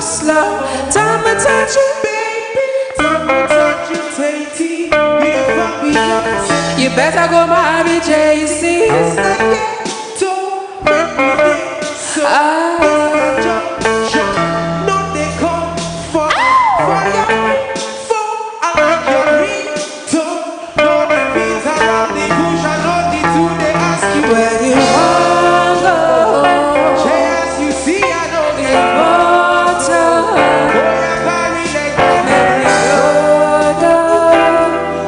slow. Time to touch you, baby. Time to touch you, Tatey. You better go marry JC. Don't make me dance. No, they come for fire. For I like your ringtone. No, the beat around the bush. I know the two they ask you where you want go. As you see, I know the water. Boy, I carry like make me go.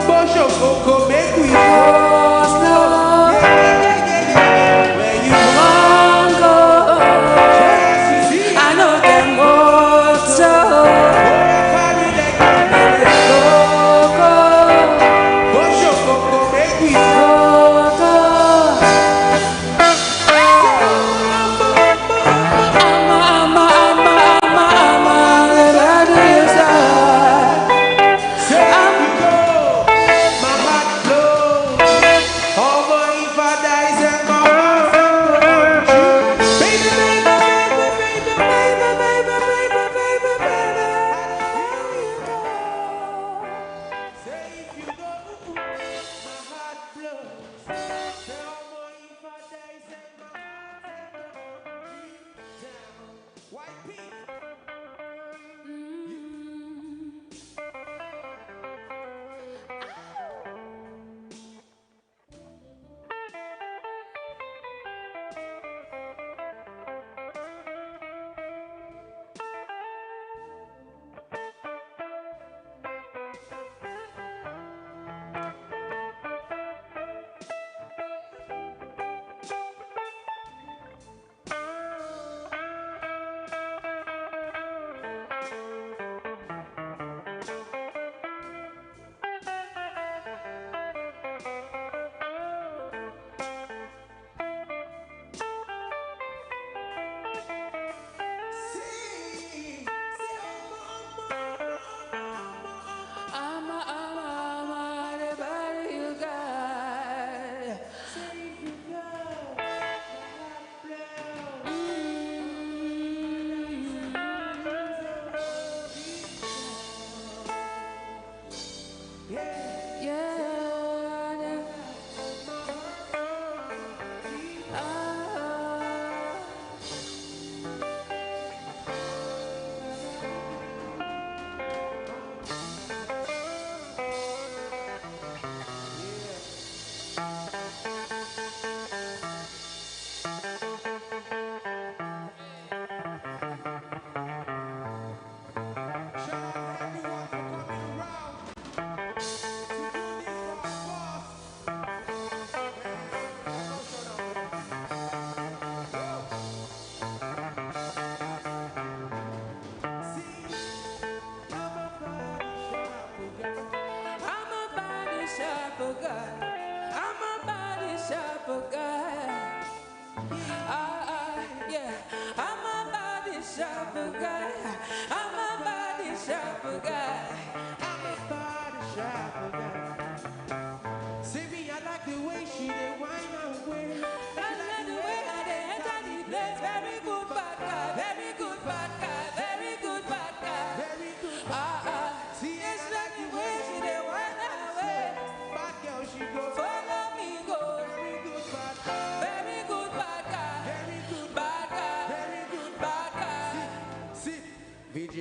Push your coco, make we go slow. Where you want go. As you see, I know the water. Boy, I carry like make me go. Push your coco, make we go.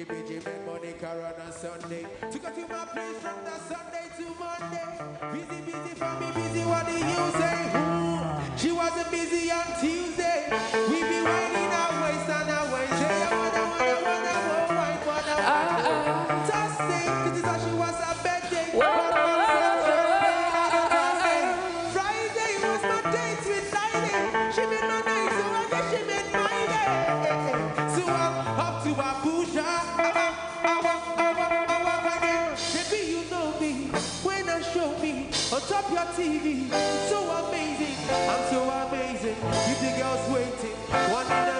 BG make money car on a Sunday. Took her to my place from that Sunday to Monday. Busy for me, busy, what do you say? She wasn't busy on Tuesday. We be riding our waist on our Wednesday. I wanna Thursday, cause it's how she was a birthday. Friday was my date with Lady. She made my night, so I guess she made my day. So I'm up to Abuja. Baby, you know me when I show me on top your TV. It's so amazing, I'm so amazing. You the girls waiting, one in a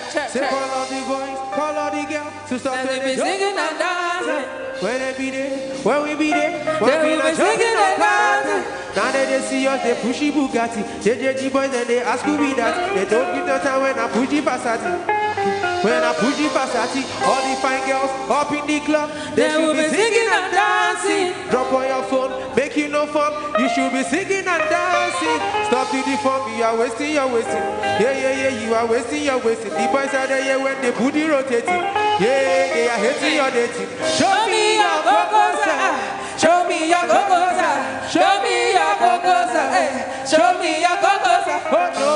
Say call all the boys, call all the girls to stop be singing and dancing. When they be there, when we be there, when we not singing and dancing. Now they see us, they pushy Bugatti. JJG boys, then they ask who be that. They don't give no time when I push the Passati. When I push the Passati, all the fine girls up in the club, they should be singing and dancing. Drop on your phone, make you no fun. You should be singing and dancing. Stop to the fun, you are wasting, you're wasting. Yeah, you are wasting, you're wasting. The boys are there when they booty rotating. Yeah, they are hating your dating. Show me your cocosa. Show me your cocosa. Show me your cocosa. Show me your cocosa. Oh no,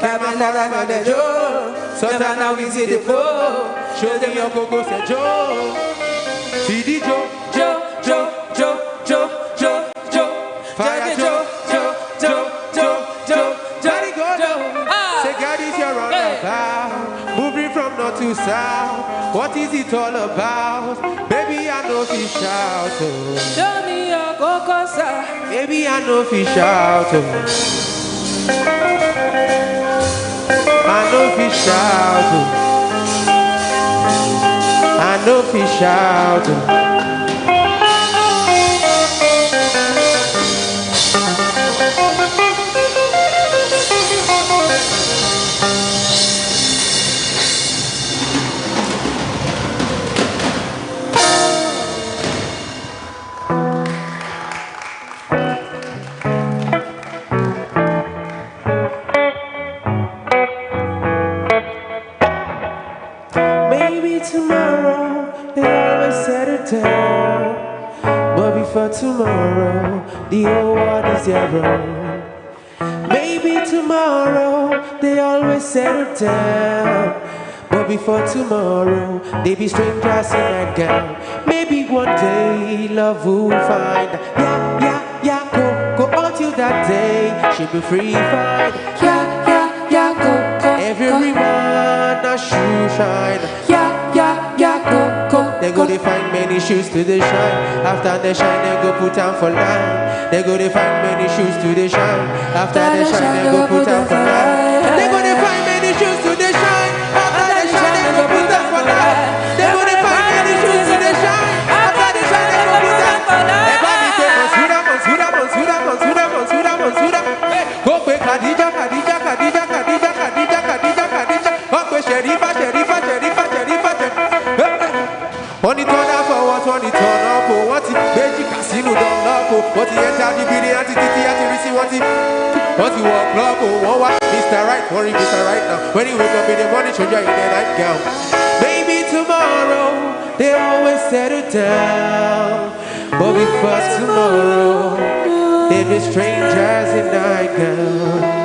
come on, Joe. Sultan now we see the flow. Show them your cocosa, Joe. See the Joe. Fire Joe. Daddy go Joe. Say God is your runabout. Moving from north to south. What is it all about? Baby, I know fish out. Show me your cocosa. Baby, I know fish out. I know fish out. I know fish out. Tomorrow, they always settle down. But before tomorrow, the whole world is their own. Maybe tomorrow, they always settle down. But before tomorrow, they be strangers in that gown. Maybe one day, love will find. Yeah, go until that day, she'll be free, fine. Yeah, go. Every man a shoe shine. Yeah, go. They go to find many shoes to the shine. After they shine, they go put down for line. They go to find many shoes to the shine. After they shine, they go put down for line. They go to find many shoes to the shine. After they shine, they go put down for line. They go to find many shoes to the shine. After they shine, they go put down for line. Everybody say Mansuda. Go quick, Khadija. Go quick, Sherifa. On the turn up for what? On the turn up for what? Magic casino don't love for what? He enter the building and the receive what? What you walk club for what? Mr. Right, worry Mr. Right now. When you wake up in the morning, show you in the nightgown. Maybe tomorrow they always settle down, but before tomorrow they be strangers in nightgown.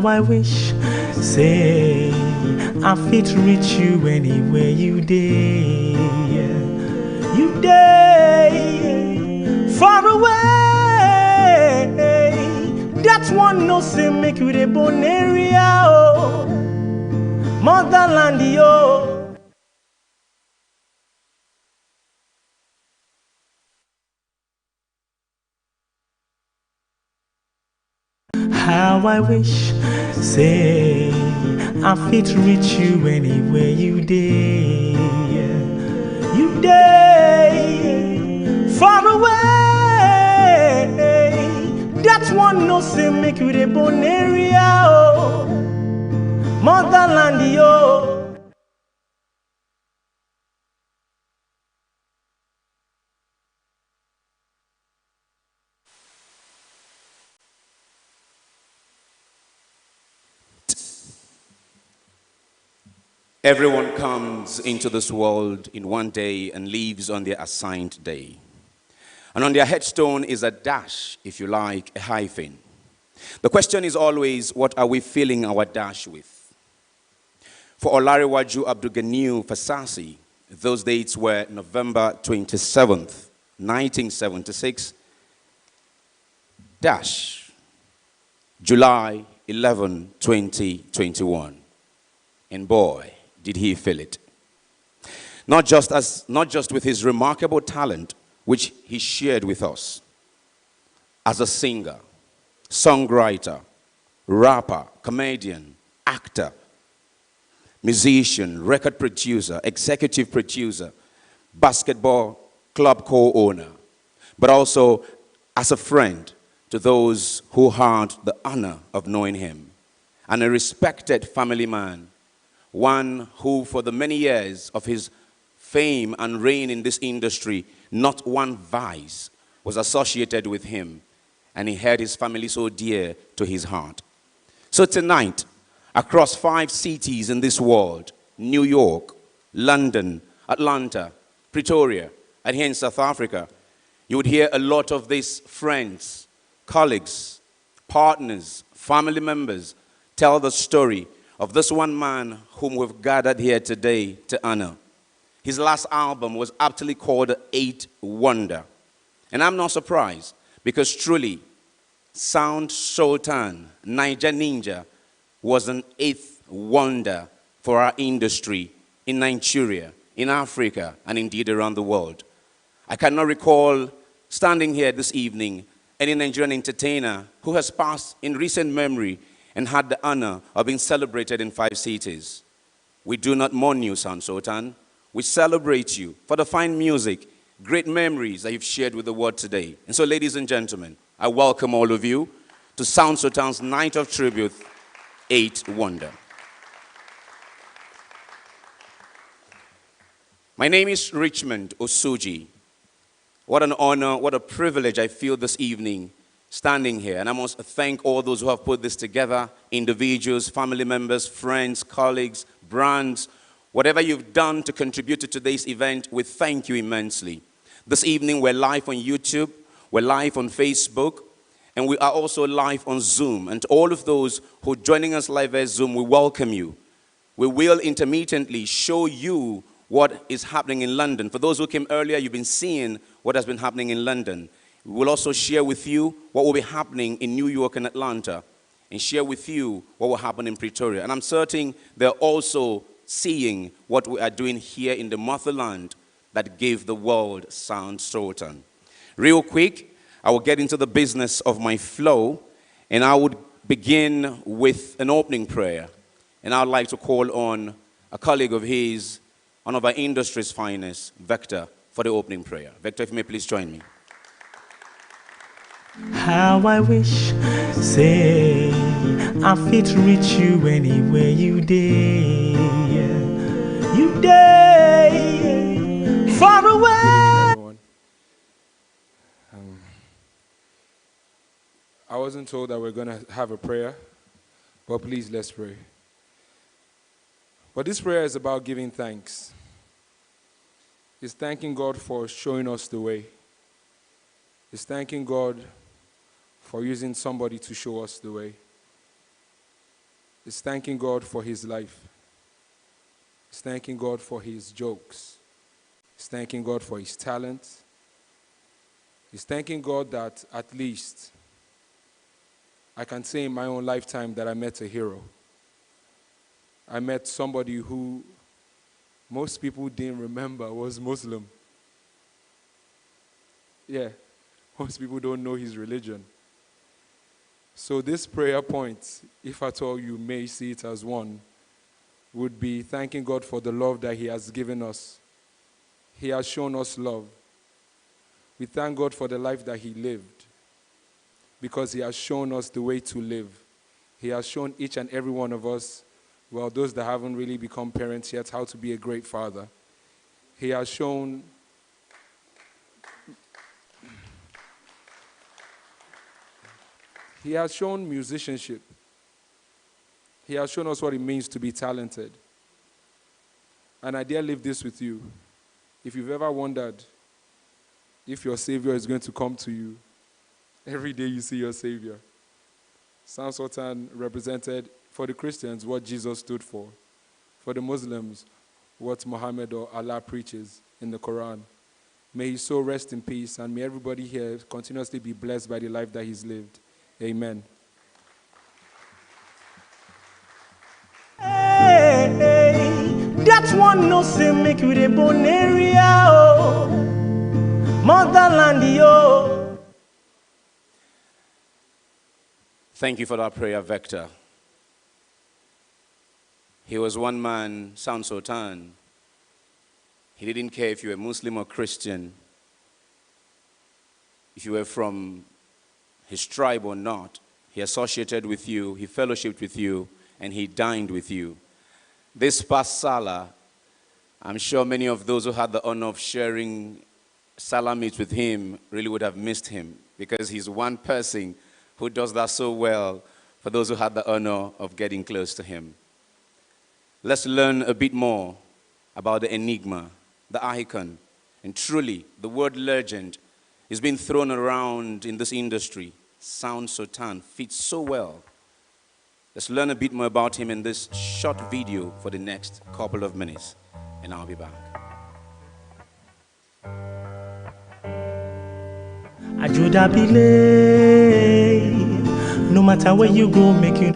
I wish, say, I fit reach you anywhere you day. You day, far away. That one no say make you the bone area, oh, motherland, yo. How I wish, say, I fit reach you anywhere you day. You day, far away. That one no say make you the bone area, oh, motherland, yo. Everyone comes into this world in one day and leaves on their assigned day. And on their headstone is a dash, if you like, a hyphen. The question is always, what are we filling our dash with? For Olariwaju Abdulganiu Fasasi, those dates were November 27th, 1976, dash, July 11, 2021. And boy, did he feel it. Not just with his remarkable talent, which he shared with us, as a singer, songwriter, rapper, comedian, actor, musician, record producer, executive producer, basketball club co-owner, but also as a friend to those who had the honor of knowing him, and a respected family man, one who for the many years of his fame and reign in this industry, not one vice was associated with him, and he held his family so dear to his heart. So tonight, across 5 cities in this world, New York, London, Atlanta, Pretoria, and here in South Africa, you would hear a lot of these friends, colleagues, partners, family members tell the story of this one man whom we've gathered here today to honor. His last album was aptly called 8 Wonder. And I'm not surprised, because truly, Sound Sultan, Niger Ninja, was an 8th wonder for our industry in Nigeria, in Africa, and indeed around the world. I cannot recall standing here this evening any Nigerian entertainer who has passed in recent memory and had the honor of being celebrated in 5 cities. We do not mourn you, Sound Sultan. We celebrate you for the fine music, great memories that you've shared with the world today. And so, ladies and gentlemen, I welcome all of you to Sound Sultan's Night of Tribute, 8 Wonder. My name is Richmond Osuji. What an honor, what a privilege I feel this evening standing here. And I must thank all those who have put this together, individuals, family members, friends, colleagues, brands, whatever you've done to contribute to today's event, we thank you immensely. This evening we're live on YouTube, we're live on Facebook, and we are also live on Zoom. And to all of those who are joining us live via Zoom, we welcome you. We will intermittently show you what is happening in London. For those who came earlier, you've been seeing what has been happening in London. We will also share with you what will be happening in New York and Atlanta, and share with you what will happen in Pretoria. And I'm certain they're also seeing what we are doing here in the motherland that gave the world Sound Sultan. Real quick, I will get into the business of my flow, and I would begin with an opening prayer. And I'd like to call on a colleague of his, one of our industry's finest, Vector, for the opening prayer. Vector, if you may please join me. How I wish, say, I fit reach you anywhere you day. You day, far away. I wasn't told that we're going to have a prayer, but please let's pray. But this prayer is about giving thanks. It's thanking God for showing us the way. It's thanking God for using somebody to show us the way. is thanking God for his life. He's thanking God for his jokes. He's thanking God for his talent. He's thanking God that at least I can say in my own lifetime that I met a hero. I met somebody who most people didn't remember was Muslim. Yeah, most people don't know his religion. So this prayer point, if at all you may see it as one, would be thanking God for the love that he has given us. He has shown us love. We thank God for the life that he lived because he has shown us the way to live. He has shown each and every one of us, well, those that haven't really become parents yet, how to be a great father. He has shown musicianship. He has shown us what it means to be talented. And I dare leave this with you. If you've ever wondered if your Savior is going to come to you, every day you see your Savior. Sultan represented, for the Christians, what Jesus stood for. For the Muslims, what Muhammad or Allah preaches in the Quran. May his soul rest in peace, and may everybody here continuously be blessed by the life that he's lived. Amen. Hey, that one no say make you the bone area, oh, motherland, yo. Thank you for that prayer, Vector. He was one man, Sultan. He didn't care if you were Muslim or Christian, if you were from his tribe or not. He associated with you, he fellowshiped with you, and he dined with you. This past Salah, I'm sure many of those who had the honor of sharing Salah meals with him really would have missed him, because he's one person who does that so well for those who had the honor of getting close to him. Let's learn a bit more about the enigma, the icon, and truly the word legend is being thrown around in this industry. Sultan fits so well. Let's learn a bit more about him in this short video for the next couple of minutes, and I'll be back. Ajuda bile, no matter where you go, make you.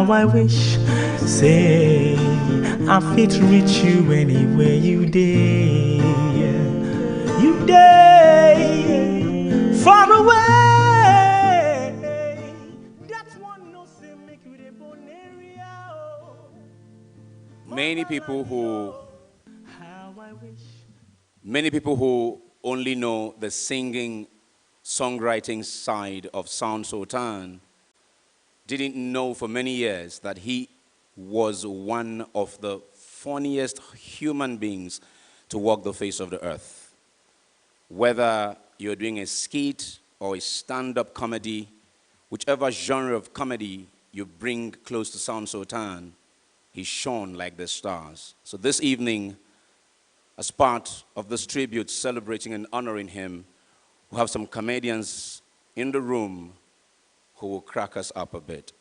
How I wish, say, I fit reach you anywhere you day. You day, far away. That's one no say make you the bone area. Many people who How I wish. Many people who only know the singing, songwriting side of Sultan didn't know for many years that he was one of the funniest human beings to walk the face of the earth. Whether you're doing a skit or a stand-up comedy, whichever genre of comedy you bring close to Sultan, he shone like the stars. So this evening, as part of this tribute celebrating and honoring him, we have some comedians in the room who will crack us up a bit.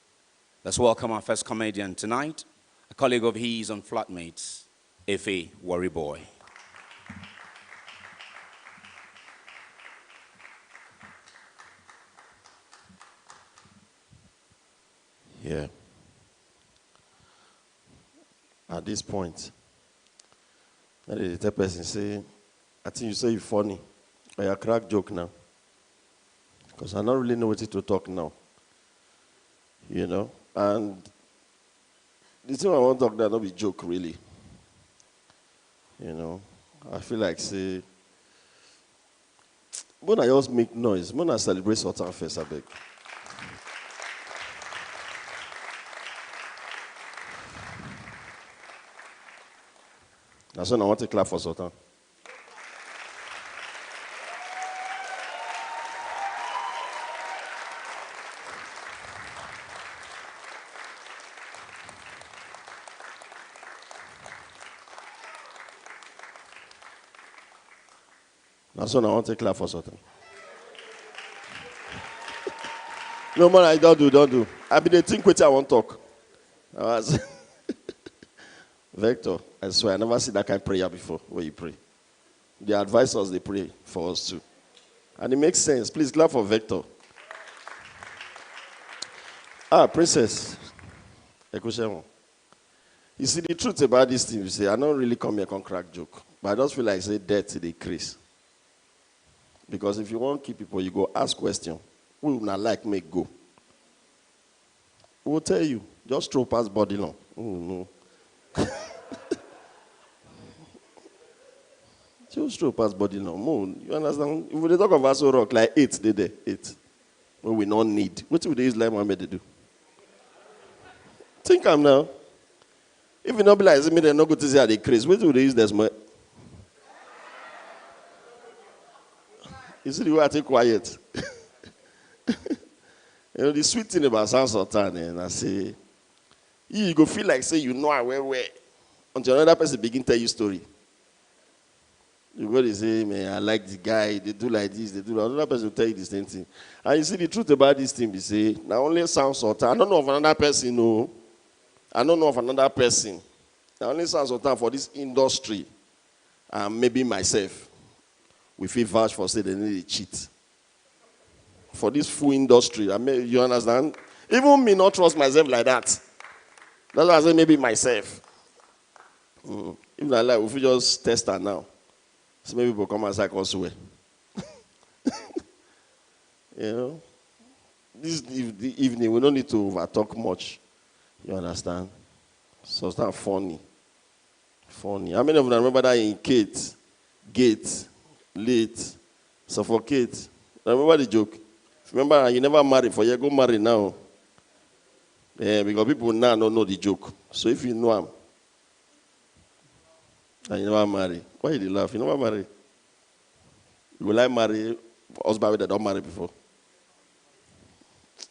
Let's welcome our first comedian tonight, a colleague of his on Flatmates, Efe Worry Boy. Yeah. At this point, the third person say, I think you say you're funny, or you crack joke now. Because I don't really know what to talk now. You know? And the thing I want to talk that not be joke really. You know? I feel like say, when I just make noise, when I celebrate Sultan first, I beg. That's when I want to clap for Sultan. That's when I want to clap for Sultan. No man, I don't do. I be the think what I want to talk. Vector, I swear, I never see that kind of prayer before where you pray. They advise us, they pray for us too. And it makes sense. Please clap for Vector. Princess. You see, the truth about this thing, you say, I don't really come here and crack joke. But I just feel like say death to decrease. Because if you want to keep people, you go ask question. Who will not like make go? We'll tell you. Just throw past body long. Oh no. Just throw past body now. Moon, you understand? If we talk of Aso Rock, like 8, they there, 8. What we don't need. What would they use like Mohammed to do? Think I'm now. If you not be like me, they're not going to say how they crazy. What would they use this more? You see the way I take quiet. You know, the sweet thing about Sultan, and I say, you go feel like say you know where until another person begin tell you story. You go to say, man, I like the guy, they do like this, they do like another person will tell you the same thing. And you see the truth about this thing, they say, now only Sultan. I don't know of another person, no. I don't know of another person. Now only Sultan for this industry, and maybe myself, we feel vouch for say they need to cheat. For this full industry, I mean, you understand? Even me not trust myself like that. That's why I say maybe myself. Even I like, if we just test her now, so maybe people come and say, I swear. You know? This evening, we don't need to over talk much. You understand? So it's not funny. Funny. How many of them remember that in Kate, Gate, Late, Suffocate? Remember the joke? Remember, you never married for you go marry now. Yeah, because people now don't know the joke. So if you know him, and you never marry, why you laugh? You never marry. You will like marry husband that don't marry before.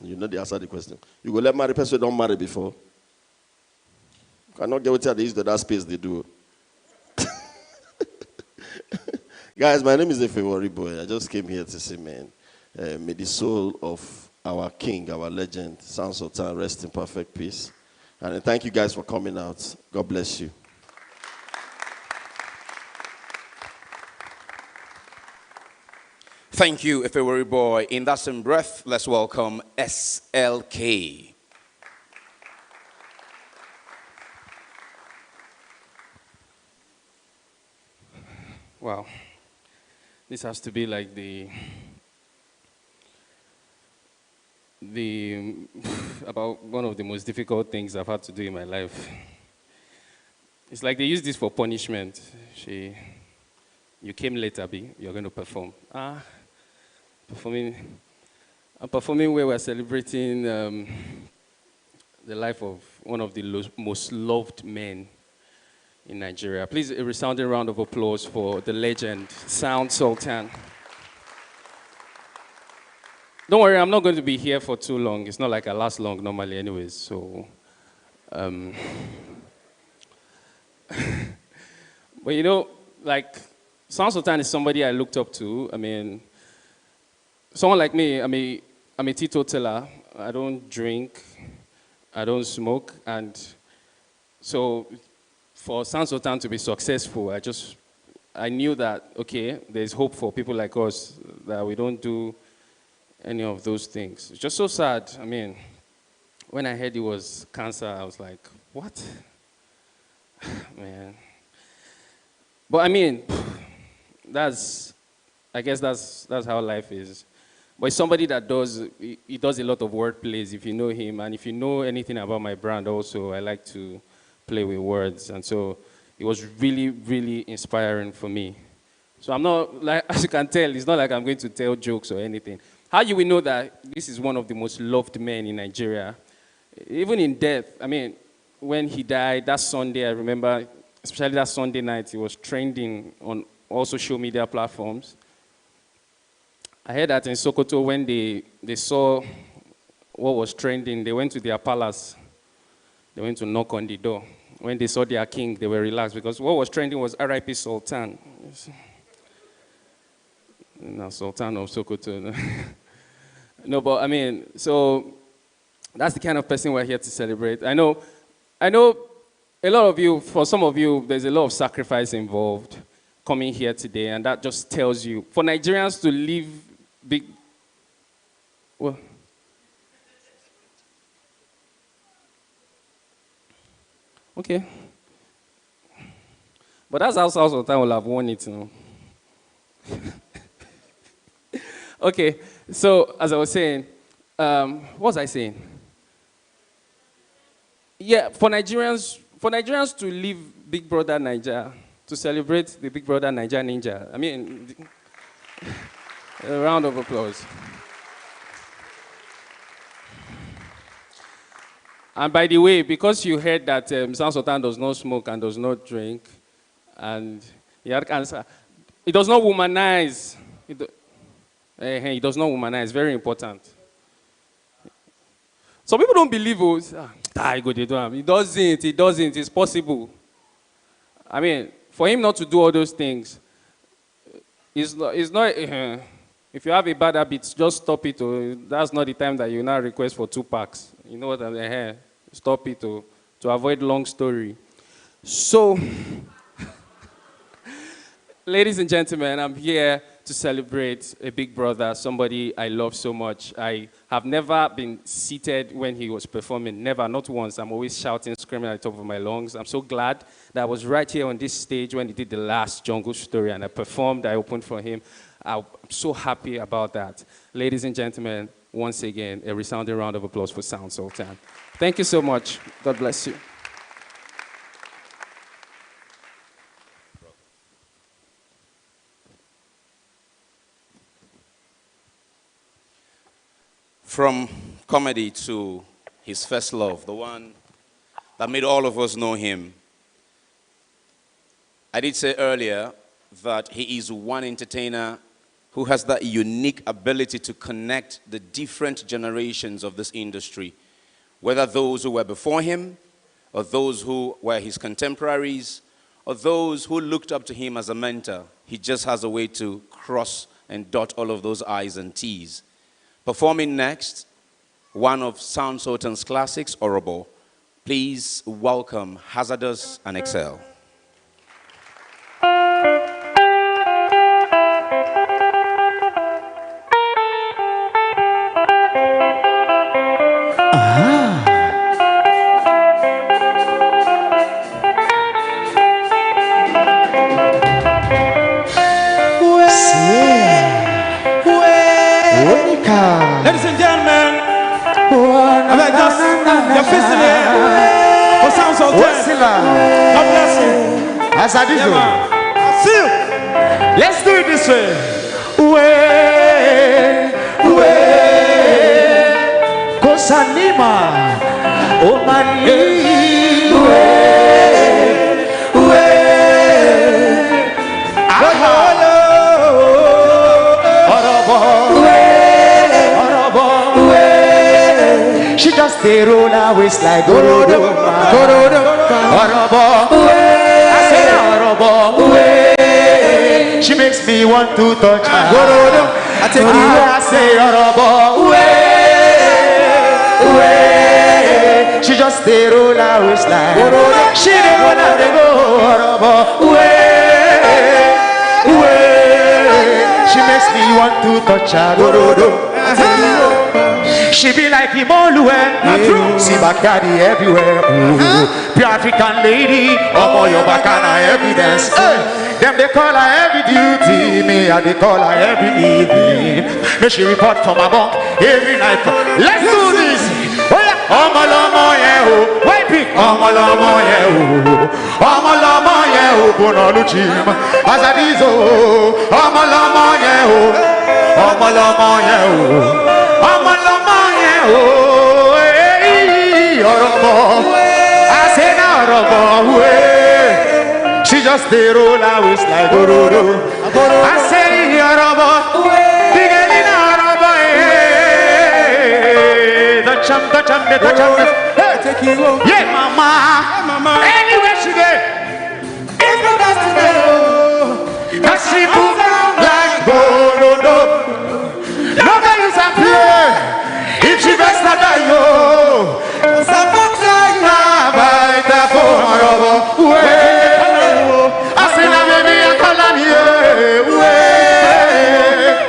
You know the answer to the question. You will let marry person that don't marry before. You cannot get what they use to that space they do. Guys, my name is Efe Worry Boy. I just came here to say, man, may the soul of our king, our legend, Sultan, rest in perfect peace. And thank you guys for coming out. God bless you. Thank you, Efe Worry Boy. In that same breath, let's welcome SLK. Wow. This has to be like the about one of the most difficult things I've had to do in my life. It's like they use this for punishment. You came late, Abby. You're going to perform. I'm performing where we're celebrating the life of one of the most loved men in Nigeria. Please, a resounding round of applause for the legend, Sultan. Don't worry, I'm not going to be here for too long. It's not like I last long normally anyways, so... But you know, like, Sultan is somebody I looked up to. I mean, someone like me, I'm a teetotaler. I don't drink, I don't smoke, and so for Sultan to be successful, I knew that, okay, there's hope for people like us, that we don't do any of those things. It's just so sad. I mean, when I heard it was cancer, I was like, what? Man. But I mean, I guess that's how life is. But it's somebody that he does a lot of word plays, if you know him. And if you know anything about my brand also, I like to play with words. And so it was really, really inspiring for me. So I'm not, like, as you can tell, it's not like I'm going to tell jokes or anything. How you will know that this is one of the most loved men in Nigeria? Even in death, I mean, when he died, that Sunday, I remember, especially that Sunday night, it was trending on all social media platforms. I heard that in Sokoto, when they saw what was trending, they went to their palace. They went to knock on the door. When they saw their king, they were relaxed because what was trending was R.I.P. Sultan. No, Sultan of Sokoto. No, but I mean, so that's the kind of person we're here to celebrate. I know a lot of you, for some of you, there's a lot of sacrifice involved coming here today, and that just tells you, for Nigerians to live big, well, okay. But that's how Sultan will have won it, you know. Okay, so as I was saying, what was I saying? Yeah, for Nigerians to leave Big Brother Niger, to celebrate the Big Brother Niger Ninja, I mean, a round of applause. And by the way, because you heard that Sultan does not smoke and does not drink, and he had cancer, it does not womanize. It does not womanize, very important. Some people don't believe us. It doesn't, it's possible. I mean, for him not to do all those things, it's not if you have a bad habit, just stop it. That's not the time that you now request for 2 packs. You know what I'm saying? Stop it to avoid long story. So, ladies and gentlemen, I'm here to celebrate a big brother, somebody I love so much. I have never been seated when he was performing, never, not once. I'm always shouting, screaming at the top of my lungs. I'm so glad that I was right here on this stage when he did the last Jungle Story and I performed, I opened for him. I'm so happy about that. Ladies and gentlemen, once again, a resounding round of applause for Sultan. Thank you so much. God bless you. From comedy to his first love, the one that made all of us know him. I did say earlier that he is one entertainer who has that unique ability to connect the different generations of this industry, whether those who were before him, or those who were his contemporaries, or those who looked up to him as a mentor. He just has a way to cross and dot all of those I's and T's. Performing next, one of Sound Sultan's classics, Orobo. Please welcome Hazardous and Excel. fist in the air. For Sound Sultan. God bless you. As I do. Yeah, man. See you. Let's do it this way. Kosanima. Oh, Mani. She just stay roll her waist like Orobo. I say Orobo. She makes me want to touch her. I take you. I say Orobo. She just stay roll her waist like Orobo. She dey wanna go Orobo. She makes me want to touch her. I take you. She be like Imolue, see Bacardi everywhere. Ooh, pure African lady, your bacana evidence. Them they call her every duty, me and they call her every evening. Me she report from my bunk every night. Let's do this. Oh yeah, Omolomo yeah, wipe it. Omolomo yeah, Omolomo yeah, Bonoluchim. Azadizo, Omolomo yeah, Omolomo yeah. Oh, hey, Orobo. I say now, Orobo. She just stay roll her waist like Orobo. I say Orobo. Big Elina Orobo. The champ. Hey, yeah, mama. Anywhere she go, it's the best today. Cause she move like Orobo. No can use a play. If she best not die, yo, support na by the phone, I say na baby I call on you,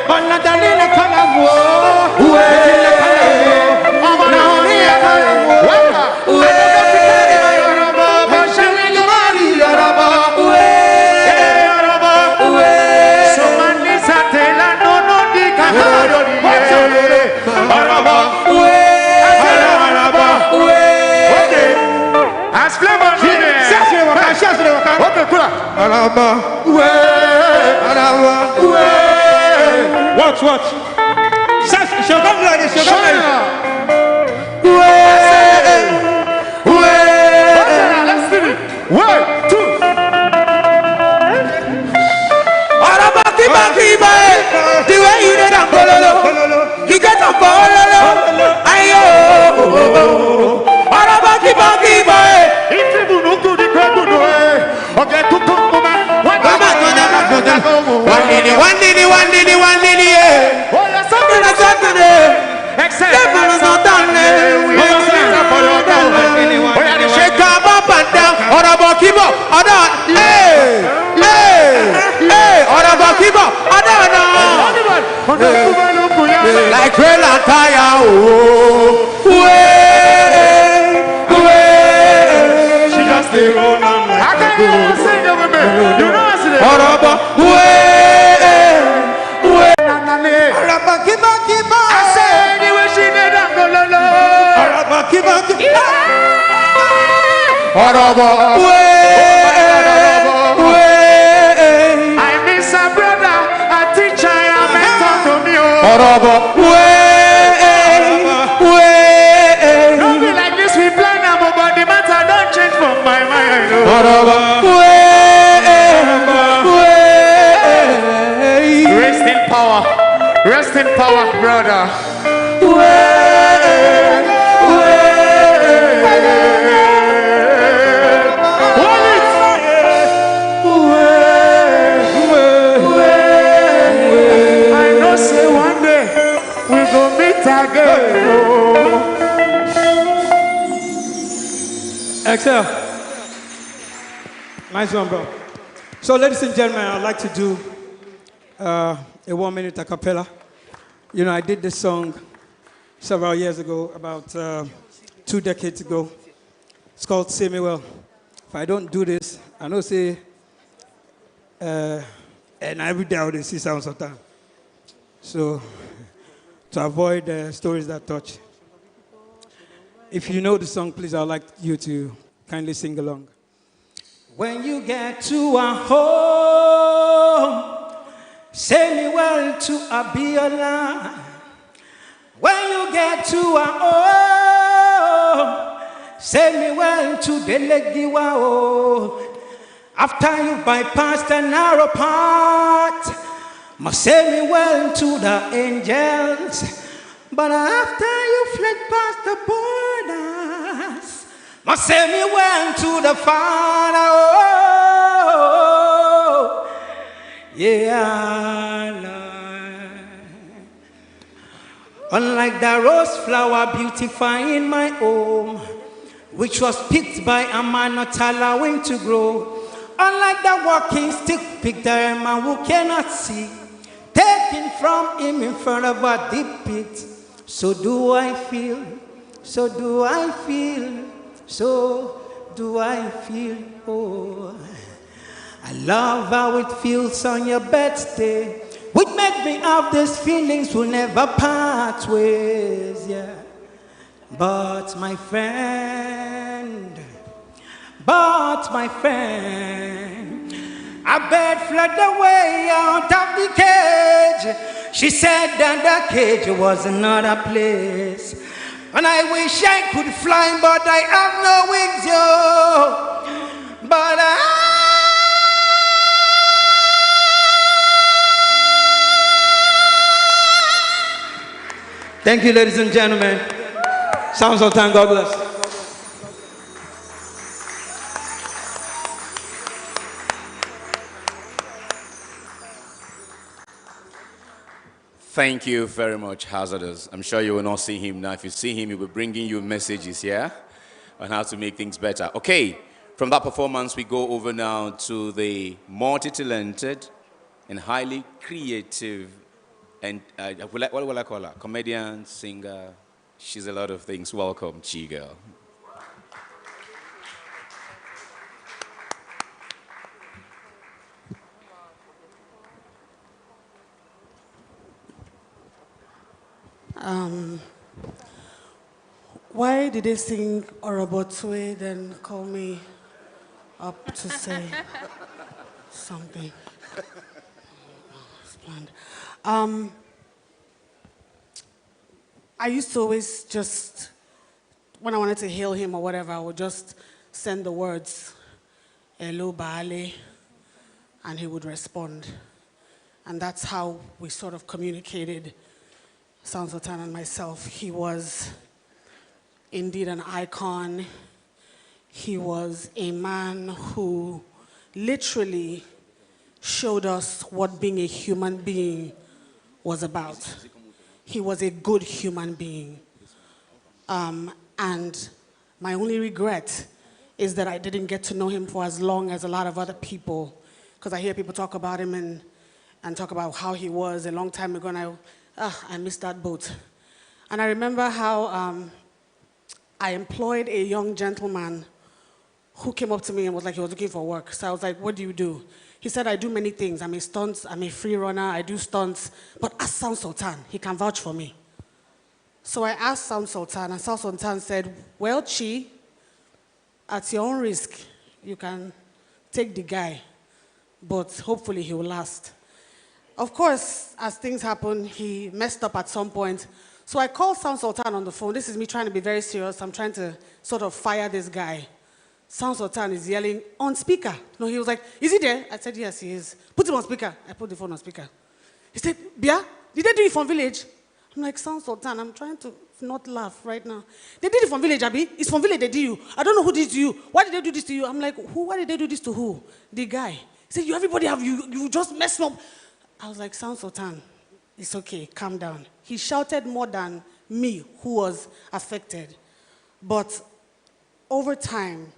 but not the little call on you, I'm on only a call on you, so man is a tela no di kaharo. Watch. She'll come like this. Let's do it. 1, 2. The way you did that, you get a bololo. Ayo. One diddy, yeah. Except shake up and down, or about keep up, or not. Hey, or about keep up, or not. Like rail and tire, she just stay roll on like I can't even sing it with me. You know what's it? or about I say anyway she did not go low. I miss a brother, a teacher, a mentor to me. Don't be like this, we plan but the matter don't change from my mind. Rest in power, brother. I know say one day we go meet again. Excel. Nice one, bro. So, ladies and gentlemen, I'd like to do a 1-minute acapella. You know, I did this song several years ago, about 2 decades ago. It's called Say Me Well. If I don't do this, I know say, and every day I would see sounds of time. So, to avoid stories that touch. If you know the song, please, I'd like you to kindly sing along. When you get to a home, say me well to Abiola. When you get to a home, say me well to Delegiwa. After you bypass the narrow path, must say me well to the angels. But after you fled past the borders, must say me well to the Father. Oh, yeah, Lord. Unlike the rose flower beautifying my home, which was picked by a man not allowing to grow. Unlike the walking stick picked by a man who cannot see, taken from him in front of a deep pit. So do I feel, so do I feel, so do I feel. Oh, I love how it feels on your birthday, which made me have these feelings will never part ways, yeah. But my friend, a bird fled away out of the cage. She said that the cage was another place. And I wish I could fly, but I have no wings, yo. But thank you, ladies and gentlemen. Sound Sultan, God bless. Thank you very much, Hazardous. I'm sure you will not see him now. If you see him, he will be bringing you messages, yeah, on how to make things better. Okay, from that performance, we go over now to the multi-talented and highly creative, and what will I call her? Comedian, singer. She's a lot of things. Welcome, Chi Girl. Why did they sing Orobotwe, then call me up to say something? It's planned. I used to always just, when I wanted to hail him or whatever, I would just send the words, "Hello, Baale," and he would respond. And that's how we sort of communicated, Sound Sultan and myself. He was indeed an icon. He was a man who literally showed us what being a human being was about. He was a good human being. And my only regret is that I didn't get to know him for as long as a lot of other people, because I hear people talk about him and talk about how he was a long time ago, and I missed that boat. And I remember how I employed a young gentleman who came up to me and was like, he was looking for work. So I was like, what do you do? He said, I do many things. I'm a stunt, I'm a free runner, I do stunts, but ask Sound Sultan, he can vouch for me. So I asked Sound Sultan, and Sound Sultan said, well, Chi, at your own risk, you can take the guy, but hopefully he will last. Of course, as things happen, he messed up at some point. So I called Sound Sultan on the phone. This is me trying to be very serious. I'm trying to sort of fire this guy. Sound Sultan is yelling, on speaker. No, he was like, is he there? I said, yes, he is. Put him on speaker. I put the phone on speaker. He said, Bia, did they do it from village? I'm like, Sound Sultan, I'm trying to not laugh right now. They did it from village, Abi. It's from village they did you. I don't know who did this to you. Why did they do this to you? I'm like, who? Why did they do this to who? The guy. He said, everybody have you just messed up. I was like, Sound Sultan, it's okay, calm down. He shouted more than me, who was affected. But over time,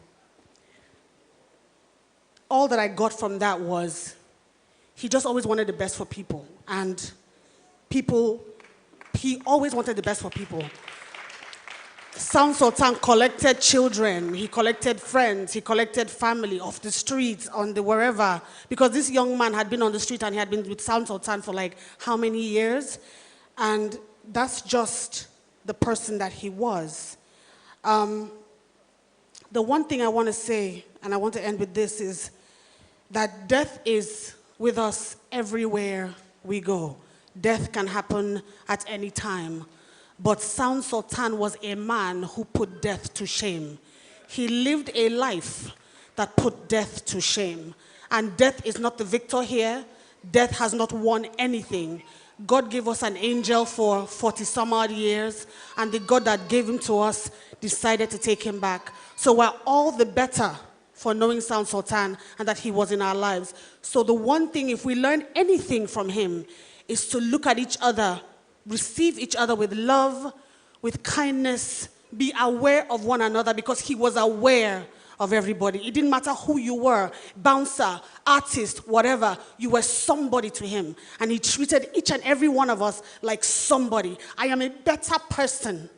all that I got from that was he just always wanted the best for people. And he always wanted the best for people. Sound Sultan collected children, he collected friends, he collected family off the streets, on the wherever, because this young man had been on the street and he had been with Sound Sultan for like how many years? And that's just the person that he was. The one thing I want to say, and I want to end with this, is that death is with us everywhere we go. Death can happen at any time. But Sultan was a man who put death to shame. He lived a life that put death to shame. And death is not the victor here. Death has not won anything. God gave us an angel for 40-some odd years, and the God that gave him to us decided to take him back. So we're all the better for knowing Sultan and that he was in our lives. So the one thing, if we learn anything from him, is to look at each other, receive each other with love, with kindness, be aware of one another, because he was aware of everybody. It didn't matter who you were, bouncer, artist, whatever, you were somebody to him. And he treated each and every one of us like somebody. I am a better person.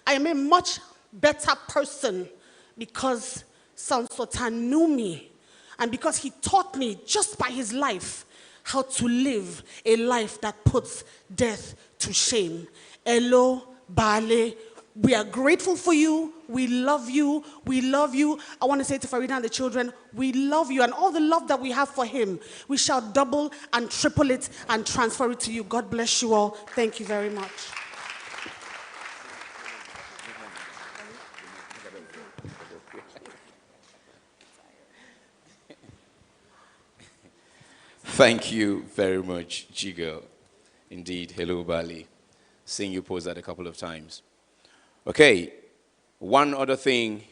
I am a much better person because Sultan knew me, and because he taught me just by his life how to live a life that puts death to shame. Elo, Bale, we are grateful for you. We love you. We love you. I want to say to Farida and the children, we love you. And all the love that we have for him, we shall double and triple it and transfer it to you. God bless you all. Thank you very much. Thank you very much, Jigo. Indeed, hello, Bali. Seeing you pose that a couple of times. Okay, one other thing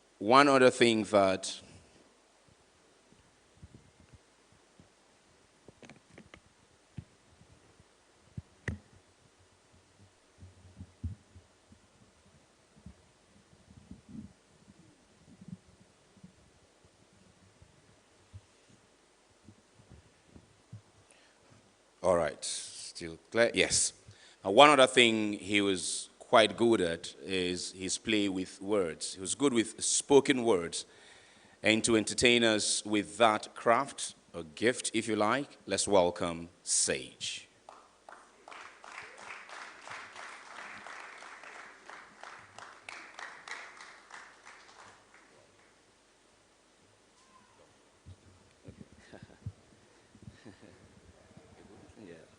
that all right, still clear? Yes. One other thing he was quite good at is his play with words. He was good with spoken words. And to entertain us with that craft, or gift, if you like, let's welcome Sage.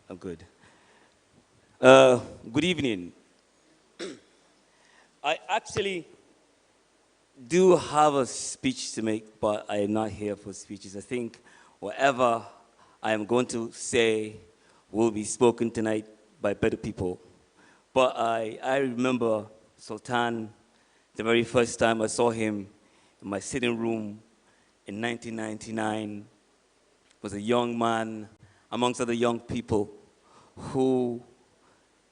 I'm good. Good evening. I actually do have a speech to make, but I am not here for speeches. I think whatever I am going to say will be spoken tonight by better people. But I remember Sultan the very first time I saw him in my sitting room in 1999. Was a young man amongst other young people who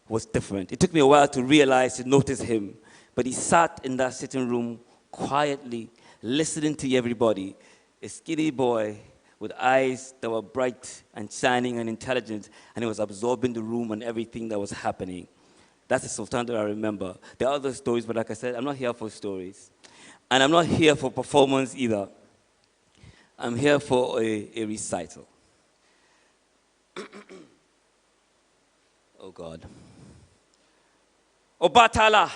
was different. It took me a while to realize, to notice him, but he sat in that sitting room quietly, listening to everybody. A skinny boy with eyes that were bright and shining and intelligent, and he was absorbing the room and everything that was happening. That's the Sultan that I remember. There are other stories, but like I said, I'm not here for stories. And I'm not here for performance either. I'm here for a recital. Oh God. Obatala,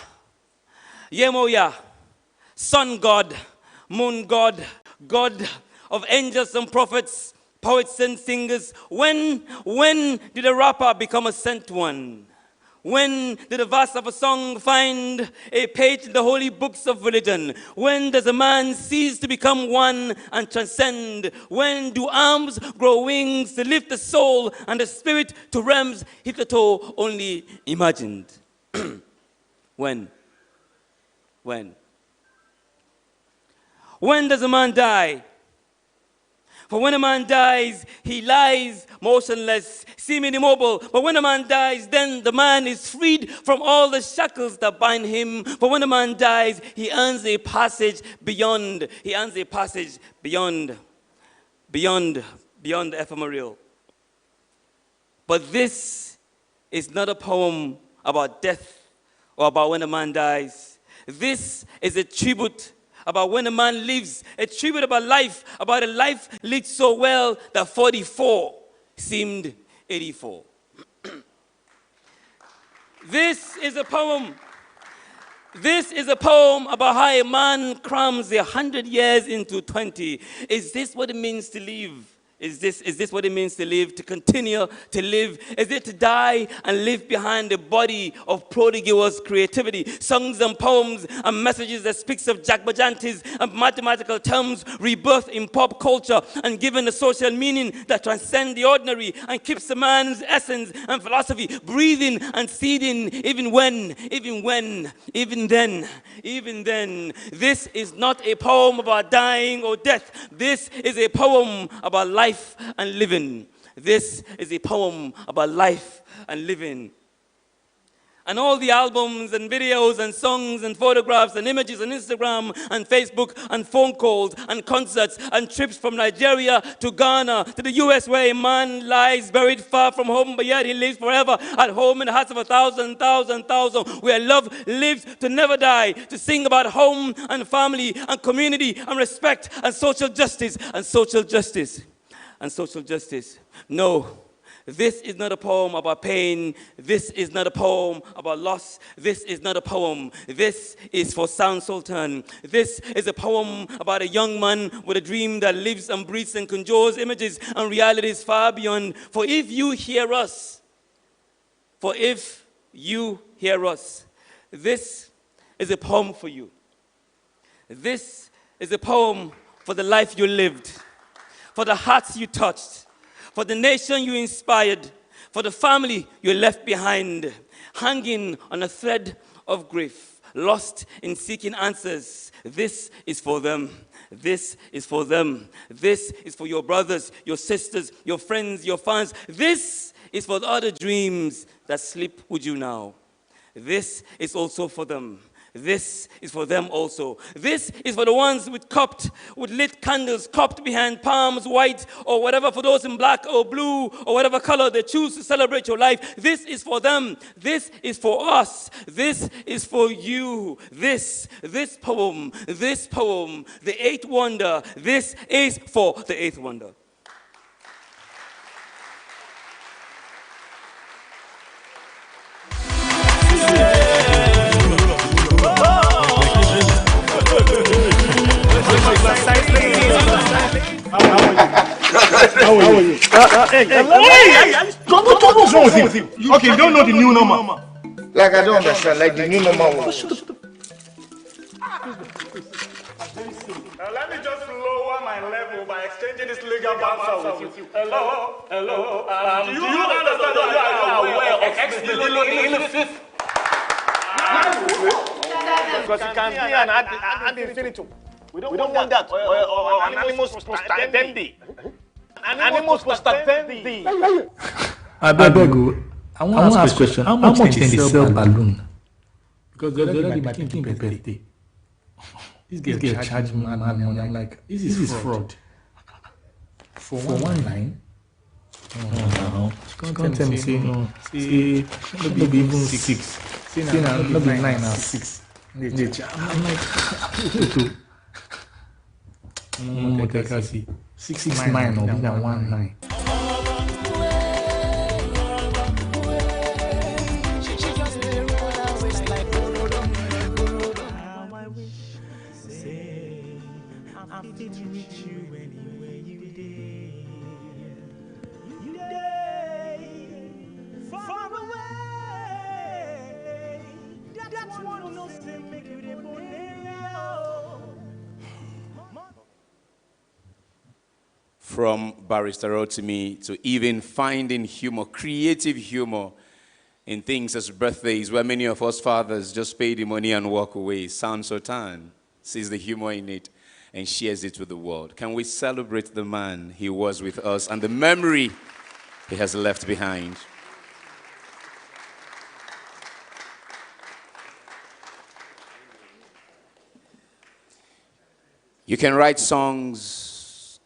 Yemoya, Sun God, Moon God, God of angels and prophets, poets and singers. When did a rapper become a sent one? When did a verse of a song find a page in the holy books of religion? When does a man cease to become one and transcend? When do arms grow wings to lift the soul and the spirit to realms hitherto only imagined? When? When does a man die? For when a man dies, he lies motionless, seeming immobile. But when a man dies, then the man is freed from all the shackles that bind him. For when a man dies, he earns a passage beyond. He earns a passage beyond the ephemeral. But this is not a poem about death or about when a man dies. This is a tribute about when a man lives, a tribute about life, about a life lived so well that 44 seemed 84. This is a poem This is a poem about how a man crams 100 years into 20. Is this what it means to live? Is this what it means to live, to continue to live? Is it to die and leave behind a body of prodigious creativity, songs and poems and messages that speaks of jagbajantis and mathematical terms, rebirth in pop culture and given a social meaning that transcends the ordinary and keeps a man's essence and philosophy breathing and seeding even then. This is not a poem about dying or death. This is a poem about life and living. This is a poem about life and living. And all the albums and videos and songs and photographs and images on Instagram and Facebook and phone calls and concerts and trips from Nigeria to Ghana to the US where a man lies buried far from home, but yet he lives forever at home in the hearts of 1,000, where love lives to never die, to sing about home and family and community and respect and social justice and social justice. And social justice. No, this is not a poem about pain. This is not a poem about loss. This is not a poem. This is for Sultan. This is a poem about a young man with a dream that lives and breathes and conjures images and realities far beyond. For if you hear us, this is a poem for you. This is a poem for the life you lived, for the hearts you touched, for the nation you inspired, for the family you left behind, hanging on a thread of grief, lost in seeking answers. This is for them. This is for them. This is for your brothers, your sisters, your friends, your fans. This is for the other dreams that sleep with you now. This is also for them. This is for them also. This is for the ones with lit candles, cupped behind palms, white or whatever, for those in black or blue or whatever color they choose to celebrate your life. This is for them. This is for us. This is for you. This poem, the eighth wonder, this is for the eighth wonder. How are you? What's wrong with you? Okay, you don't know the new normal. Like, I don't understand, like the new normal. Let me just lower my level by exchanging this legal banter with you. Hello? Do you understand that you are aware of in the fifth? Because you can be an ad infinitum. We don't want that. Or animus postatendi. Animus postatendi. I beg you. I want to ask a question. How much can they sell balloon? Because they're already my thinking birthday. This girl charged me money. I'm like, this is fraud. For one line? No. She can't tell me, say, no. See, maybe even 6. See, now, maybe 9 or 6. I'm like, I see. 6 9 or more than 1 9. From Barrister Rotimi to even finding humor, creative humor in things as birthdays, where many of us fathers just pay the money and walk away. Sultan sees the humor in it and shares it with the world. Can we celebrate the man he was with us and the memory he has left behind? You can write songs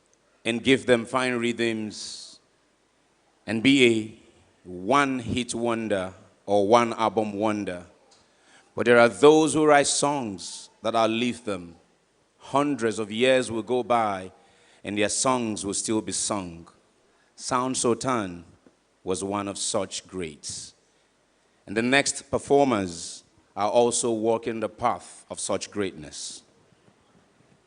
and give them fine rhythms and be a one-hit wonder or one-album wonder. But there are those who write songs that outlive them. Hundreds of years will go by and their songs will still be sung. Sultan was one of such greats. And the next performers are also walking the path of such greatness.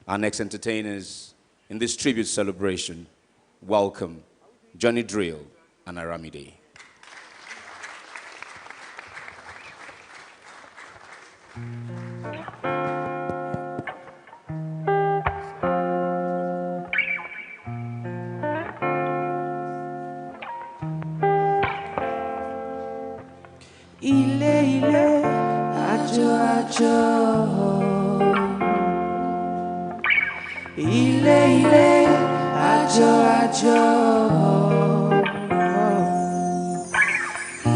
Our next entertainers in this tribute celebration, welcome Johnny Drill and Aramide. Ile ile ajo ajo, ile ile ajo ajo,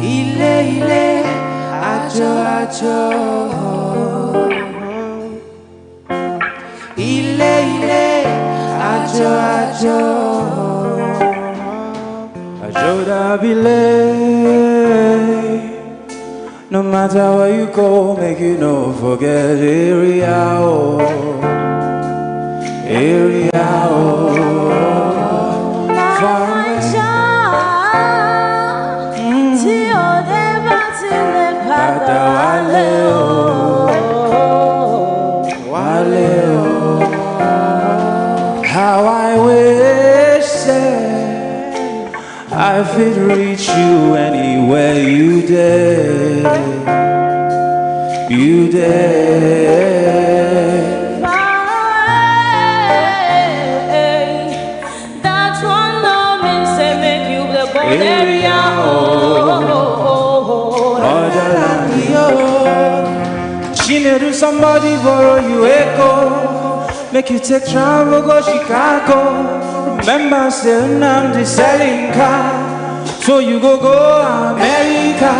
ile ile ajo ajo, ile ile ajo ajo, ajo da bile. No matter where you go, make you no forget area, oh, area, oh. How I wish that I could reach you anywhere you dare, you dare. That's one no means say make you the born area. She do somebody borrow you echo, make you take travel go Chicago. Remember still now the selling car, so you go America.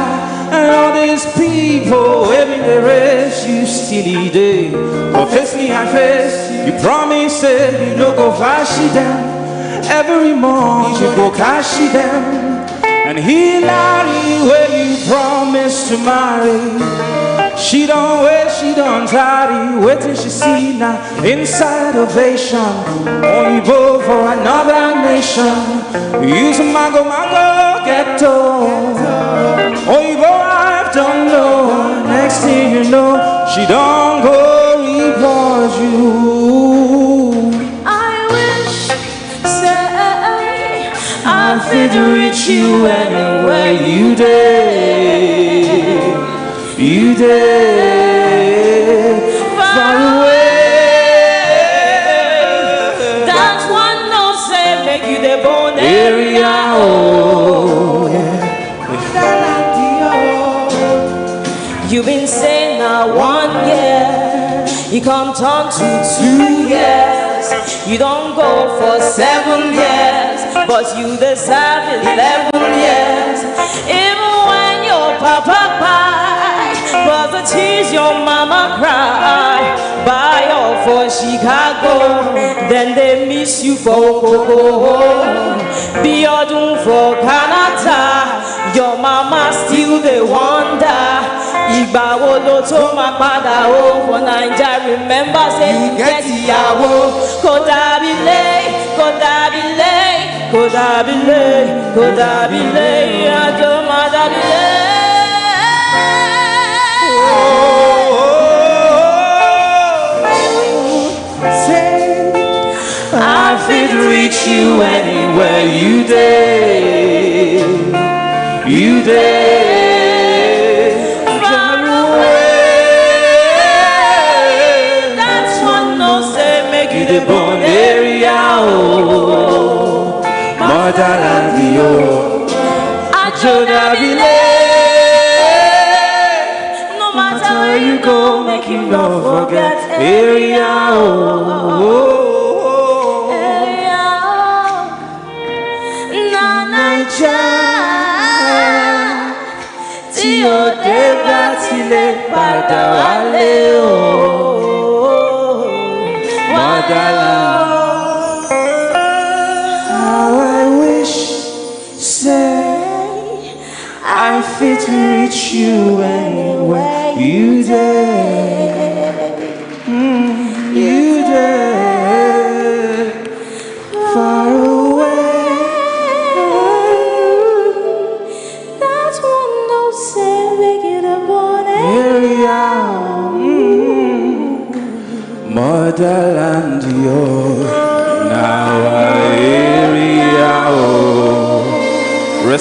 And all these people waving the rest, you still day. But face me and face, you promise it, you no go flash them. Every month you go cash them. And he marry where you promised to marry. She don't wait, she don't tarry. Wait till she see now inside ovation. Only go for another nation. Use a mango ghetto. Only go I don't know. Next thing you know, she don't go report you. I wish, say, I could reach you anywhere you dare. You dare, far away. That's one no say make you the born area. Oh, you've been saying now 1 year, you come turn to 2 years. You don't go for 7 years, but you deserve 11 years. Even when your papa but the tears your mama cry, buy off for Chicago, then they miss you for Coco. Be your doom for Canada, your mama still the wonder. Igba wo lo to ma pada o for Naija, remember say you get ìyàwó. Kò dàbí lé, kò dàbí lé, kò dàbí lé, kò dàbí lé, àjò má dàbí lé. I could reach you anywhere you dare, you dare, far away. That's one no say make you The born area, oh, motherland, oh, Ajodabile. No matter where you go, make you Don't forget area, oh. Tí ó dé bá tilẹ̀ padà wálé o, motherland. How I wish, say, I fit reach you anywhere you dare, you dare, far away. that's one no say make you the born Area.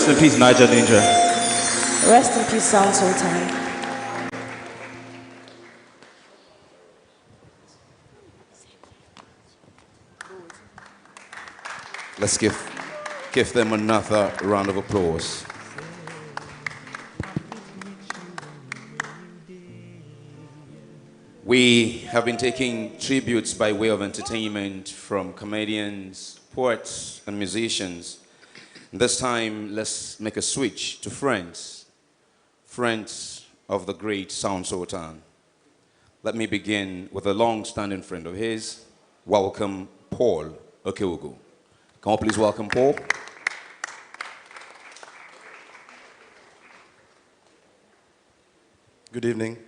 Rest in peace, Niger Ninja. Rest in peace, Sound Sultan. Let's give them another round of applause. We have been taking tributes by way of entertainment from comedians, poets, and musicians. This time, let's make a switch to friends. Friends of the great Sound Sultan. Let me begin with a long-standing friend of his. Welcome, Paul Okeogo. Can you please welcome Paul? Good evening.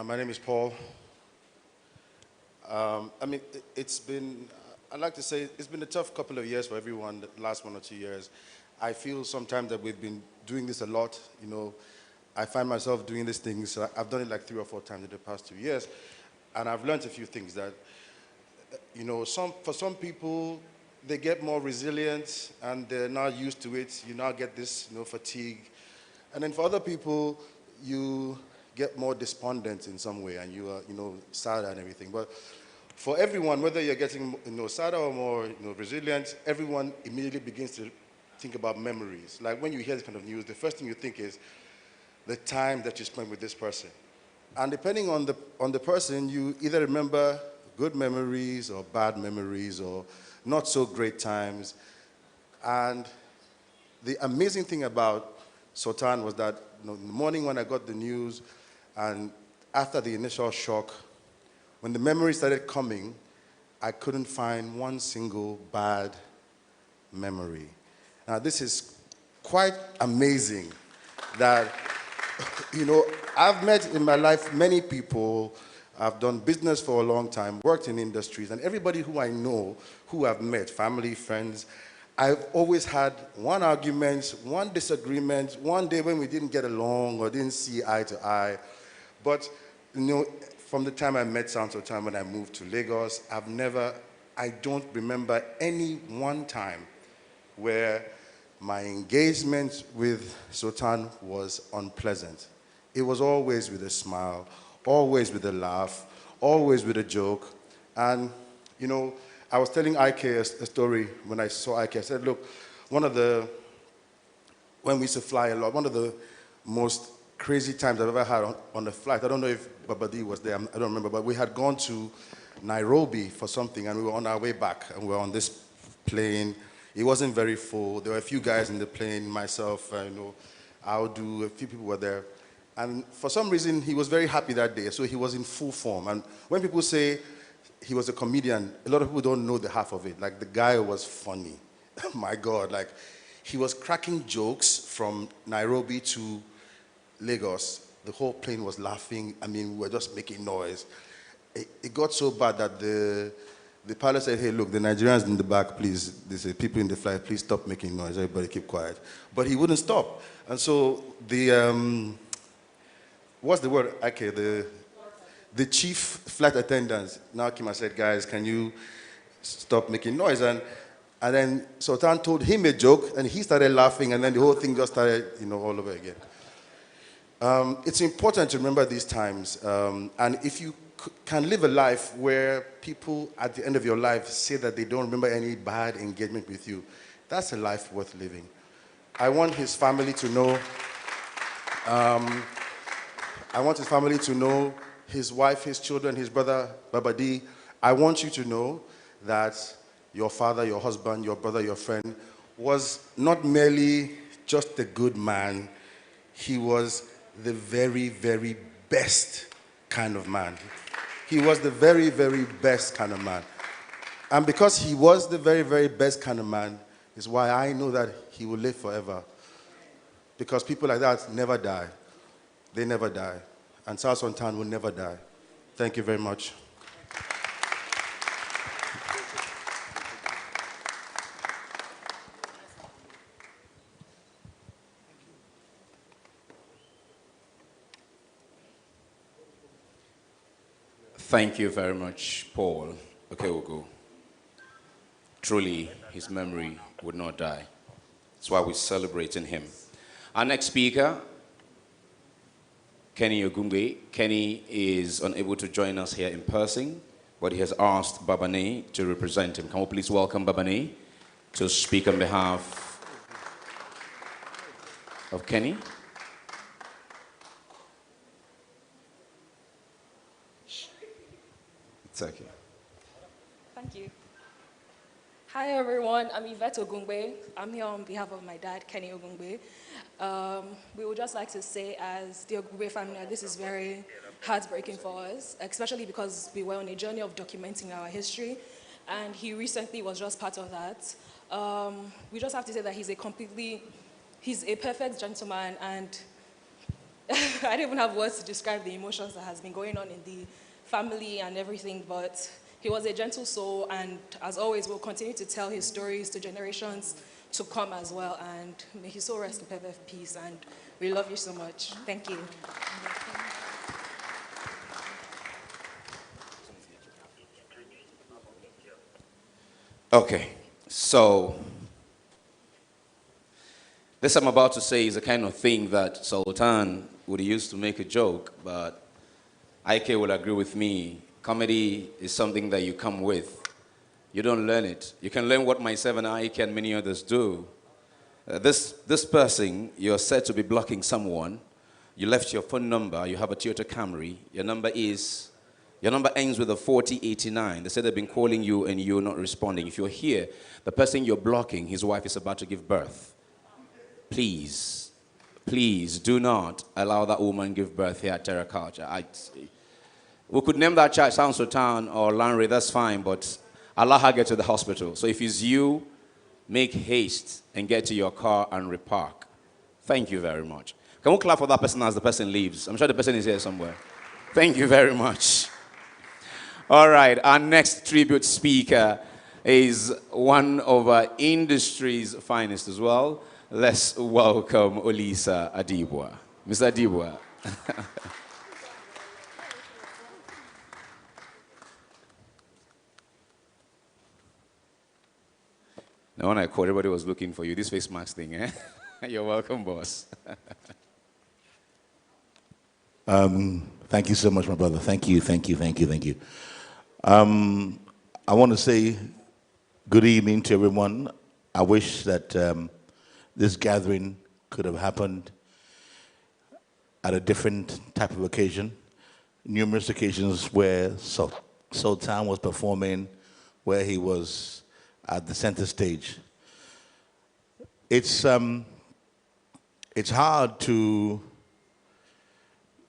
My name is Paul. It's been, I'd like to say, it's been a tough couple of years for everyone, the last 1 or 2 years. I feel sometimes that we've been doing this a lot. You know, I find myself doing these things. I've done it like 3 or 4 times in the past 2 years. And I've learned a few things that, you know, for some people, they get more resilient and they're not used to it. You now get this, you know, fatigue. And then for other people, you get more despondent in some way and you are, you know, sad and everything. But for everyone, whether you're getting, you know, sadder or more, you know, resilient, everyone immediately begins to think about memories. Like when you hear this kind of news, the first thing you think is the time that you spent with this person. And depending on the person, you either remember good memories or bad memories or not so great times. And the amazing thing about Sultan was that, you know, in the morning when I got the news and after the initial shock, when the memories started coming, I couldn't find one single bad memory. Now this is quite amazing that, you know, I've met in my life many people. I've done business for a long time, worked in industries, and everybody who I know, who I've met, family, friends, I've always had one argument, one disagreement, one day when we didn't get along or didn't see eye to eye. But, you know, from the time I met Sound Sultan when I moved to Lagos, I don't remember any one time where my engagement with Sultan was unpleasant. It was always with a smile, always with a laugh, always with a joke. And, you know, I was telling IK a story when I saw IK. I said, look, when we used to fly a lot, one of the most crazy times I've ever had on a flight, I don't know if Babadi was there, I don't remember, but we had gone to Nairobi for something and we were on our way back and we were on this plane. It wasn't very full. There were a few guys in the plane, myself, you know, Audu, a few people were there. And for some reason, he was very happy that day, so he was in full form. And when people say he was a comedian, a lot of people don't know the half of it. Like, the guy was funny. My God, like, he was cracking jokes from Nairobi to Lagos. The whole plane was laughing. I mean, we were just making noise. It got so bad that the pilot said, hey, look, the Nigerians in the back, please, the people in the flight, please stop making noise. Everybody keep quiet. But he wouldn't stop. And so what's the word? Okay, the chief flight attendants now came and said, guys, can you stop making noise? And then Sultan told him a joke, and he started laughing, and then the whole thing just started, you know, all over again. It's important to remember these times, and if you can live a life where people at the end of your life say that they don't remember any bad engagement with you, that's a life worth living. I want his family to know, his wife, his children, his brother, Babadi. I want you to know that your father, your husband, your brother, your friend was not merely just a good man, he was the very, very best kind of man. He was the very, very best kind of man. And because he was the very, very best kind of man, is why I know that he will live forever. Because people like that never die. They never die. And Sound Sultan will never die. Thank you very much. Thank you very much, Paul Okeogo. Truly, his memory would not die. That's why we're celebrating him. Our next speaker, Kenny Ogungbe. Kenny is unable to join us here in person, but he has asked Babane to represent him. Can we please welcome Babane to speak on behalf of Kenny? It's okay. Thank you. Hi everyone, I'm Yvette Ogungbe. I'm here on behalf of my dad, Kenny Ogungbe. We would just like to say, as the Ogungbe family, this is very heartbreaking for us, especially because we were on a journey of documenting our history, and he recently was just part of that. We just have to say that he's a perfect gentleman, and I don't even have words to describe the emotions that has been going on in the family and everything, but he was a gentle soul, and as always, we'll continue to tell his stories to generations to come as well, and may his soul rest in perfect peace, and we love you so much. Thank you. Okay, so this I'm about to say is the kind of thing that Sultan would use to make a joke, but IK will agree with me. Comedy is something that you come with. You don't learn it. You can learn what myself and IK and many others do. This person, you're said to be blocking someone. You left your phone number. You have a Toyota Camry. Your number ends with a 4089. They said they've been calling you and you're not responding. If you're here, the person you're blocking, his wife is about to give birth. Please, please do not allow that woman give birth here at Terra Culture. We could name that child Sultan or Lanre, that's fine, but allow her get to the hospital. So if it's you, make haste and get to your car and repark. Thank you very much. Can we clap for that person as the person leaves? I'm sure the person is here somewhere. Thank you very much. All right, our next tribute speaker is one of our industry's finest as well. Let's welcome Olisa Adibwa. Mr. Adibwa. Now, when I called, everybody was looking for you. This face mask thing, eh? You're welcome, boss. Thank you so much, my brother. Thank you. I want to say good evening to everyone. I wish that this gathering could have happened at a different type of occasion. Numerous occasions where Sultan was performing, where he was at the center stage. It's hard to,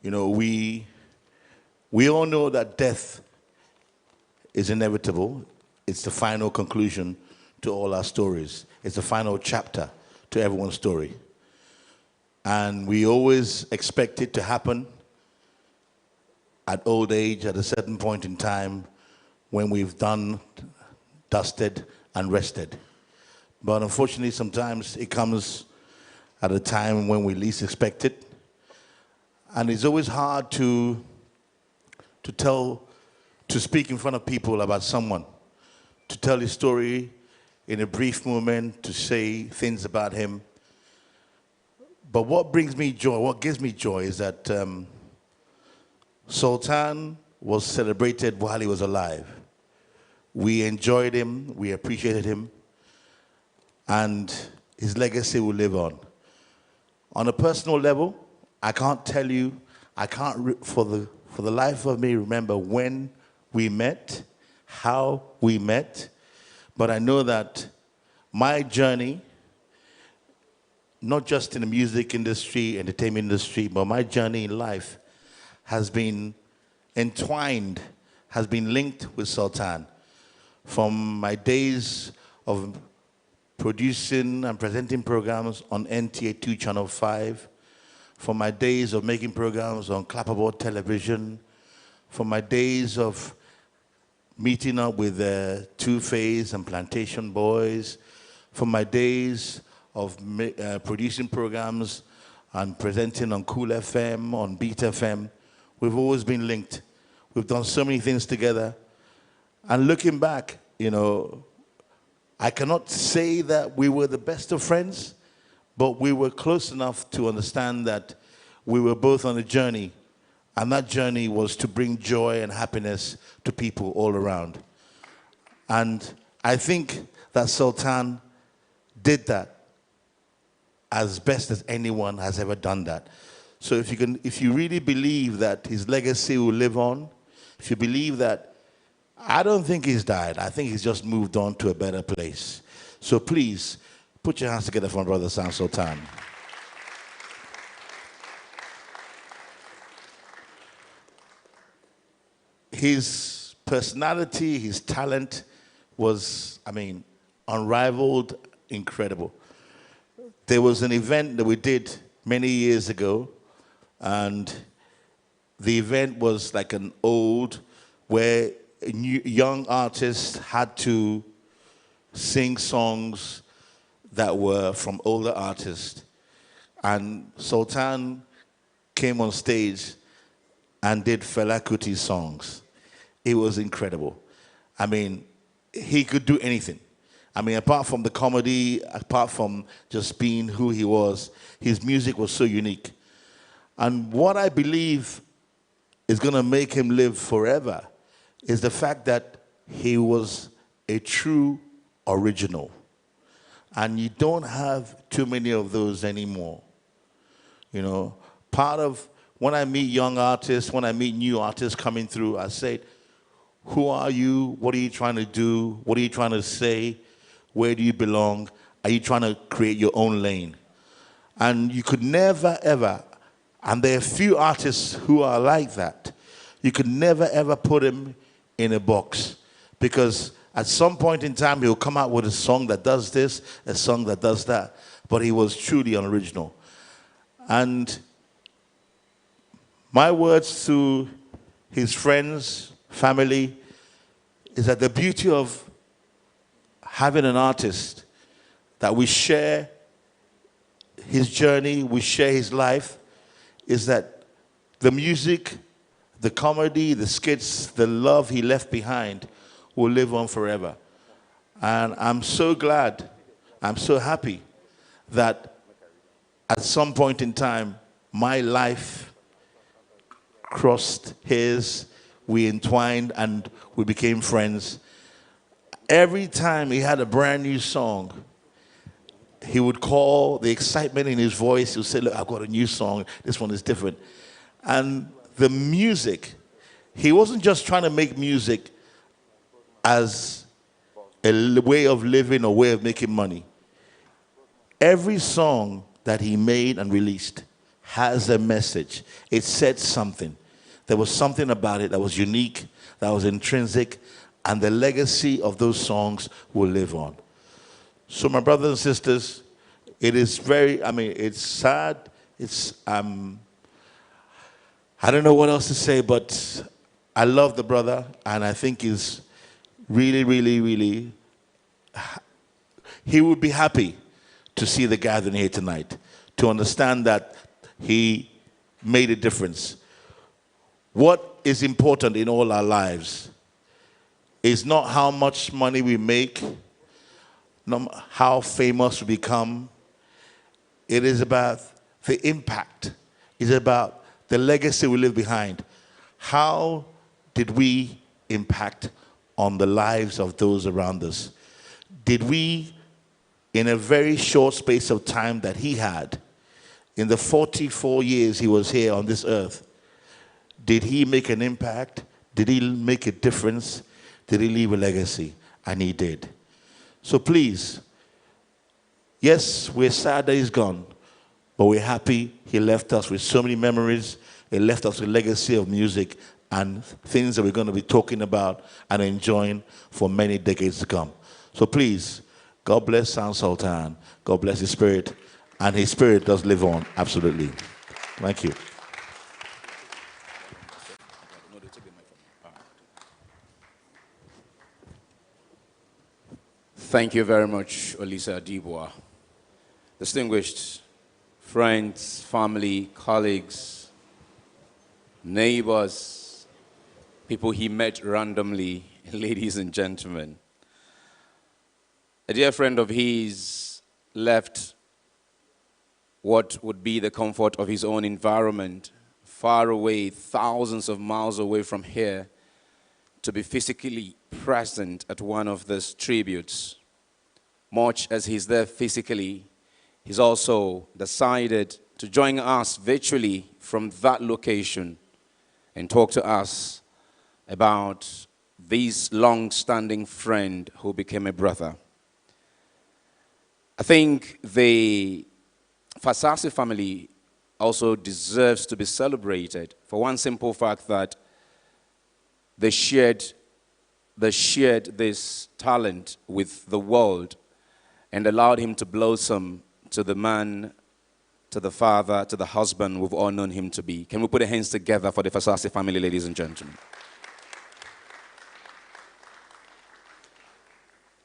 we all know that death is inevitable. It's the final conclusion to all our stories. It's the final chapter to everyone's story. And we always expect it to happen at old age, at a certain point in time, when we've done, dusted, and rested. But unfortunately, sometimes it comes at a time when we least expect it. And it's always hard to speak in front of people about someone, to tell his story in a brief moment, to say things about him. But what brings me joy, what gives me joy is that Sultan was celebrated while he was alive. We enjoyed him, we appreciated him, and his legacy will live on. On a personal level, I can't tell you, I can't for the life of me remember when we met, how we met, but I know that my journey, not just in the music industry, entertainment industry, but my journey in life has been entwined, has been linked with Sultan. From my days of producing and presenting programs on NTA 2 Channel 5, from my days of making programs on Clapperboard Television, from my days of meeting up with Two-Face and Plantation Boys, from my days of producing programs and presenting on Cool FM, on Beat FM, we've always been linked. We've done so many things together. And looking back, I cannot say that we were the best of friends, but we were close enough to understand that we were both on a journey, and that journey was to bring joy and happiness to people all around. And I think that Sultan did that as best as anyone has ever done that. So if you really believe that his legacy will live on, if you believe that, I don't think he's died. I think he's just moved on to a better place. So please, put your hands together for my brother Sultan. His personality, his talent was, unrivaled, incredible. There was an event that we did many years ago, and the event was like an ode where young artists had to sing songs that were from older artists. And Sultan came on stage and did Fela Kuti's songs. It was incredible. He could do anything. Apart from the comedy, apart from just being who he was, his music was so unique. And what I believe is going to make him live forever is the fact that he was a true original. And you don't have too many of those anymore. Part of when I meet young artists, when I meet new artists coming through, I say, who are you? What are you trying to do? What are you trying to say? Where do you belong? Are you trying to create your own lane? And you could never, ever, and there are few artists who are like that, you could never, ever put him in a box. Because at some point in time, he'll come out with a song that does this, a song that does that. But he was truly unoriginal. And my words to his friends, family, is that the beauty of having an artist that we share his journey, we share his life, is that the music, the comedy, the skits, the love he left behind will live on forever. And I'm so glad, I'm so happy that at some point in time, my life crossed his, we entwined, and we became friends. Every time he had a brand new song, he would call, the excitement in his voice, he would say, look, I've got a new song, this one is different. And the music, he wasn't just trying to make music as a way of living or way of making money. Every song that he made and released has a message. It said something. There was something about it that was unique, that was intrinsic, and the legacy of those songs will live on. So my brothers and sisters, it is very, it's sad. It's, I don't know what else to say, but I love the brother, and I think he's really, really, really, he would be happy to see the gathering here tonight, to understand that he made a difference. What is important in all our lives is not how much money we make, not how famous we become. It is about the impact. It's about the legacy we leave behind. How did we impact on the lives of those around us? Did we, in a very short space of time that he had, in the 44 years he was here on this earth, did he make an impact? Did he make a difference? Did he leave a legacy? And he did. So please, yes, we're sad that he's gone, but we're happy he left us with so many memories. He left us with a legacy of music and things that we're going to be talking about and enjoying for many decades to come. So please, God bless Sultan. God bless his spirit. And his spirit does live on, absolutely. Thank you. Thank you very much, Olisa Adibwa. Distinguished friends, family, colleagues, neighbors, people he met randomly, ladies and gentlemen. A dear friend of his left what would be the comfort of his own environment, far away, thousands of miles away from here, to be physically present at one of these tributes. Much as he's there physically, he's also decided to join us virtually from that location and talk to us about this long-standing friend who became a brother. I think the Fasasi family also deserves to be celebrated for one simple fact that they shared this talent with the world and allowed him to blossom to the man, to the father, to the husband we've all known him to be. Can we put our hands together for the Fasasi family, ladies and gentlemen?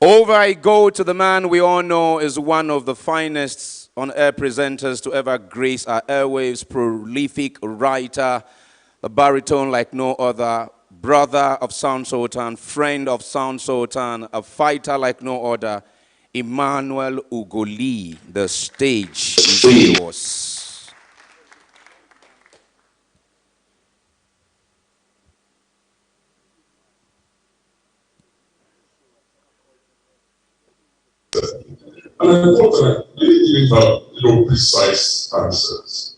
Over I go to the man we all know is one of the finest on-air presenters to ever grace our airwaves, prolific writer, a baritone like no other, brother of Sound Sultan, friend of Sound Sultan, a fighter like no other, Emmanuel Ugoli. The stage is yours. And I thought that I really didn't have precise answers.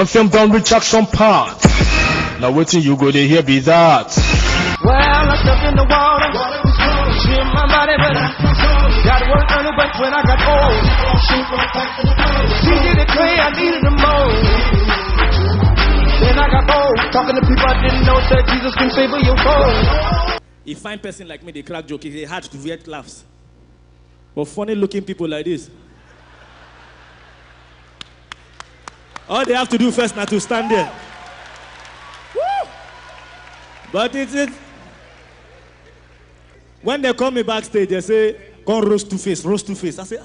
One film don't reach action part. Now waiting you go they hear be that. Well, I stepped in the water, shit my body, but got work on it, but when I got old, she did it clean, I needed the most. Then I got old, talking to people I didn't know, said Jesus can save your soul. A fine person like me, they crack joke, it's hard to get laughs. But funny looking people like this, all they have to do first now to stand there. Woo! But it's it. When they call me backstage, they say, come roast Two-Face, roast Two-Face. I say,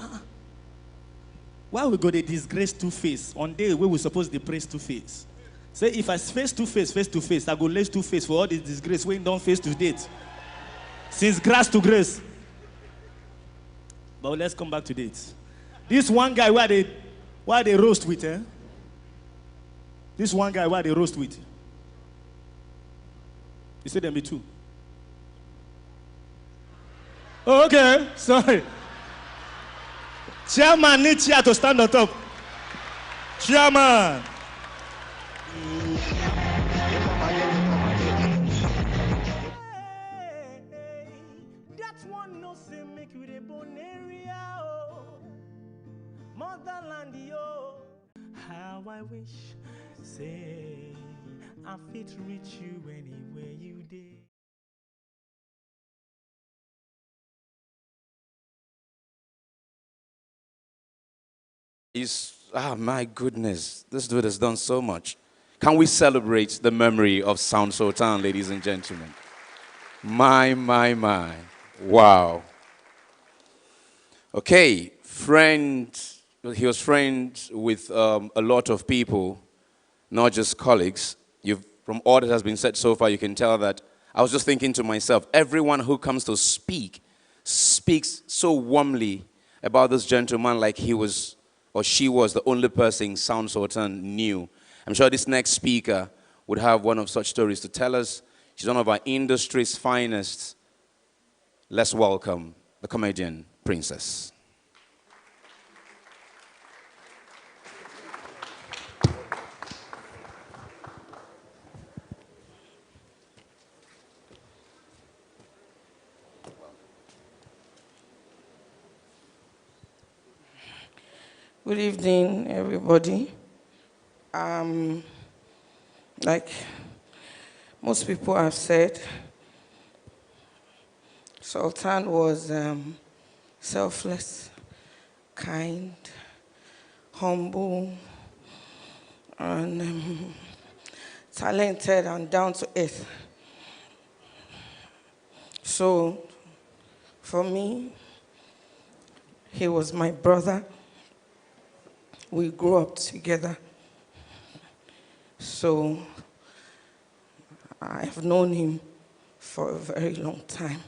why we go to disgrace Two-Face on day where we supposed to praise Two-Face? Say, if I face to face, I go lace Two-Face for all this disgrace when don't face to date. Since grass to grace. But let's come back to dates. This one guy where they roast with, eh? This one guy where they roast with. You said them be two. Oh, okay, sorry. Chairman need chair to stand on top. Chairman. That one no say make you the bone area, oh. Motherland, yo. How I wish, say, I fit reach you anywhere you did. My goodness, this dude has done so much. Can we celebrate the memory of Sound Sultan, ladies and gentlemen? My. Wow. Okay, he was friends with a lot of people, not just colleagues. From all that has been said so far, you can tell that I was just thinking to myself, everyone who comes to speak speaks so warmly about this gentleman like he was or she was the only person Sound Sultan knew. I'm sure this next speaker would have one of such stories to tell us. She's one of our industry's finest. Let's welcome the comedian princess. Good evening, everybody. Like most people have said, Sultan was selfless, kind, humble, and talented and down to earth. So, for me, he was my brother. We grew up together. So I've known him for a very long time.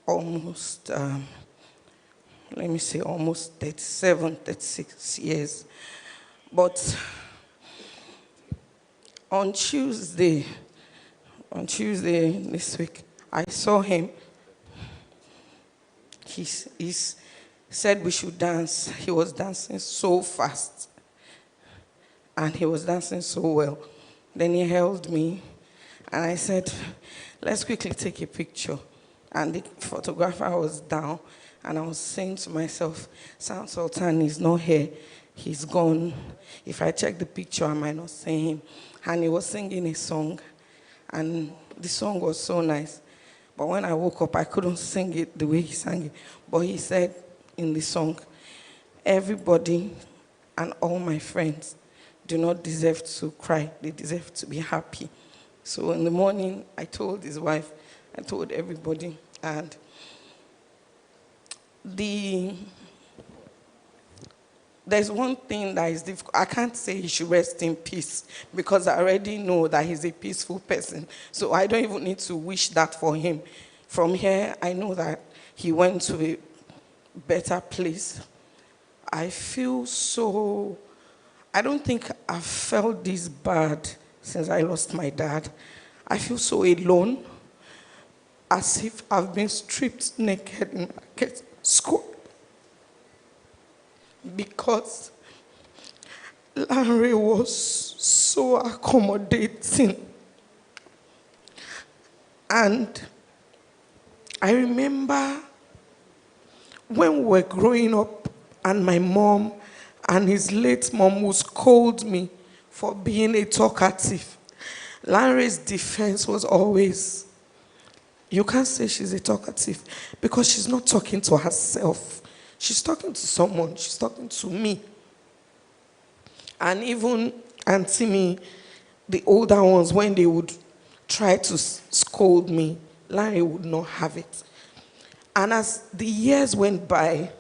Almost, let me say almost 37, 36 years. But on Tuesday this week, I saw him. He said we should dance. He was dancing so fast. And he was dancing so well. Then he held me, and I said, let's quickly take a picture. And the photographer was down, and I was saying to myself, Sound Sultan is not here. He's gone. If I check the picture, I might not see him. And he was singing a song, and the song was so nice. But when I woke up, I couldn't sing it the way he sang it. But he said in the song, everybody and all my friends do not deserve to cry. They deserve to be happy. So in the morning, I told his wife, I told everybody, and there's one thing that is difficult. I can't say he should rest in peace because I already know that he's a peaceful person. So I don't even need to wish that for him. From here, I know that he went to a better place. I feel so, I don't think I've felt this bad since I lost my dad. I feel so alone, as if I've been stripped naked in market square. Because Larry was so accommodating. And I remember when we were growing up and my mom and his late mom would scold me for being a talkative. Larry's defense was always, you can't say she's a talkative because she's not talking to herself. She's talking to someone. She's talking to me. And even Auntie me, the older ones, when they would try to scold me, Larry would not have it. And as the years went by,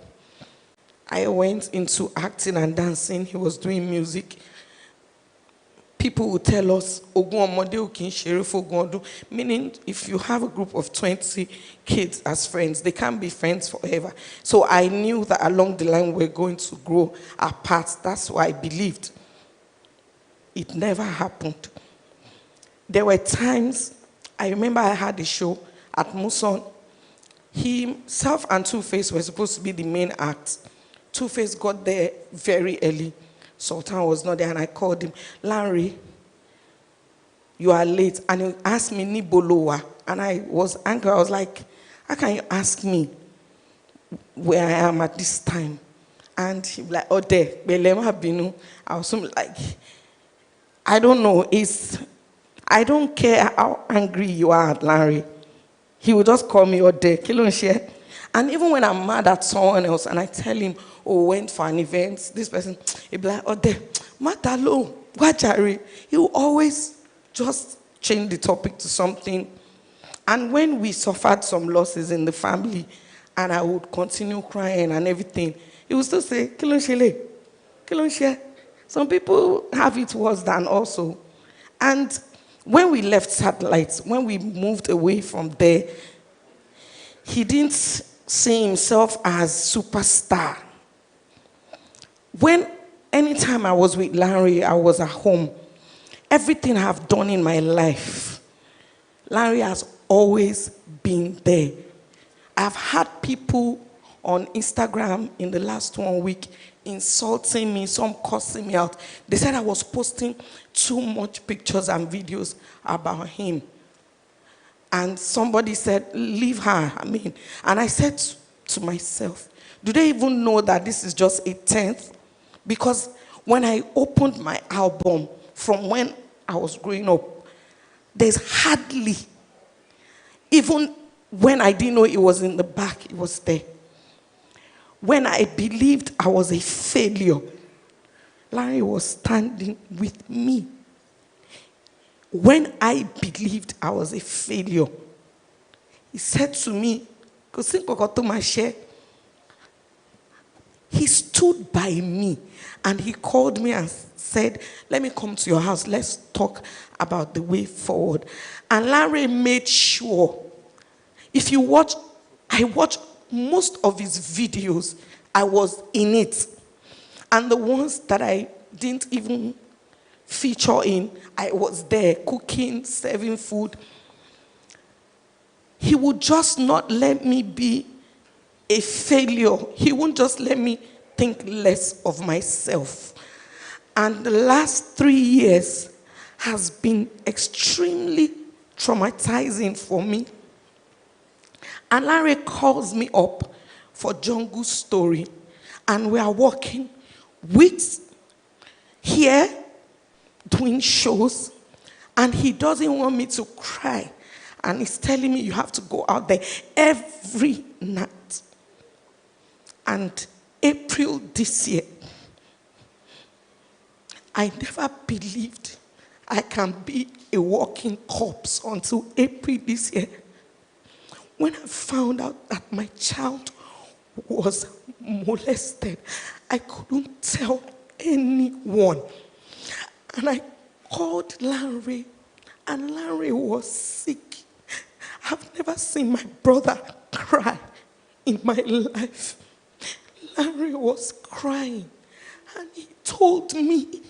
I went into acting and dancing. He was doing music. People would tell us, meaning if you have a group of 20 kids as friends, they can't be friends forever. So I knew that along the line we're going to grow apart. That's why I believed. It never happened. There were times, I remember I had a show at Muson. Himself and Two-Face were supposed to be the main act. Two-Face got there very early. Sultan was not there, and I called him, Larry, you are late. And he asked me, Nibolowa. And I was angry. I was like, how can you ask me where I am at this time? And he was like, oh, there, Belema Binu. I was like, I don't know. I don't care how angry you are at Larry. He will just call me, oh, there, Kilonshare. And even when I'm mad at someone else and I tell him, oh, went for an event, this person, he'll be like, oh, there, Matalo, Wajari. He will always just change the topic to something. And when we suffered some losses in the family, and I would continue crying and everything, he would still say, Kilonshele, Kilonshare. Some people have it worse than also. And when we left Satellites, when we moved away from there, he didn't see himself as superstar. Anytime I was with Larry, I was at home. Everything I've done in my life, Larry has always been there. I've had people on Instagram in the last 1 week insulting me, some cursing me out. They said I was posting too much pictures and videos about him. And somebody said, leave her, And I said to myself, do they even know that this is just a 10th? Because when I opened my album from when I was growing up, there's hardly, even when I didn't know it was in the back, it was there. When I believed I was a failure, Larry was standing with me. When I believed I was a failure, he said to me, he stood by me and he called me and said, let me come to your house, let's talk about the way forward. And Larry made sure, if you watch, I watched most of his videos, I was in it. And the ones that I didn't even feature in, I was there cooking, serving food. He would just not let me be a failure. He won't just let me think less of myself. And the last 3 years has been extremely traumatizing for me. And Larry calls me up for Jungle Story. And we are working weeks here doing shows. And he doesn't want me to cry. And he's telling me you have to go out there every night. And April this year, I never believed I can be a walking corpse until April this year. When I found out that my child was molested, I couldn't tell anyone. And I called Larry, and Larry was sick. I've never seen my brother cry in my life. Larry was crying, and he told me,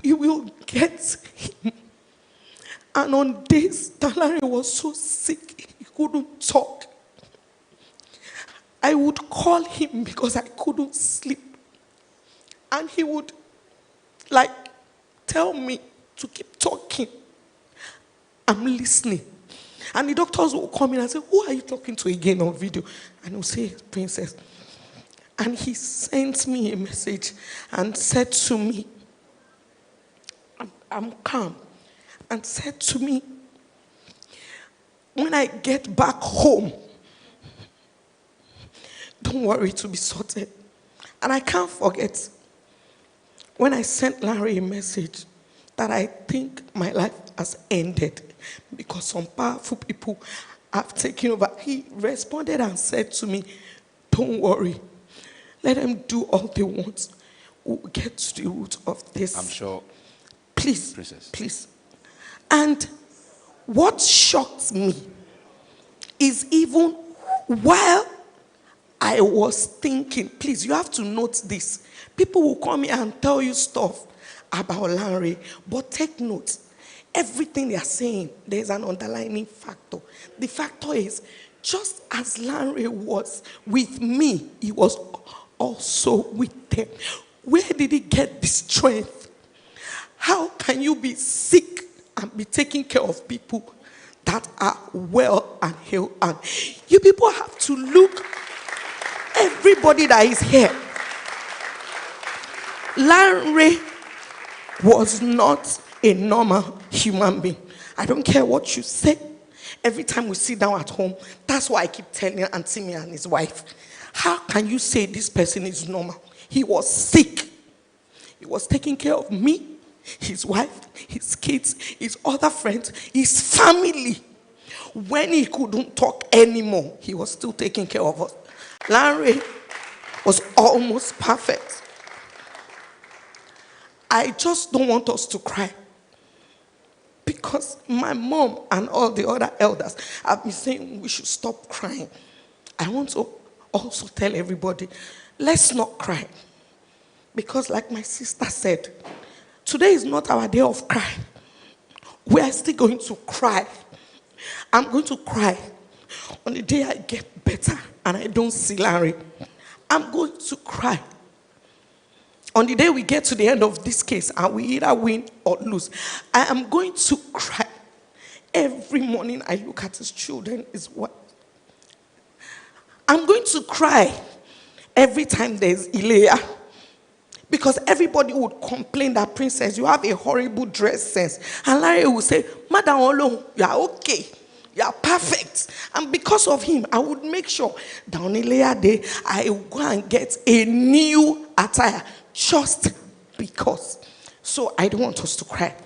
we will get him. And on days that Larry was so sick, he couldn't talk, I would call him because I couldn't sleep. And he would, tell me to keep talking. I'm listening. And the doctors will come in and say, who are you talking to again on video? And he'll say, Princess. And he sent me a message and said to me, I'm calm, and said to me, when I get back home, don't worry, to be sorted. And I can't forget when I sent Larry a message that I think my life has ended because some powerful people have taken over. He responded and said to me, don't worry, let them do all they want. We'll get to the root of this. I'm sure. Please, Princess. Please. And what shocked me is even while I was thinking, please, you have to note this. People will come here and tell you stuff about Larry, but take note. Everything they are saying, there's an underlying factor. The factor is, just as Larry was with me, he was also with them. Where did he get the strength? How can you be sick and be taking care of people that are well and healed? And you people have to look, everybody that is here. Larry was not a normal human being. I don't care what you say. Every time we sit down at home, that's why I keep telling Auntie me and his wife, how can you say this person is normal? He was sick. He was taking care of me, his wife, his kids, his other friends, his family. When he couldn't talk anymore, he was still taking care of us. Larry was almost perfect. I just don't want us to cry, because my mom and all the other elders have been saying we should stop crying. I want to also tell everybody, let's not cry. Because like my sister said, today is not our day of cry. We are still going to cry. I'm going to cry on the day I get better and I don't see Larry. I'm going to cry on the day we get to the end of this case and we either win or lose. I am going to cry. Every morning I look at his children, his wife. I'm going to cry every time there's Ilea. Because everybody would complain that, Princess, you have a horrible dress sense. And Larry would say, Madam Olo, you are okay. You are perfect. And because of him, I would make sure that on Ilea Day, I will go and get a new attire. Just because. So I don't want us to cry.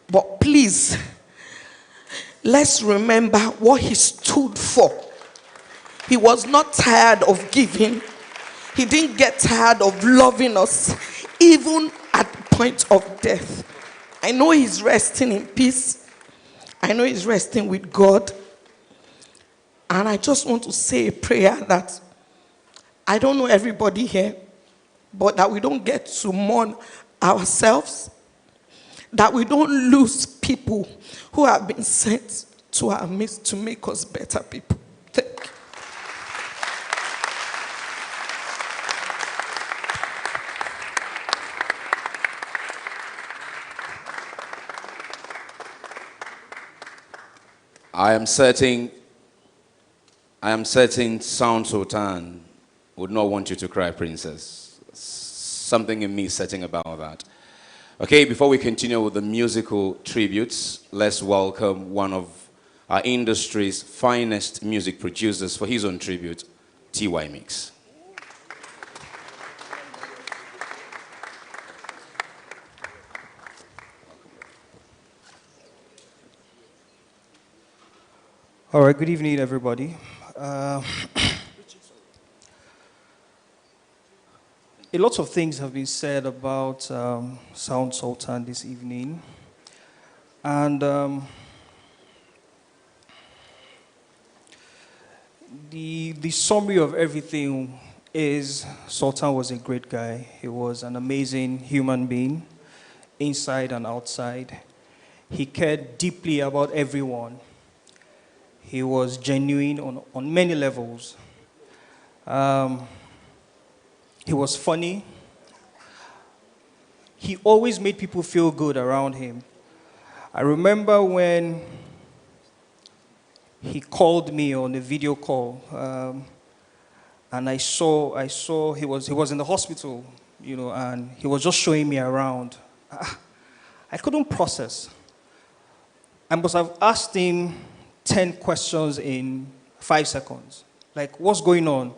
But please, let's remember what he stood for. He was not tired of giving. He didn't get tired of loving us, even at the point of death. I know he's resting in peace. I know he's resting with God. And I just want to say a prayer that I don't know everybody here, but that we don't get to mourn ourselves, that we don't lose people who have been sent to our midst to make us better people. Thank you. I am certain Sound Sultan would not want you to cry, Princess. Something in me is setting about that. Okay, before we continue with the musical tributes, let's welcome one of our industry's finest music producers for his own tribute, T.Y. Mix. All right, good evening, everybody. A lot of things have been said about Sound Sultan this evening. And the summary of everything is Sultan was a great guy. He was an amazing human being, inside and outside. He cared deeply about everyone. He was genuine on many levels. He was funny. he always made people feel good around him. I remember when he called me on a video call, and I saw he was in the hospital, and he was just showing me around. I couldn't process. I must have asked him 10 questions in 5 seconds. Like, what's going on?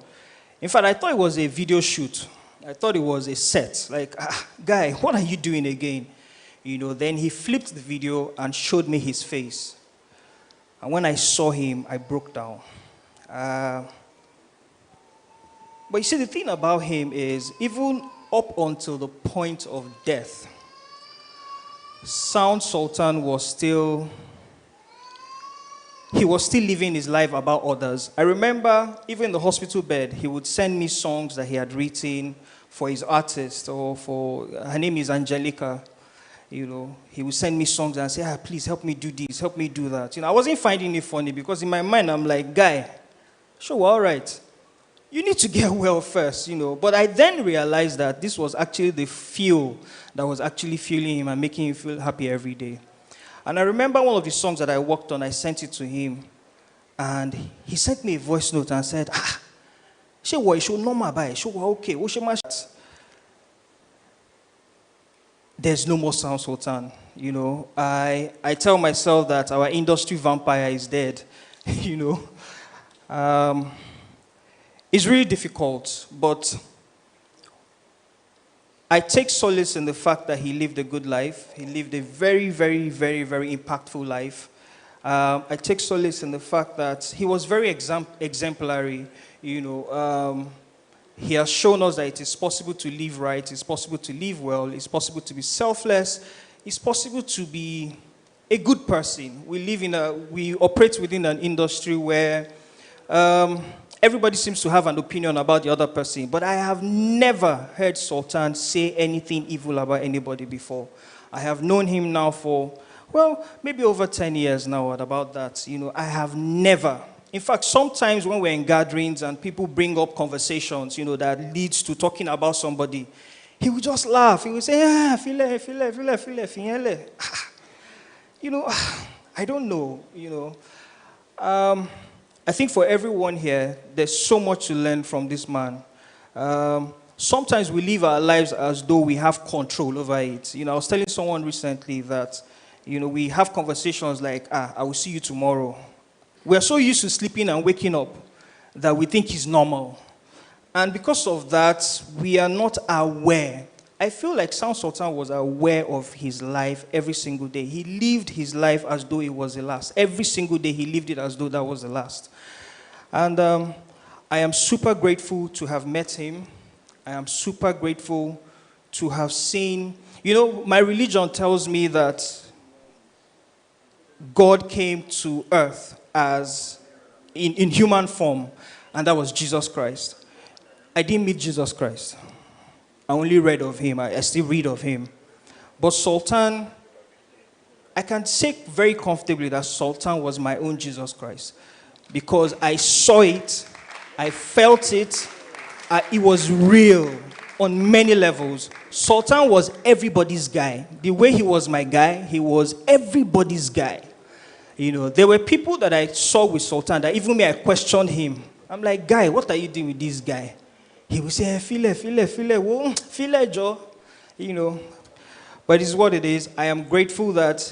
In fact, I thought it was a video shoot. I thought it was a set. Like, guy, what are you doing again? Then he flipped the video and showed me his face. And when I saw him, I broke down. But you see, the thing about him is, even up until the point of death, Sultan was still living his life about others. I remember, even in the hospital bed, he would send me songs that he had written for his artist, or her name is Angelica. He would send me songs and say, please help me do this, help me do that. I wasn't finding it funny because in my mind, I'm like, guy, sure, all right. You need to get well first, But I then realized that this was actually the fuel that was actually fueling him and making him feel happy every day. And I remember one of the songs that I worked on, I sent it to him. And he sent me a voice note and said, she was normal by, she was okay. There's no more Sound Sultan. I tell myself that our industry vampire is dead. It's really difficult, but I take solace in the fact that he lived a good life. He lived a very, very, very, very impactful life. I take solace in the fact that he was very exemplary. He has shown us that it is possible to live right, it's possible to live well, it's possible to be selfless, it's possible to be a good person. We operate within an industry where everybody seems to have an opinion about the other person, but I have never heard Sultan say anything evil about anybody before. I have known him now for, maybe over 10 years now at about that. I have never. In fact, sometimes when we're in gatherings and people bring up conversations, that leads to talking about somebody, he would just laugh. He would say, file. I don't know, I think for everyone here, there's so much to learn from this man. Sometimes we live our lives as though we have control over it. I was telling someone recently that, we have conversations like, I will see you tomorrow. We're so used to sleeping and waking up that we think it's normal. And because of that, we are not aware. I feel like Sound Sultan was aware of his life every single day. He lived his life as though it was the last. Every single day he lived it as though that was the last. And I am super grateful to have met him. I am super grateful to have seen. My religion tells me that God came to earth as in human form, and that was Jesus Christ. I didn't meet Jesus Christ. I only read of him. I still read of him. But Sultan, I can say very comfortably that Sultan was my own Jesus Christ, because I saw it, I felt it, it was real on many levels. Sultan was everybody's guy. The way he was my guy, he was everybody's guy. There were people that I saw with Sultan that even me, I questioned him. I'm like, guy, what are you doing with this guy? He would say, file, Joe. But it's what it is. I am grateful that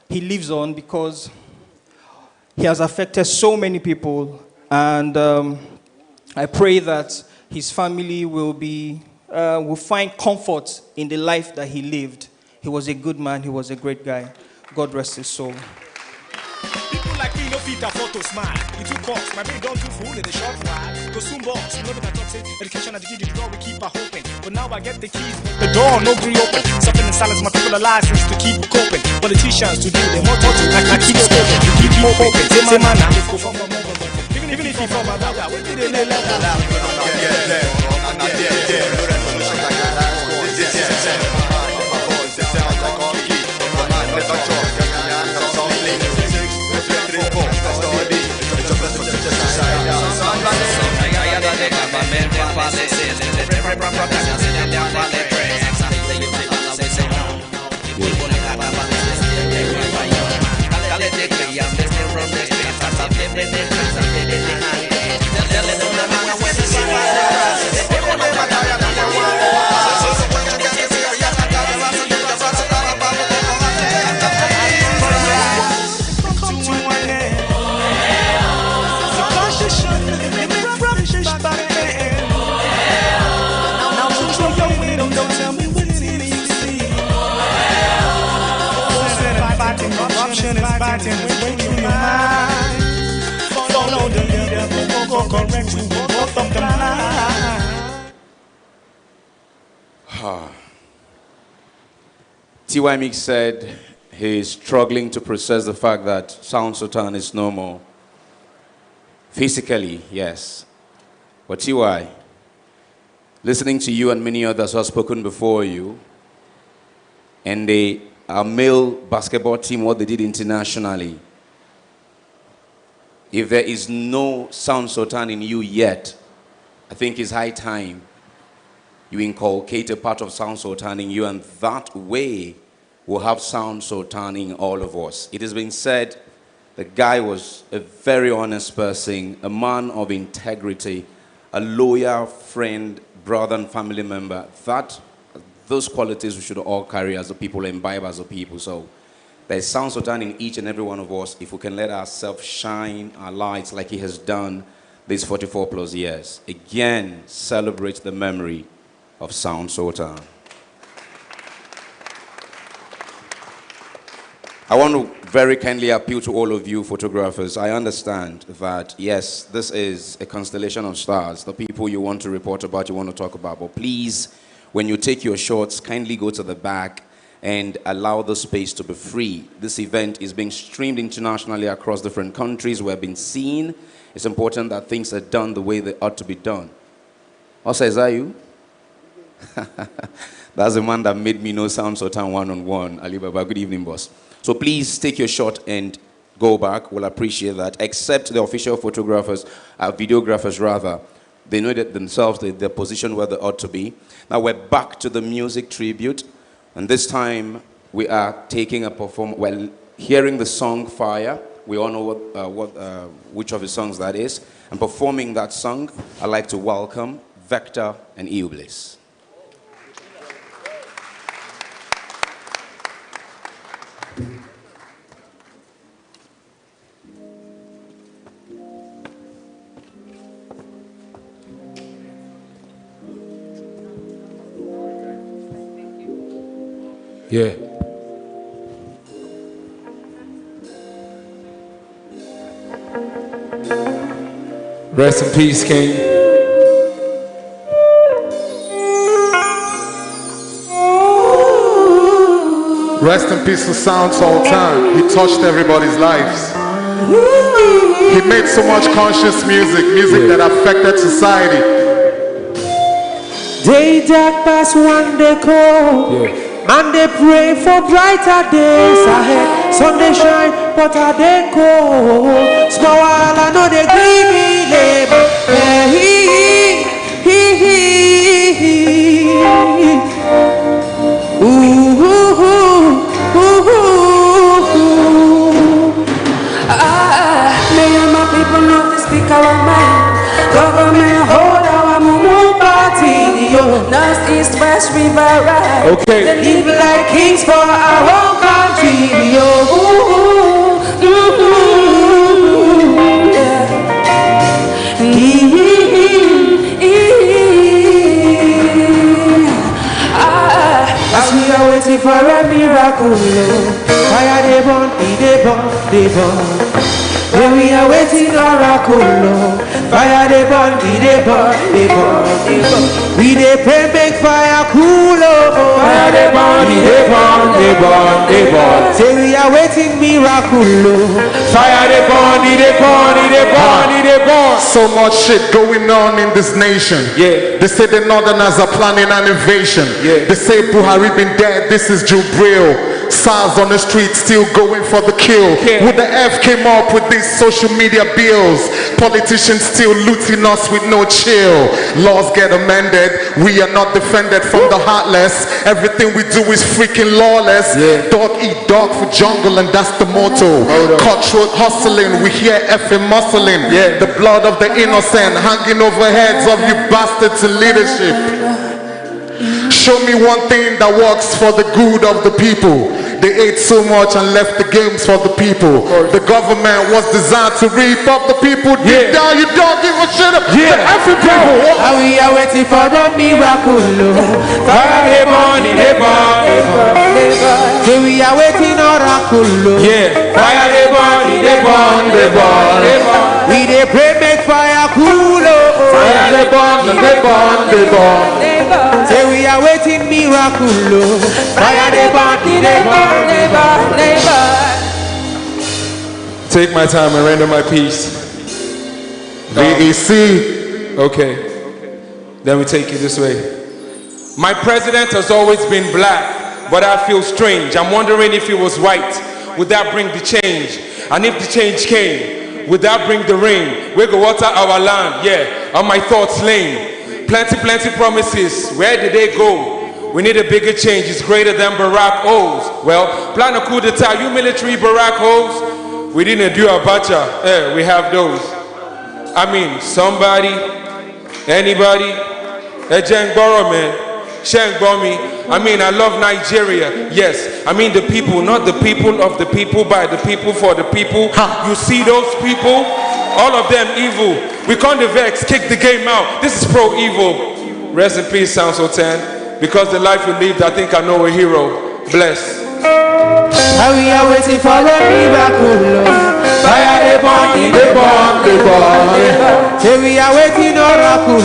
he lives on because he has affected so many people. And I pray that his family will find comfort in the life that he lived. He was a good man. He was a great guy. God rest his soul. People like me no fit afford to smile. It too cost. My baby don't too fool in the short while. Go soon boss. You know that I talk say education at the key, the door we keep her hoping. But now I get the keys. The door no green open. Something in silence, my people are licensed to keep coping. Politicians to do they more talk I keep spoken. You keep hoping. Say man now. Even if you from my brother, what did they let Vale, fighting, corruption is fighting within your mind. Follow the leader who will go correct you both of the line. T.Y. Mix said he's struggling to process the fact that Sound Sultan is no more. Physically, yes. But T.Y., listening to you and many others who have spoken before you, and our male basketball team, what they did internationally, if there is no Sound Sultan in you yet, I think it's high time you inculcate a part of Sound Sultan in you, and that way we'll have Sound Sultan in all of us. It has been said the guy was a very honest person, a man of integrity, a loyal friend, brother and family member. Those qualities we should all carry as a people, imbibe as a people. So there's Sound Sultan in each and every one of us if we can let ourselves shine our lights like he has done these 44 plus years. Again, celebrate the memory of Sound Sultan. I want to very kindly appeal to all of you photographers. I understand that, yes, this is a constellation of stars, the people you want to report about, you want to talk about. But please, when you take your shots, kindly go to the back and allow the space to be free. This event is being streamed internationally across different countries. We have been seen. It's important that things are done the way they ought to be done. Also, is that you? That's the man that made me know Sound Sultan one-on-one. Ali Baba, good evening, boss. So please take your shot and go back. We'll appreciate that. Except the official photographers, videographers rather, they know that themselves, they're positioned where they ought to be. Now we're back to the music tribute. And this time we are taking a hearing the song Fire. We all know which of the songs that is. And performing that song, I'd like to welcome Vector and Eublis. Yeah. Rest in peace, King. Rest in peace to Sound Sultan. He touched everybody's lives. He made so much conscious music that affected society. Day dark past one day cold. Man they pray for brighter days ahead. Sun they shine, but are they cold? Small while I know they give me labor. May my people know to speak our mind. Government hold our mumu party. North, east, west, river, right. Okay. They live like kings for our own country. As we are waiting for a miracle, fire they burn, they burn, they burn. When we are waiting oracle, fire they burn, they burn, they burn, they burn. We they pray make fire cool, fire they burn, they burn, they burn, they burn. Say we are waiting miracle, fire they burn, they burn, they burn, they burn. So much shit going on in this nation. Yeah. They say the Northerners are planning an invasion. Yeah. They say Buhari been dead, this is Jubril. SARS on the street still going for the kill. Yeah. Who the F came up with these social media bills? Politicians still looting us with no chill. Laws get amended, we are not defended from the heartless. Everything we do is freaking lawless. Yeah. Dog eat dog for jungle and that's the motto. Cutthroat hustling, we hear effing muscling. Yeah. The blood of the innocent hanging over heads of you bastards in leadership. Show me one thing that works for the good of the people. They ate so much and left the games for the people. The government was designed to reap up the people. Deep down, you don't give a shit about the every people. And we are waiting for a miracle. Fire they burn, they burn, they burn, they burn. So we are waiting oracle. Yeah. Fire they burn, they burn, they burn, they burn. We they pray make fire cool. Fire they burn, they burn, they burn. Say we are waiting miracle. Fire they burn, they burn, they burn, they burn. Take my time and render my peace. VEC. Okay. Then we take it this way. My president has always been black, but I feel strange. I'm wondering if he was white, would that bring the change? And if the change came, would that bring the rain? We go water our land, yeah, on my thoughts lane. Plenty promises, where did they go? We need a bigger change, it's greater than Barack O's. Well, plan a coup d'etat, you military Barack O's. We didn't do Abacha, we have those. I mean, somebody, anybody, Ejeng Boro, man, Sheng Bomi. I mean, I love Nigeria, yes. I mean the people, not the people of the people, by the people, for the people. You see those people? All of them evil. We can't vex, kick the game out. This is pro-evil. Rest in peace, Sultan. Because the life you lived, I think I know a hero. Bless. And we are waiting for a miracle. Fire they burn, they burn, they burn, they burn. Say we are waiting oracle.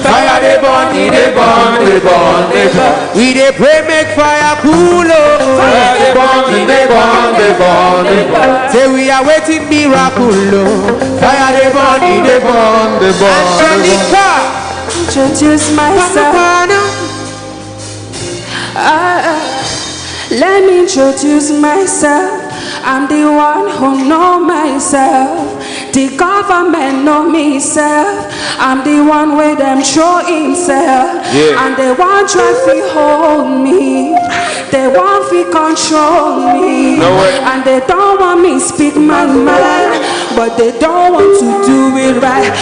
Fire they burn, they burn, they burn, they burn. We they pray make fire cool. Fire they burn, they burn, they burn, they burn. Say we are waiting miracle. Fire they burn, they burn, they burn. Introduce myself. Let me introduce myself. I'm the one who know myself. The government know myself. I'm the one where them show himself. And they want try to hold me. They want to control me. And they don't want me speak my mind. But they don't want to do it right.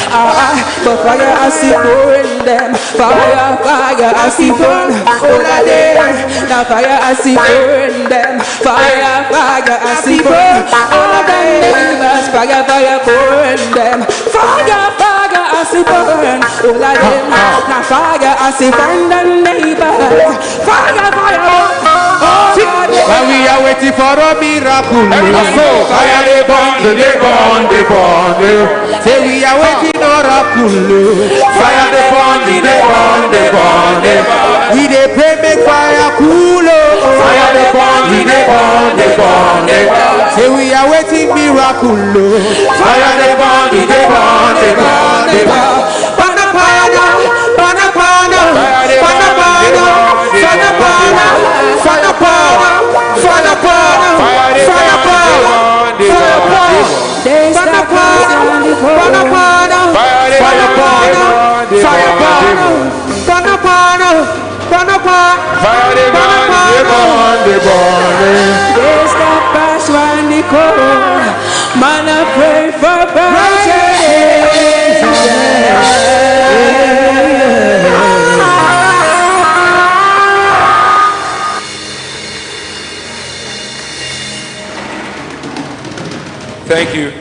But fire I see burn them. Fire, I see burn. All of them. Now fire I see burn them. Fire, I see burn. All of them neighbors. Fire, burn them. Fire, I see burn. All of them. Now fire I see burn them neighbors. Fire. While we are waiting for a miracle. Fire they burn, they burn, they burn. Say we are waiting oracle. Fire they burn, they burn, they burn, they burn. We they pray make fire cool. Fire they burn, they burn, they burn, they burn. Say we are waiting miracle. Fire they burn, they burn, they burn, they burn. Panapana, panapana, panapana, panapana, panapana, panapana, Man, I pray for Thank you.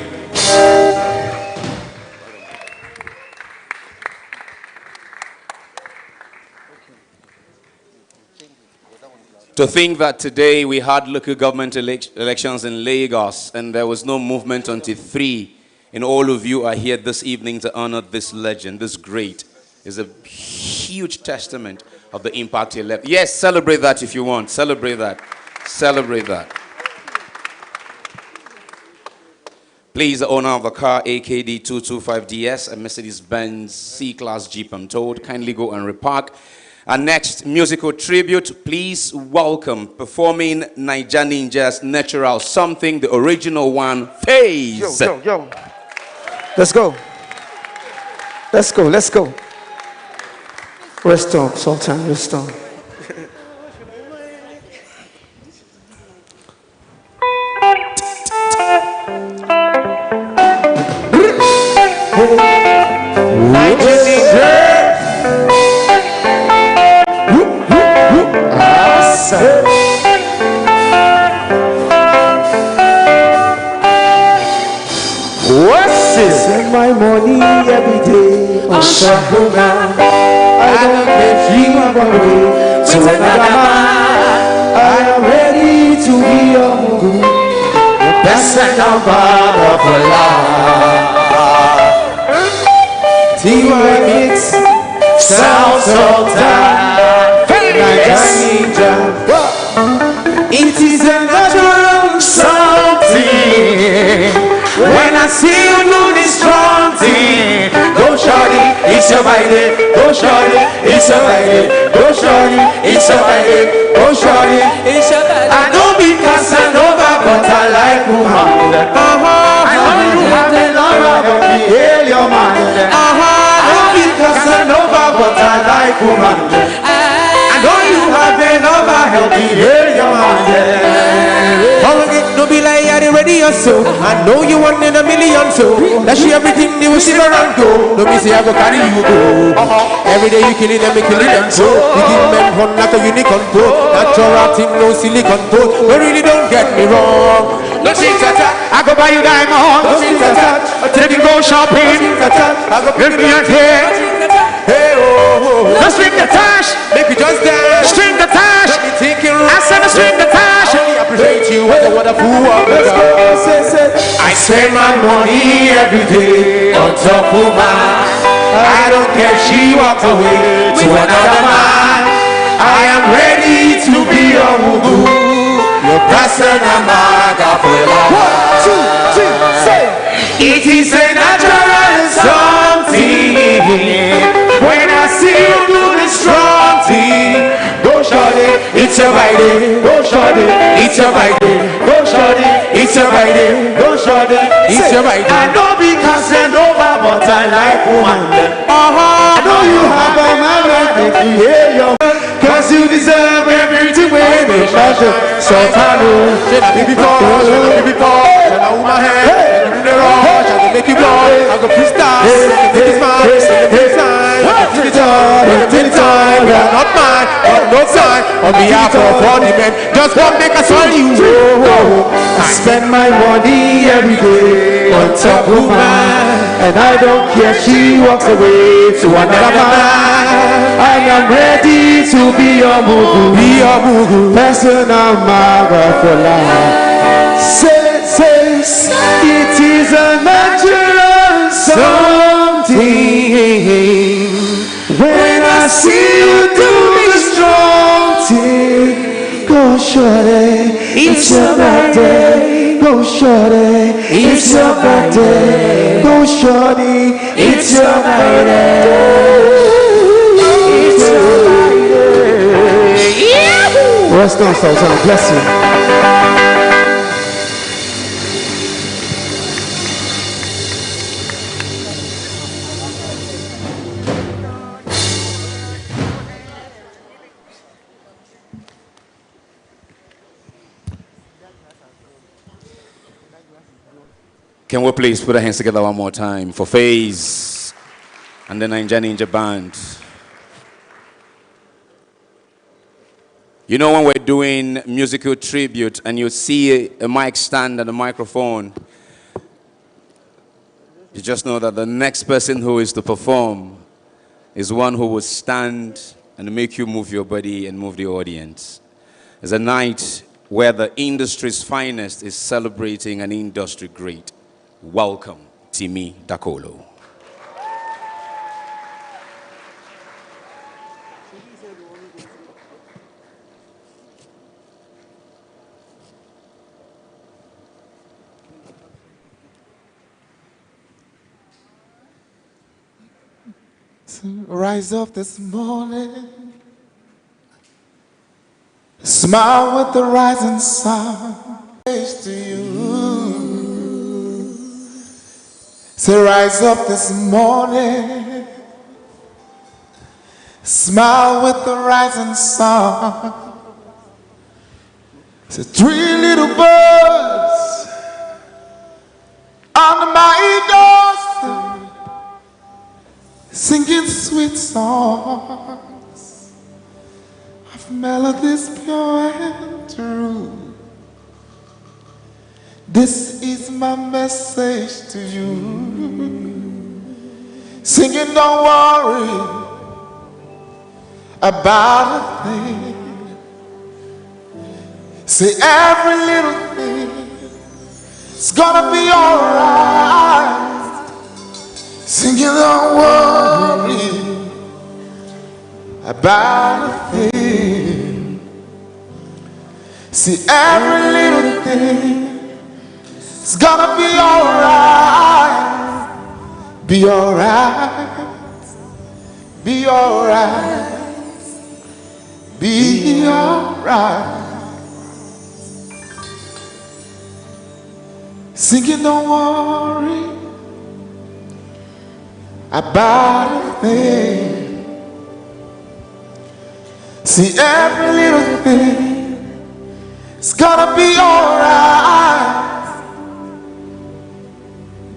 To think that today we had local government elections in Lagos and there was no movement until 3, and all of you are here this evening to honor this legend, this great, is a huge testament of the impact he left. Yes, celebrate that if you want. Celebrate that. Celebrate that. Please, the owner of the car, AKD 225DS, a Mercedes-Benz C-Class Jeep, I'm told, kindly go and repark. Our next musical tribute, please welcome, performing Naija Ninja's Natural Something, the original one, Phase. Yo. Let's go. Let's go, let's go. Rest on, Sultan, rest on. money every day on top of man. I don't get you away to another man. I am ready to be your mugu, the best and the father for life. T.Y. Mix, Sound Sultan, Ninja. It is a natural something when I see you do this strong thing. Go shorty, it's your body. Go shorty, it's your body. Go shorty, it's your body. Go shorty, it's your body. I don't be Casanova, but I like woman. I know you have a lover, but me heal your mind. I don't be Casanova, but I like woman. I know you have a lover, help me heal your mind. Don't be like you're ready or so. I know you want in a million so. That she everything they will see around go. Don't be say I go carry you go. Every day you killing them, me killing them so. You give men run like a unicorn toe. Natural thing, no silicon toe. But really don't get me wrong. No things that I go buy you diamond. No things that take you go shopping. I go give me a hair. Hey oh, no string attached. Make you just dance. String attached. I said a string attached. I appreciate you as a wonderful woman. I spend my money every day on top of mine. I don't care if she walks away to another man. I am ready to be your mugu, your personal maga for life. 1, 2, 3, say. It is a natural something when I see you do this strong thing. Go shorty, it's your body. Go shorty, it's your body. Go shorty, it's your body. Go shorty, it's your body. I know be Casanova, but I like woman. I know you have a man that make you hear your man. Cause you deserve everything when they measure. Sultan, should I be before? Should I be before? Should I hold my hand? Should I do the wrong? Should I make you blow? I go freestyle. Make it smile. Make it time. Take it time. Take it time. You are not mine. But no sign. On behalf of all the men, just one make us all you. I spend my money every day on top of mine. And I don't care she walks away to another man. I am ready to be your mugu. Be your mugu. Personal maga for life. Say, it is a natural something when I see you do the strong thing. Go shorty, it's your birthday. Go shorty, it's your birthday. Go shorty, it's your birthday. It's your birthday. Rest on, Sultan. Bless you. Can we please put our hands together one more time for FaZe and the Ninja Band? You know when we're doing musical tribute and you see a mic stand and a microphone, you just know that the next person who is to perform is one who will stand and make you move your body and move the audience. It's a night where the industry's finest is celebrating an industry great. Welcome, Timmy Dakolo. Rise up this morning, smile with the rising sun. Praise to you. So rise up this morning, smile with the rising sun. So 3 little birds on my doorstep, singing sweet songs of melodies pure and true. This is my message to you. singing, don't worry about a thing. Say every little thing is gonna be alright. Singing, don't worry about a thing. See every little thing is gonna be alright. Be alright. Be alright. Be alright. Singing, don't worry about a thing. See every little thing, it's gonna be alright.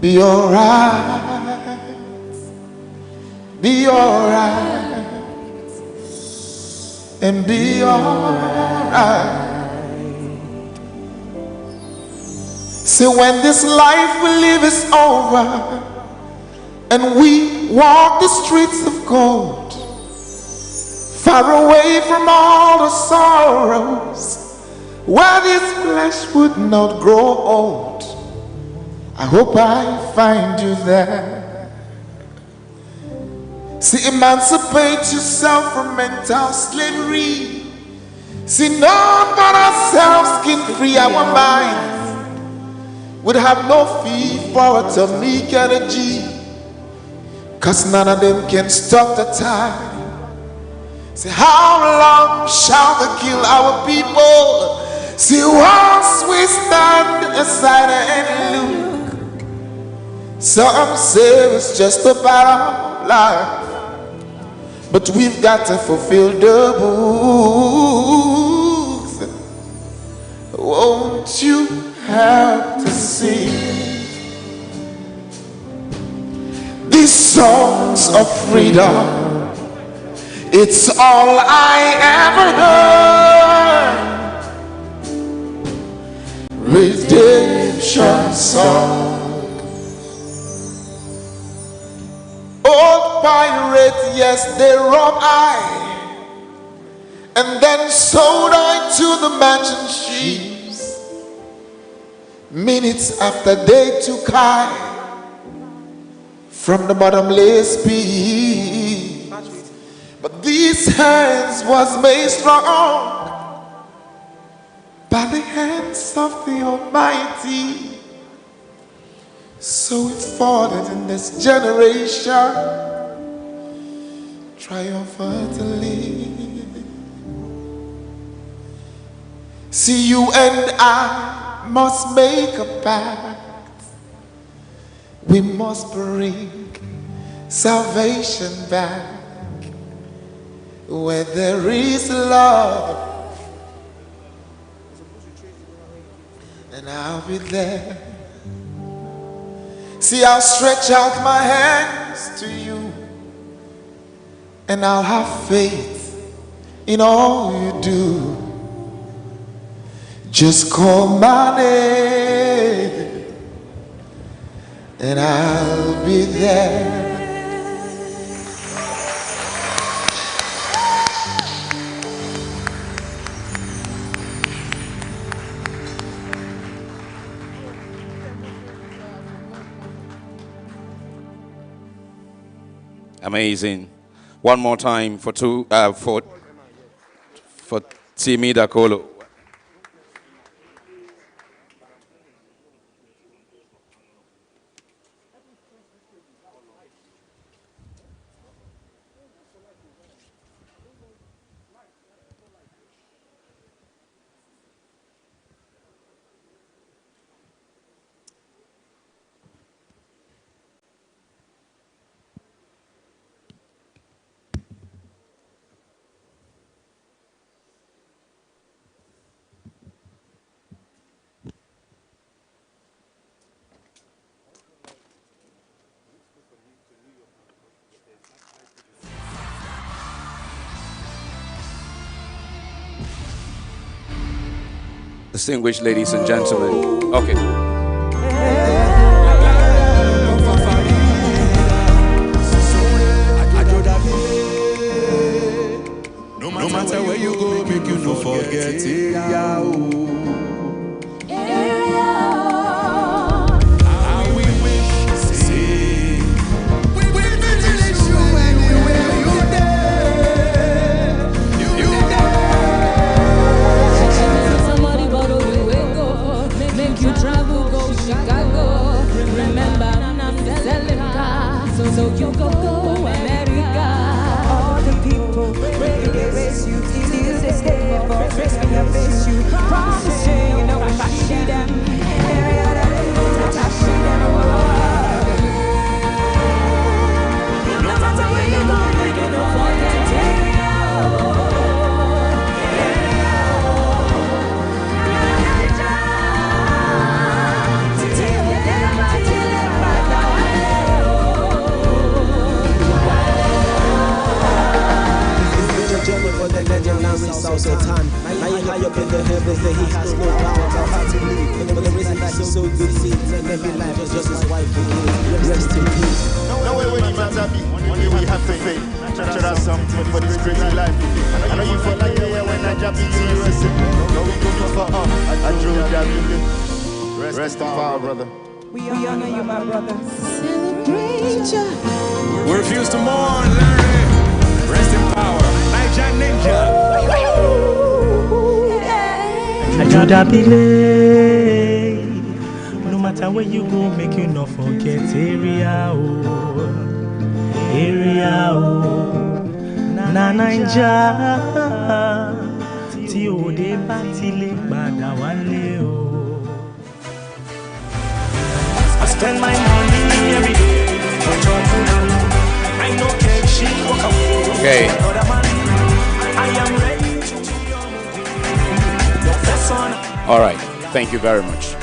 Be alright. Be alright. And be alright. See, when this life we live is over and we walk the streets of gold, far away from all the sorrows, where this flesh would not grow old, I hope I find you there. See, emancipate yourself from mental slavery. See, none but ourselves can free our minds. Would have no fee for atomic energy, 'cause none of them can stop the time. See, how long shall they kill our people? See, once we stand aside and look, some say it's just about life, but we've got to fulfill the books. Won't you help to sing these songs of freedom? It's all I ever heard. Redemption song. Old pirate, yes, they robbed I, and then sold I to the merchant ships. Minutes after they took I from the bottomless pit. But these hands was made strong by the hands of the Almighty. So it fought in this generation triumphantly. See, you and I must make a pact. We must bring salvation back where there is love, and I'll be there. See, I'll stretch out my hands to you, and I'll have faith in all you do. Just call my name, and I'll be there. Amazing. One more time for Timi Dakolo. Distinguished ladies and gentlemen. Okay. Where you go, make you no forget area. How we wish to see. We will visit you anywhere you there. You there. Somebody borrow you go, make you travel, go Chicago. Remember, I'm selling cars, so you go America. All the people ready to race you till they stay for face me and face you. Promising, you know, I see them. I see them. No matter where you go, you don't forget for the legendary Sultan. Now you high up in the heavens that he has no bounds. How hard to believe when the reason that he's so good sees and every life is just his wife who lives. Rest in peace. No way when you matter me. Only we have to faith. Try out something for this crazy life. I know you feel like yeah when I jump into USA. No we go for I drove that rest in power, brother. We honor you, my brother. Celebrate ya. We refuse to mourn, Larry. Rest in power. Niger Ninja. No matter where you go, make you not forget area, oh, area, oh. Na Naija, ti o de batile pada wale, oh. I spend my money every day for joy. I know that she will come. Okay. I am ready to All right. Thank you very much.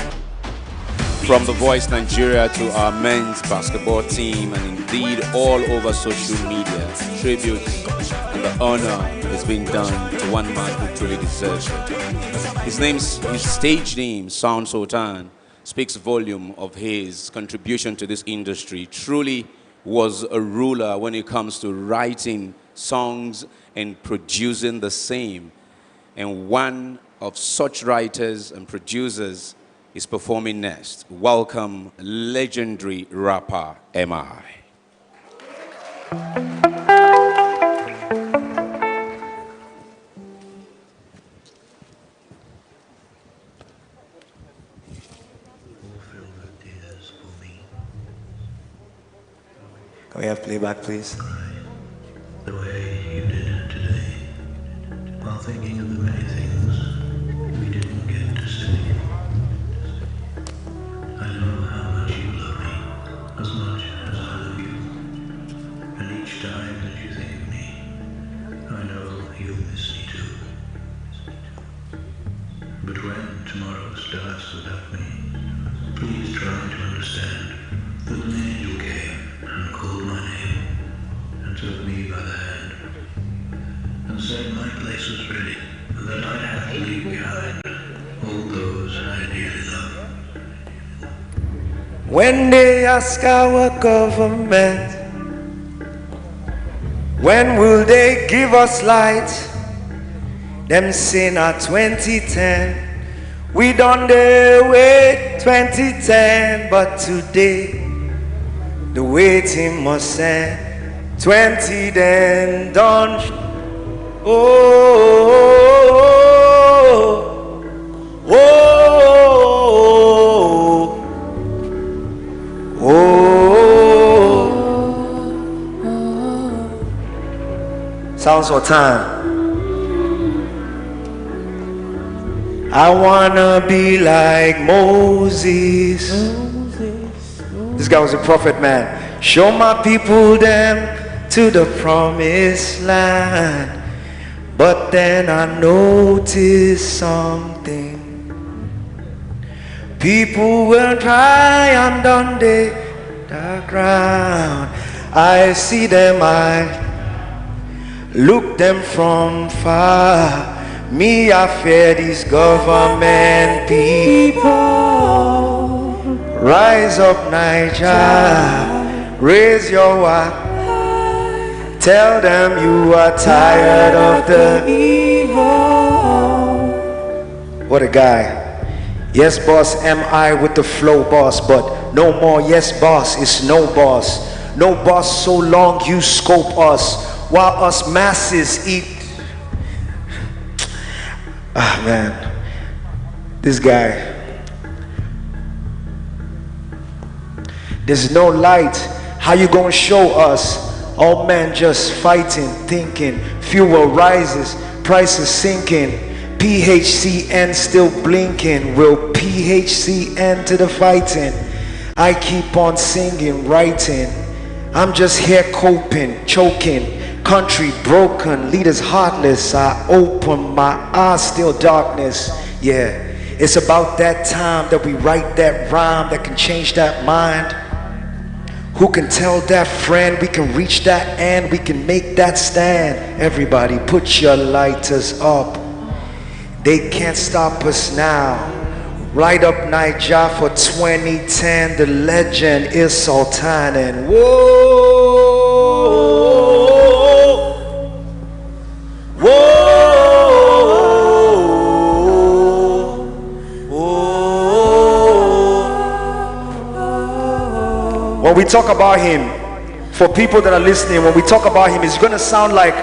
From The Voice Nigeria to our men's basketball team and indeed all over social media, tribute and the honor is being done to one man who truly deserves it. His stage name, Sultan, speaks volume of his contribution to this industry. Truly was a ruler when it comes to writing songs and producing the same. And one of such writers and producers is performing next. Welcome, legendary rapper M.I. Can we have playback, please? The way you did it today, while thinking of the many things we didn't get to say. I know how much you love me, as much as I love you. And each time that you think of me, I know you'll miss me too. But when tomorrow starts without me, please try to understand that an angel came and called my name and took me by the hand and said my place was ready and that I'd have to leave behind all those I dearly love. When they ask our government, when will they give us light? Them say not 2010. We done the wait 2010, but today the waiting must end. 20 then done. Oh, oh, oh, oh. Sounds for time. I wanna be like Moses. This guy was a prophet, man. Show my people them to the promised land. But then I noticed something. People will try and on the ground. I see them, I look them from far. Me, I fear these government people. Rise up, Niger, raise your voice. Tell them you are tired of the evil. What a guy. Yes, boss, am I with the flow, boss, but no more yes, boss, it's no boss. No boss, so long you scope us, while us masses eat. Ah, man. This guy. There's no light. How you gonna show us? All men just fighting, thinking. Fuel rises, prices sinking. PHCN still blinking. Will PHCN to the fighting? I keep on singing, writing. I'm just here coping, choking. Country broken, leaders heartless. I open my eyes, still darkness. Yeah, it's about that time that we write that rhyme that can change that mind. Who can tell that friend we can reach that end, we can make that stand. Everybody put your lighters up. They can't stop us now. Light up Niger for 2010. The legend is Sultan, and when we talk about him, for people that are listening, when we talk about him, it's going to sound like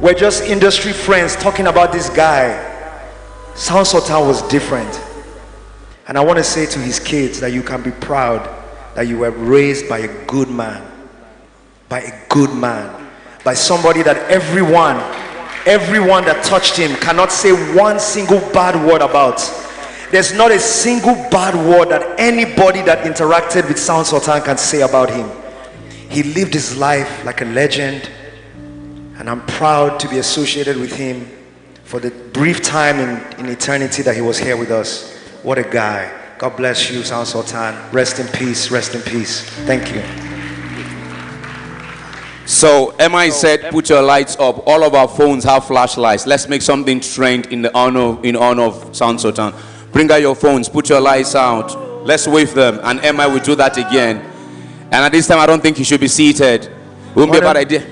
we're just industry friends talking about this guy. Sound Sultan was different. And I want to say to his kids that you can be proud that you were raised by a good man. By a good man. By somebody that everyone that touched him cannot say one single bad word about. There's not a single bad word that anybody that interacted with Sound Sultan can say about him. He lived his life like a legend, and I'm proud to be associated with him for the brief time in eternity that he was here with us. What a guy. God bless you, Sound Sultan. Rest in peace, rest in peace. Thank you. So MI said, put your lights up. All of our phones have flashlights. Let's make something trend in honor of Sound Sultan. Bring out your phones, put your lights out. Let's wave them, and MI will do that again. And at this time, I don't think you should be seated. It won't be a bad idea.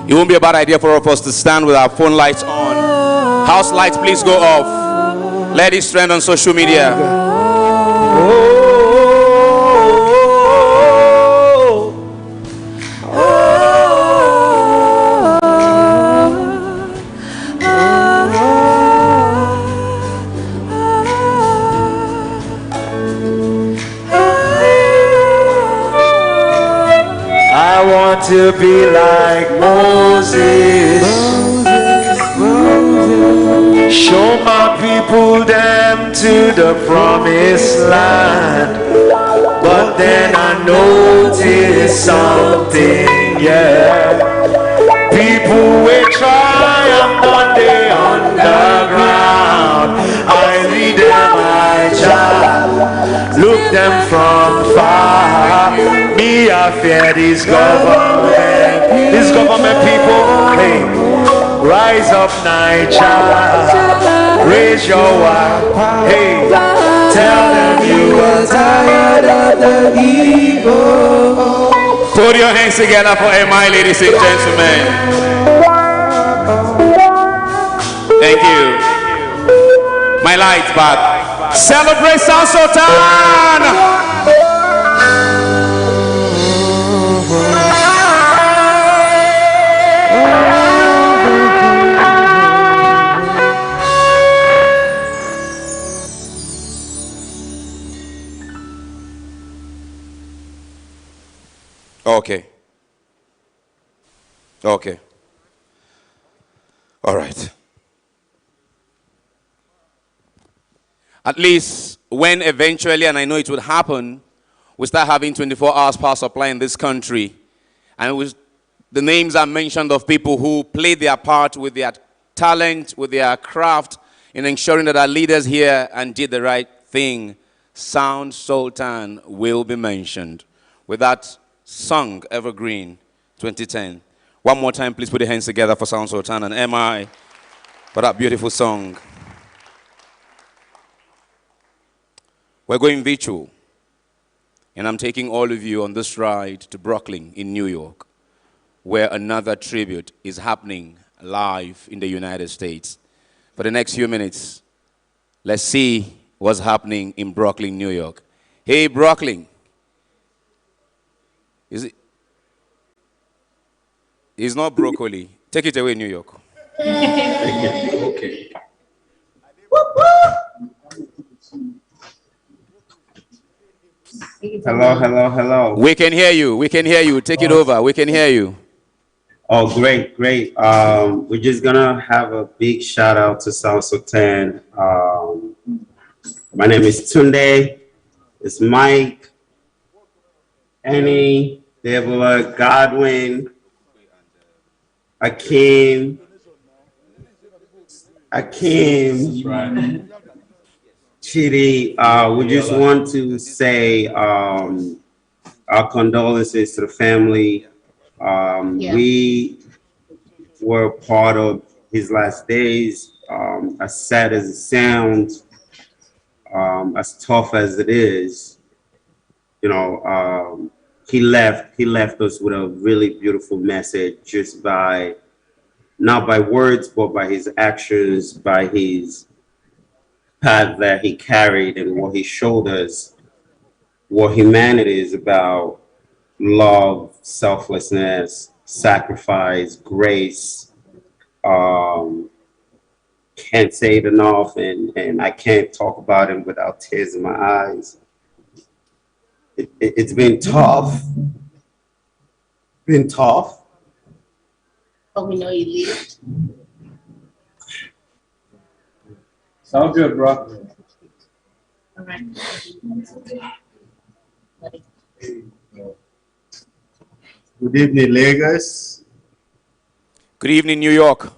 It won't be a bad idea for us to stand with our phone lights on. House lights, please go off. Let it trend on social media. I want to be like Moses. Show my people them to the promised land. But then I noticed something, yeah. People will triumph on the underground. I lead them, I child. Look them from far. Me, I fear this government. This government people, hey. Rise up, Niger. Raise your wife. Hey, tell them you are tired of the evil. Put your hands together for MI, ladies and gentlemen. Thank you. My lights back. Celebrate Sound Sultan. Okay. All right. At least when eventually, and I know it would happen, we start having 24 hours power supply in this country, and the names are mentioned of people who played their part with their talent, with their craft, in ensuring that our leaders here and did the right thing. Sound Sultan will be mentioned with that song Evergreen 2010. One more time, please put your hands together for Sound Sultan and MI for that beautiful song. We're going virtual, and I'm taking all of you on this ride to Brooklyn in New York, where another tribute is happening live in the United States. For the next few minutes, Let's see what's happening in Brooklyn, New York. Hey, Brooklyn. Is it? It's not broccoli. Take it away, New York. Okay. Hello, hello, hello. We can hear you. We can hear you. Take it over. We can hear you. Oh, great, great. We're just gonna have a big shout out to Sultan. My name is Tunde. It's Mike, Annie, Deborah, Godwin, Akeem, Chidi. We just want to say our condolences to the family. We were part of his last days. As sad as it sounds, as tough as it is, you know, he left us with a really beautiful message, just by, not by words, but by his actions, by his path that he carried, and what he showed us, what humanity is about: love, selflessness, sacrifice, grace. Can't say it enough, and I can't talk about him without tears in my eyes. It's been tough. But we know you lived. Sounds good, bro. All right. Good evening, Lagos. Good evening, New York.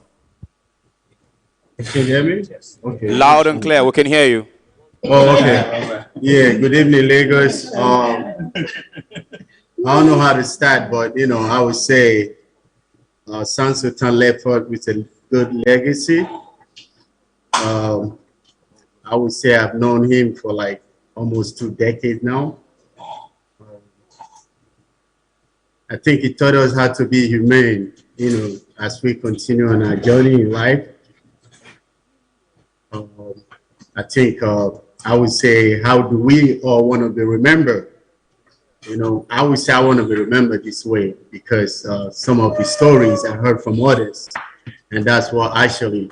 Can you hear me? Yes. Okay. Loud and clear. We can hear you. Oh, okay. Yeah, good evening, Lagos. I don't know how to start, but, you know, I would say Sultan left us with a good legacy. I would say I've known him for like almost 2 decades now. I think he taught us how to be humane, you know, as we continue on our journey in life. I think I would say, how do we all want to be remembered? You know, I would say I want to be remembered this way because some of the stories I heard from others, and that's what actually,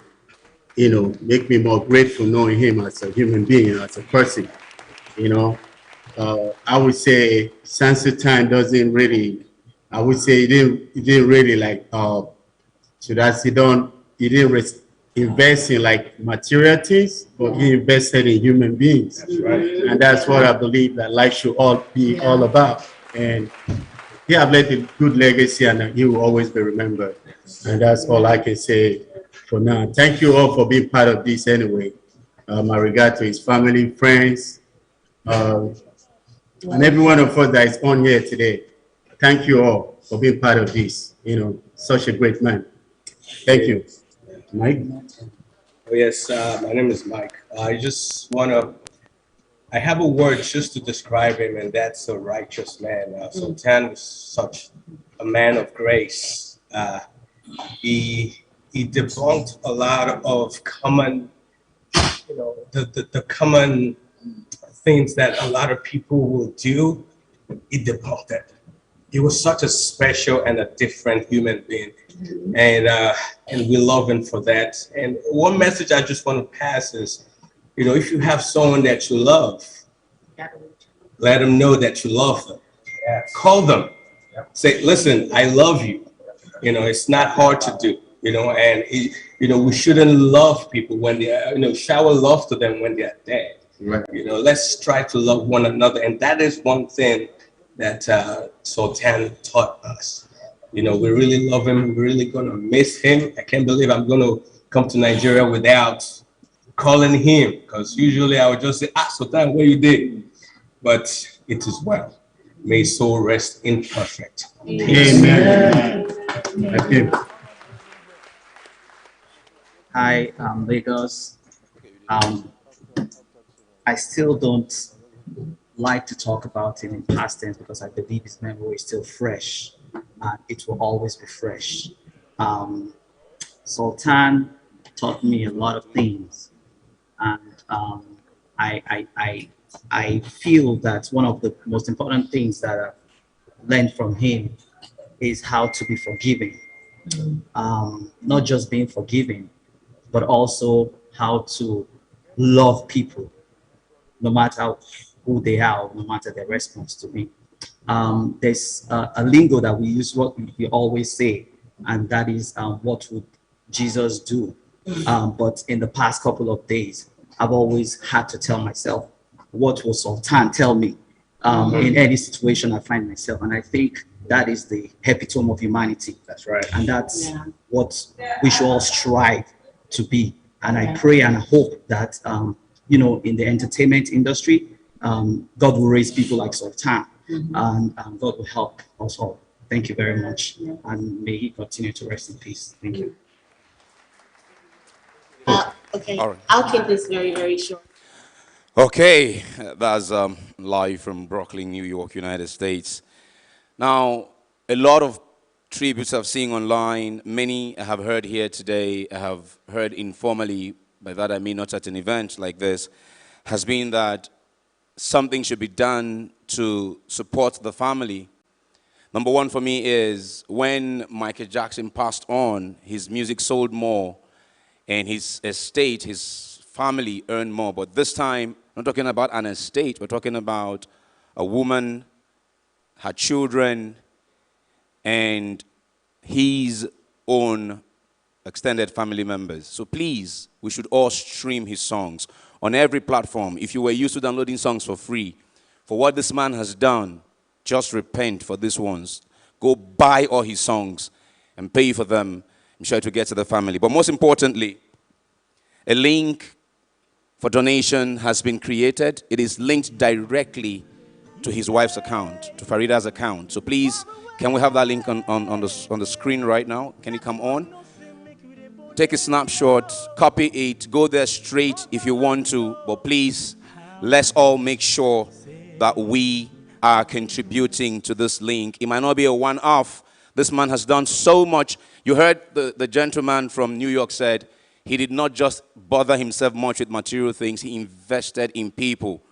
you know, make me more grateful knowing him as a human being, as a person. You know, I would say Sultan doesn't really, I would say he didn't really like, should I say, he didn't invest in like material things, but he invested in human beings. That's right. And that's what I believe that life should all be all about. And he have left a good legacy, and he will always be remembered. And that's all I can say for now. Thank you all for being part of this anyway. My regard to his family, friends, and every one of us that is on here today. Thank you all for being part of this. You know, such a great man. Thank you. Mike? Oh, yes, my name is Mike. I just want to, I have a word just to describe him, and that's a righteous man. Sultan was such a man of grace. He debunked a lot of common, you know, the common things that a lot of people will do. He debunked it. He was such a special and a different human being. And we love him for that. And one message I just want to pass is, you know, if you have someone that you love, let them know that you love them. Call them. Say, listen, I love you. You know, it's not hard to do, you know, and, you know, we shouldn't love people when they are, you know, shower love to them when they are dead. Right. You know, let's try to love one another. And that is one thing that Sultan taught us. You know, we really love him. We're really going to miss him. I can't believe I'm going to come to Nigeria without calling him, because usually I would just say, Sultan, what you did? But it is well. May his soul rest in perfect peace. Amen. Thank you. Hi, I'm Lagos. I still don't like to talk about him in past tense because I believe his memory is still fresh. And it will always be fresh. Sultan taught me a lot of things, and I feel that one of the most important things that I've learned from him is how to be forgiving. Not just being forgiving, but also how to love people, no matter who they are, no matter their response to me. There's a lingo that we use, what we always say, and that is, what would Jesus do? But in the past couple of days, I've always had to tell myself, what will Sultan tell me in any situation I find myself? And I think that is the epitome of humanity. That's right. And that's what we should all strive to be. And I pray and I hope that, you know, in the entertainment industry, God will raise people like Sultan, and God will help us all. Thank you very much. And may he continue to rest in peace. Thank you. Okay, All right. I'll keep this very, very short. Okay, that's live from Brooklyn, New York, United States. Now, a lot of tributes I've seen online, many I have heard here today, I have heard informally, by that I mean not at an event like this, has been that something should be done to support the family. Number one for me is when Michael Jackson passed on, his music sold more and his estate, his family earned more. But this time, we're not talking about an estate, we're talking about a woman, her children, and his own extended family members. So please, we should all stream his songs on every platform. If you were used to downloading songs for free, for what this man has done, just repent for these ones. Go buy all his songs and pay for them. I'm sure to get to the family. But most importantly, a link for donation has been created. It is linked directly to his wife's account, to Farida's account. So please, can we have that link on the screen right now? Can you come on? Take a snapshot, copy it, go there straight if you want to. But please, let's all make sure that we are contributing to this link. It might not be a one-off. This man has done so much. You heard the gentleman from New York said he did not just bother himself much with material things. He invested in people.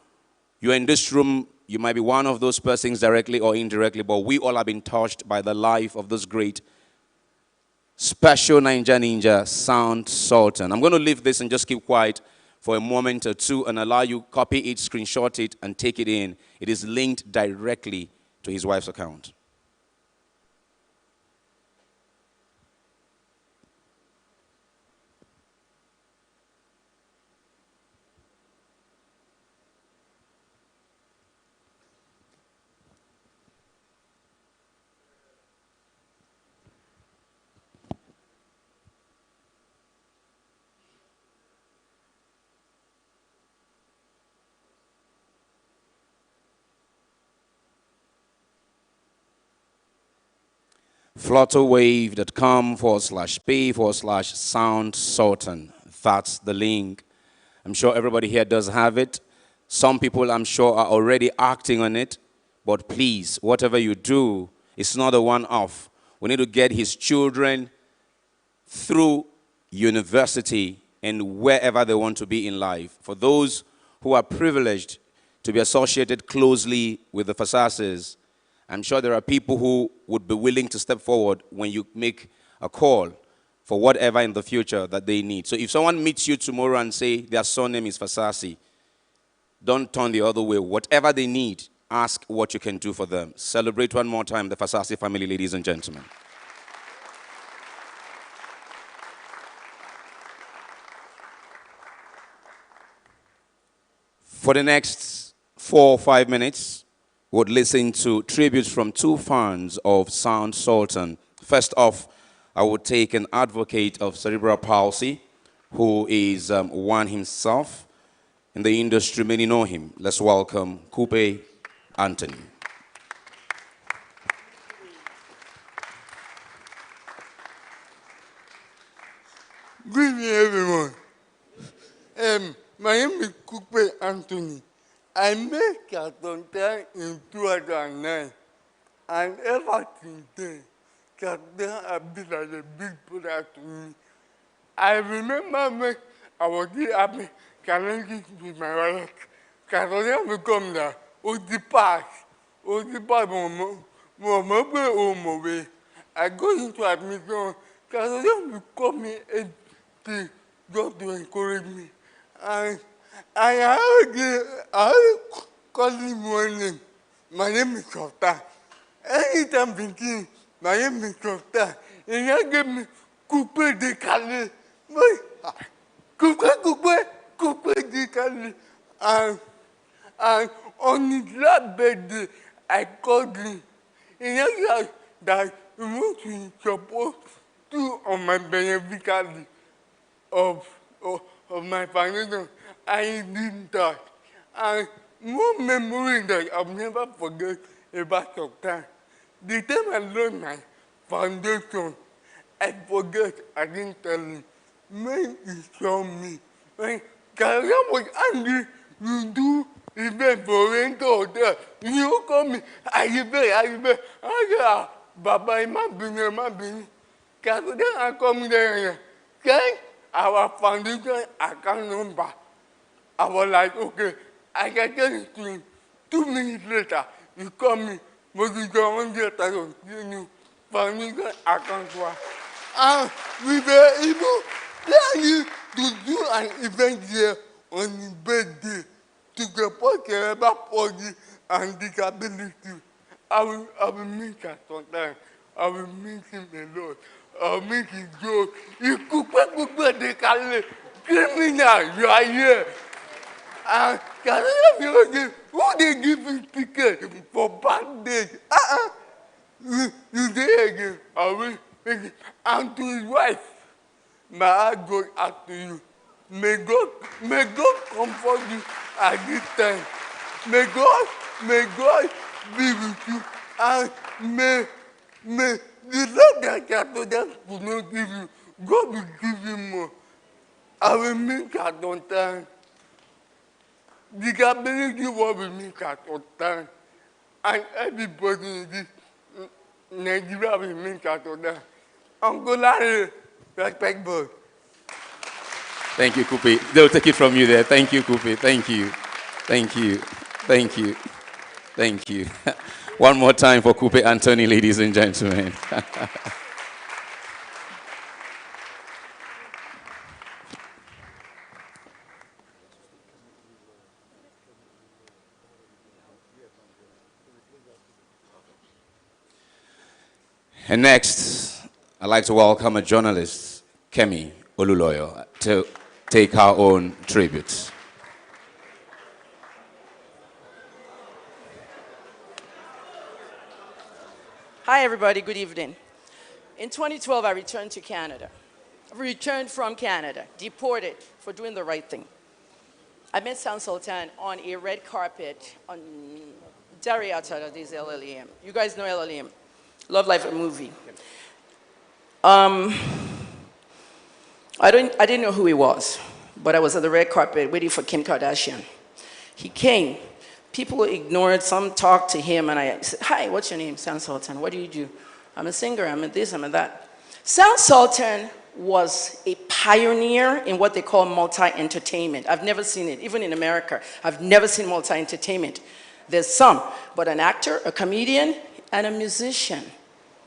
You're in this room. You might be one of those persons directly or indirectly, but we all have been touched by the life of this great special Ninja Sound Sultan. I'm going to leave this and just keep quiet for a moment or two and allow you copy it, screenshot it, and take it in. It is linked directly to his wife's account. flutterwave.com/pay/Sound Sultan. That's the link. I'm sure everybody here does have it. Some people, I'm sure, are already acting on it. But please, whatever you do, it's not a one-off. We need to get his children through university and wherever they want to be in life. For those who are privileged to be associated closely with the Fasases, I'm sure there are people who would be willing to step forward when you make a call for whatever in the future that they need. So if someone meets you tomorrow and say their surname is Fasasi, don't turn the other way. Whatever they need, ask what you can do for them. Celebrate one more time the Fasasi family, ladies and gentlemen. For the next 4 or 5 minutes, we'll listen to tributes from two fans of Sound Sultan. First off, I would take an advocate of cerebral palsy, who is one himself. In the industry, many know him. Let's welcome Coupe Anthony. Good evening, everyone. My name is Coupe Anthony. I met Sultan in 2009, and ever since then, Sultan has been like a big brother to me. I remember when I was still having challenges with my wife. Catholic become that the past. I go into admission. Catholic will call me just to encourage me. And I call him one name. My name is Sultan. Anytime thinking, my name is Sultan. And he gave me coupe de Calais. Coupe de Calais. And on his last birthday, I called him. And he said that he was supposed to on my beneficiary of my foundation. And he did that. And one memory that I'll never forget about Sultan. The time I learned my foundation, I forget, I didn't tell him. When he saw me, when Kaya was angry, you do event for rental hotel. You call me, I said, Baba, I'm being. Then I come there, okay, our foundation account number. I was like, okay, I can tell it to him. 2 minutes later, he called me, but he don't get a foundation account. And we were able planning to do an event here on his birthday to support cerebral palsy and disability. I will meet her sometime. I will meet him a lot. I will meet his joke. You coupe de Calais. Criminal, you are here. And who they give you ticket for bad days? You say again, I will make it. And to his wife, my heart goes out to you. May God comfort you at this time. May God be with you. And may the love that Catholic will not give you, God will give you more. I will meet Sultan. Disability will be meet Sultan. And everybody in this Nigeria will meet Sultan. Uncle Larry, respectful. Thank you, Kupi. They'll take it from you there. Thank you, Kupi. Thank you. Thank you. Thank you. Thank you. One more time for Kupi Anthony, ladies and gentlemen. And next, I'd like to welcome a journalist, Kemi Oluloyo, to take her own tribute. Hi, everybody. Good evening. In 2012, I returned to Canada. I returned from Canada, deported for doing the right thing. I met Sultan on a red carpet on Dari outside of this LLEM. You guys know LLEM. Love Life, a movie. I didn't know who he was, but I was at the red carpet waiting for Kim Kardashian. He came. People ignored, some talked to him, and I said, hi, what's your name? Sultan. What do you do? I'm a singer, I'm a this, I'm a that. Sultan was a pioneer in what they call multi-entertainment. I've never seen it, even in America. I've never seen multi-entertainment. There's some, but an actor, a comedian, and a musician.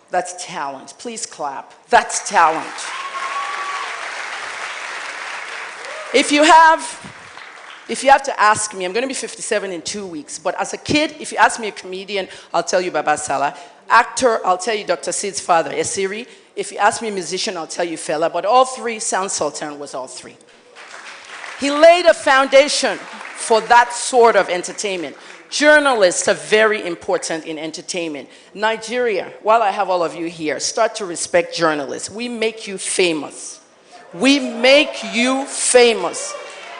That's talent. Please clap. That's talent. If you have to ask me, I'm going to be 57 in 2 weeks, but as a kid, if you ask me a comedian, I'll tell you Baba Salah. Actor, I'll tell you Dr. Sid's father, Esiri. If you ask me a musician, I'll tell you Fela. But all three, Sultan was all three. He laid a foundation for that sort of entertainment. Journalists are very important in entertainment. Nigeria, while I have all of you here, start to respect journalists. We make you famous. We make you famous.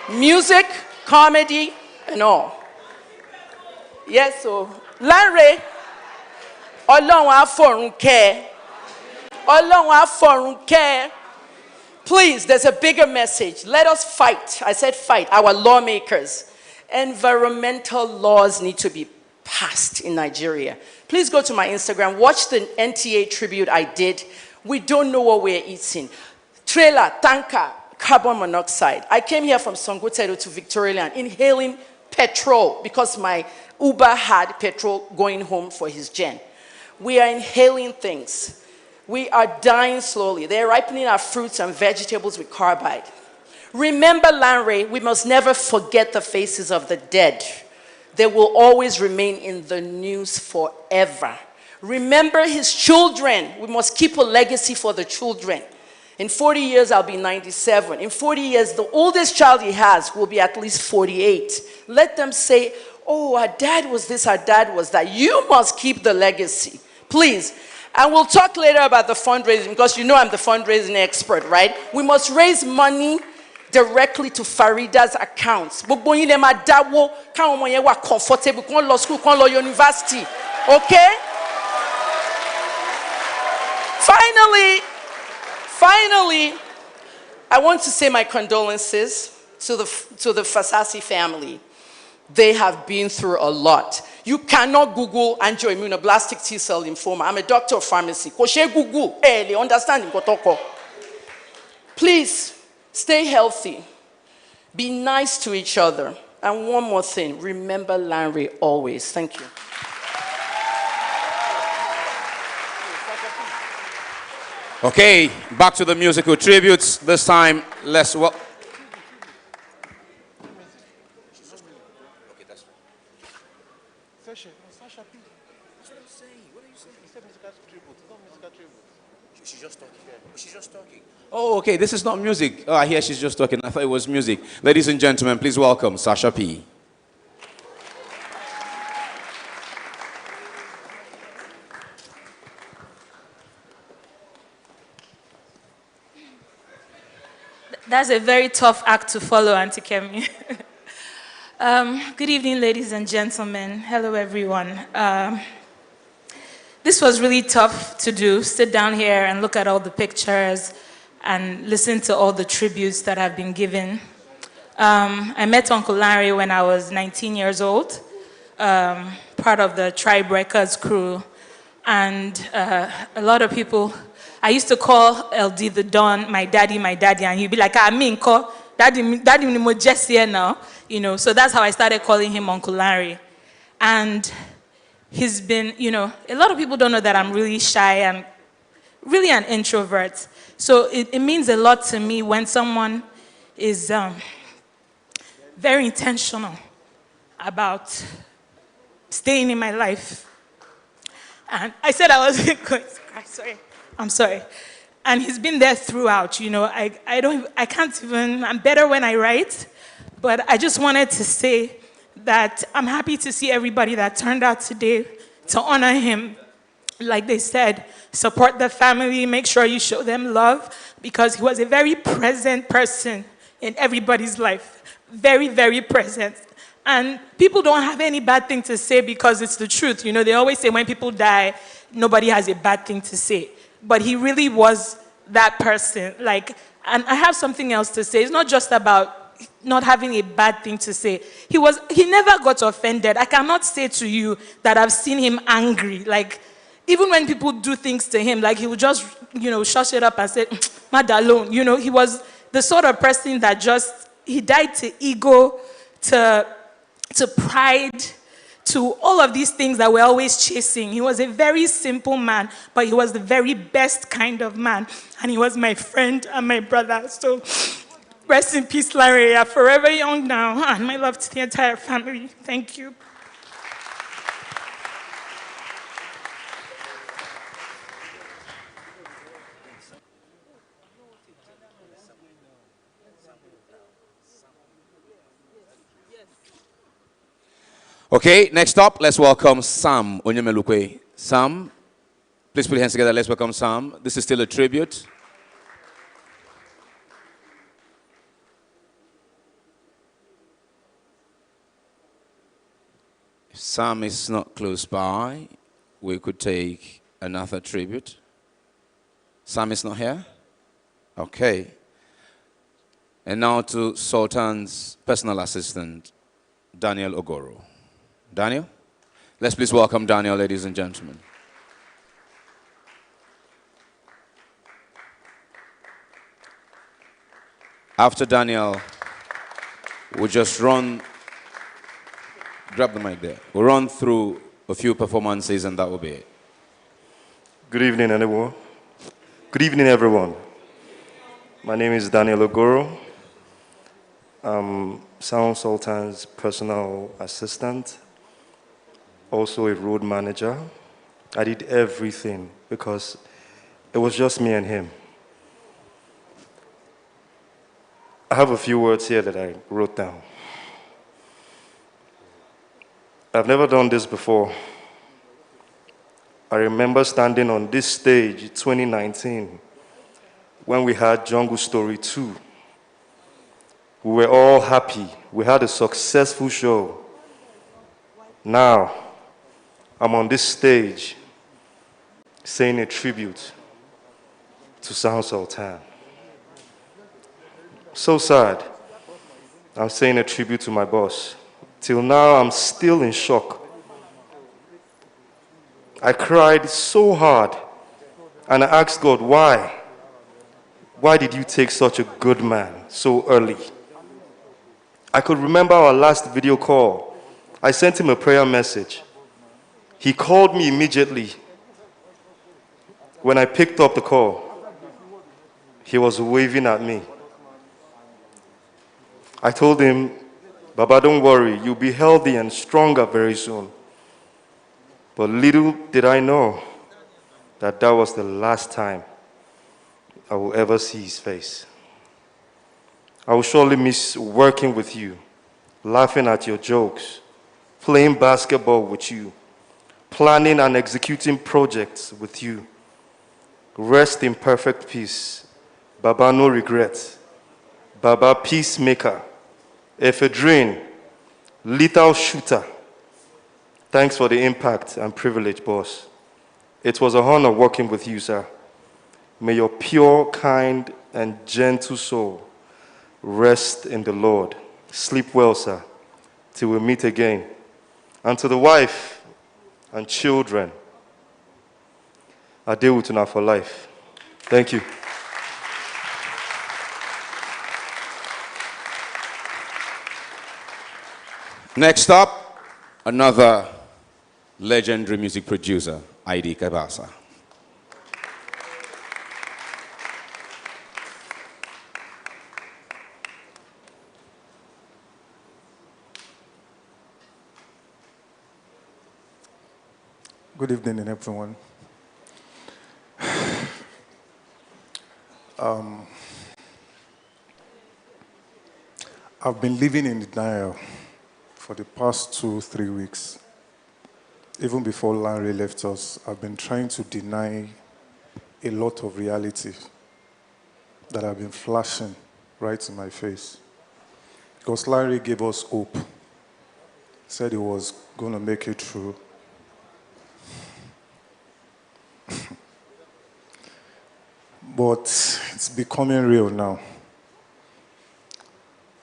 Music, comedy, and all. Yes, so, Larry, Ọlọ́run á fọ̀run kẹ́. Ọlọ́run á fọ̀run kẹ́. Please, there's a bigger message. Let us fight. I said fight, our lawmakers. Environmental laws need to be passed in Nigeria. Please go to my Instagram. Watch the NTA tribute I did. We don't know what we're eating. Trailer, tanker, carbon monoxide. I came here from Songotedo to Victoria Land, inhaling petrol because my Uber had petrol going home for his gen. We are inhaling things. We are dying slowly. They're ripening our fruits and vegetables with carbide. Remember, Lanre, we must never forget the faces of the dead. They will always remain in the news forever. Remember his children. We must keep a legacy for the children. In 40 years, I'll be 97. In 40 years, the oldest child he has will be at least 48. Let them say, oh, our dad was this, our dad was that. You must keep the legacy, please. And we'll talk later about the fundraising, because you know I'm the fundraising expert, right? We must raise money directly to Farida's accounts. Comfortable, school, university. Okay? Finally, I want to say my condolences to the Fasasi family. They have been through a lot. You cannot Google angioimmunoblastic T-cell lymphoma. I'm a doctor of pharmacy. Google, they understand. Please, stay healthy. Be nice to each other. And one more thing, remember Lanre always. Thank you. Okay, back to the musical tributes. This time, let's welcome. She's just talking. She's just talking. Oh, okay, this is not music. Oh, I hear she's just talking. I thought it was music. Ladies and gentlemen, please welcome Sasha P. That's a very tough act to follow, Auntie Kemi. Good evening, ladies and gentlemen. Hello, everyone. This was really tough to do, sit down here and look at all the pictures and listen to all the tributes that have been given. I met Uncle Larry when I was 19 years old, part of the Tribe Records crew. And a lot of people, I used to call LD the Don, my daddy, and he'd be like, I mean, call daddy mo just here now, you know. So that's how I started calling him Uncle Larry. And he's been, you know, a lot of people don't know that I'm really shy and really an introvert. So it means a lot to me when someone is very intentional about staying in my life. And I said I was going to cry, sorry. I'm sorry. And he's been there throughout, you know. I can't even, I'm better when I write, but I just wanted to say that I'm happy to see everybody that turned out today to honor him. Like they said, support the family, make sure you show them love, because he was a very present person in everybody's life. Very, very present. And people don't have any bad thing to say because it's the truth. You know, they always say when people die, nobody has a bad thing to say. But he really was that person. Like, and I have something else to say. It's not just about not having a bad thing to say. He never got offended. I cannot say to you that I've seen him angry. Like, even when people do things to him, like he would just, you know, shush it up and say, "Mad alone." You know, he was the sort of person that just, he died to ego, to pride, to all of these things that we're always chasing. He was a very simple man, but he was the very best kind of man. And he was my friend and my brother. So rest in peace, Larry. You're forever young now. And my love to the entire family. Thank you. Okay, next up, let's welcome Sam Onyemelukwe. Sam, please put your hands together. Let's welcome Sam. This is still a tribute. If Sam is not close by, we could take another tribute. Sam is not here? Okay. And now to Sultan's personal assistant, Daniel Ogoro. Daniel? Let's please welcome Daniel, ladies and gentlemen. After Daniel, we'll just grab the mic there. We'll run through a few performances and that will be it. Good evening, everyone. Good evening, everyone. My name is Daniel Ogoro. I'm Sultan's personal assistant, also a road manager. I did everything because it was just me and him. I have a few words here that I wrote down. I've never done this before. I remember standing on this stage in 2019 when we had Jungle Story 2. We were all happy. We had a successful show. Now, I'm on this stage saying a tribute to Sultan. So sad. I'm saying a tribute to my boss. Till now, I'm still in shock. I cried so hard, and I asked God, why? Why did you take such a good man so early? I could remember our last video call. I sent him a prayer message. He called me immediately. When I picked up the call, he was waving at me. I told him, Baba, don't worry, you'll be healthy and stronger very soon. But little did I know that that was the last time I will ever see his face. I will surely miss working with you, laughing at your jokes, playing basketball with you, planning and executing projects with you. Rest in perfect peace. Baba, no regret. Baba, peacemaker. Ephedrine, lethal shooter. Thanks for the impact and privilege, boss. It was an honor working with you, sir. May your pure, kind, and gentle soul rest in the Lord. Sleep well, sir, till we meet again. And to the wife and children, I deal with you now for life. Thank you. Next up, another legendary music producer, ID Kabasa. Good evening, everyone. I've been living in denial for the past 2-3 weeks. Even before Larry left us, I've been trying to deny a lot of reality that have been flashing right in my face. Because Larry gave us hope. Said he was going to make it through. But it's becoming real now.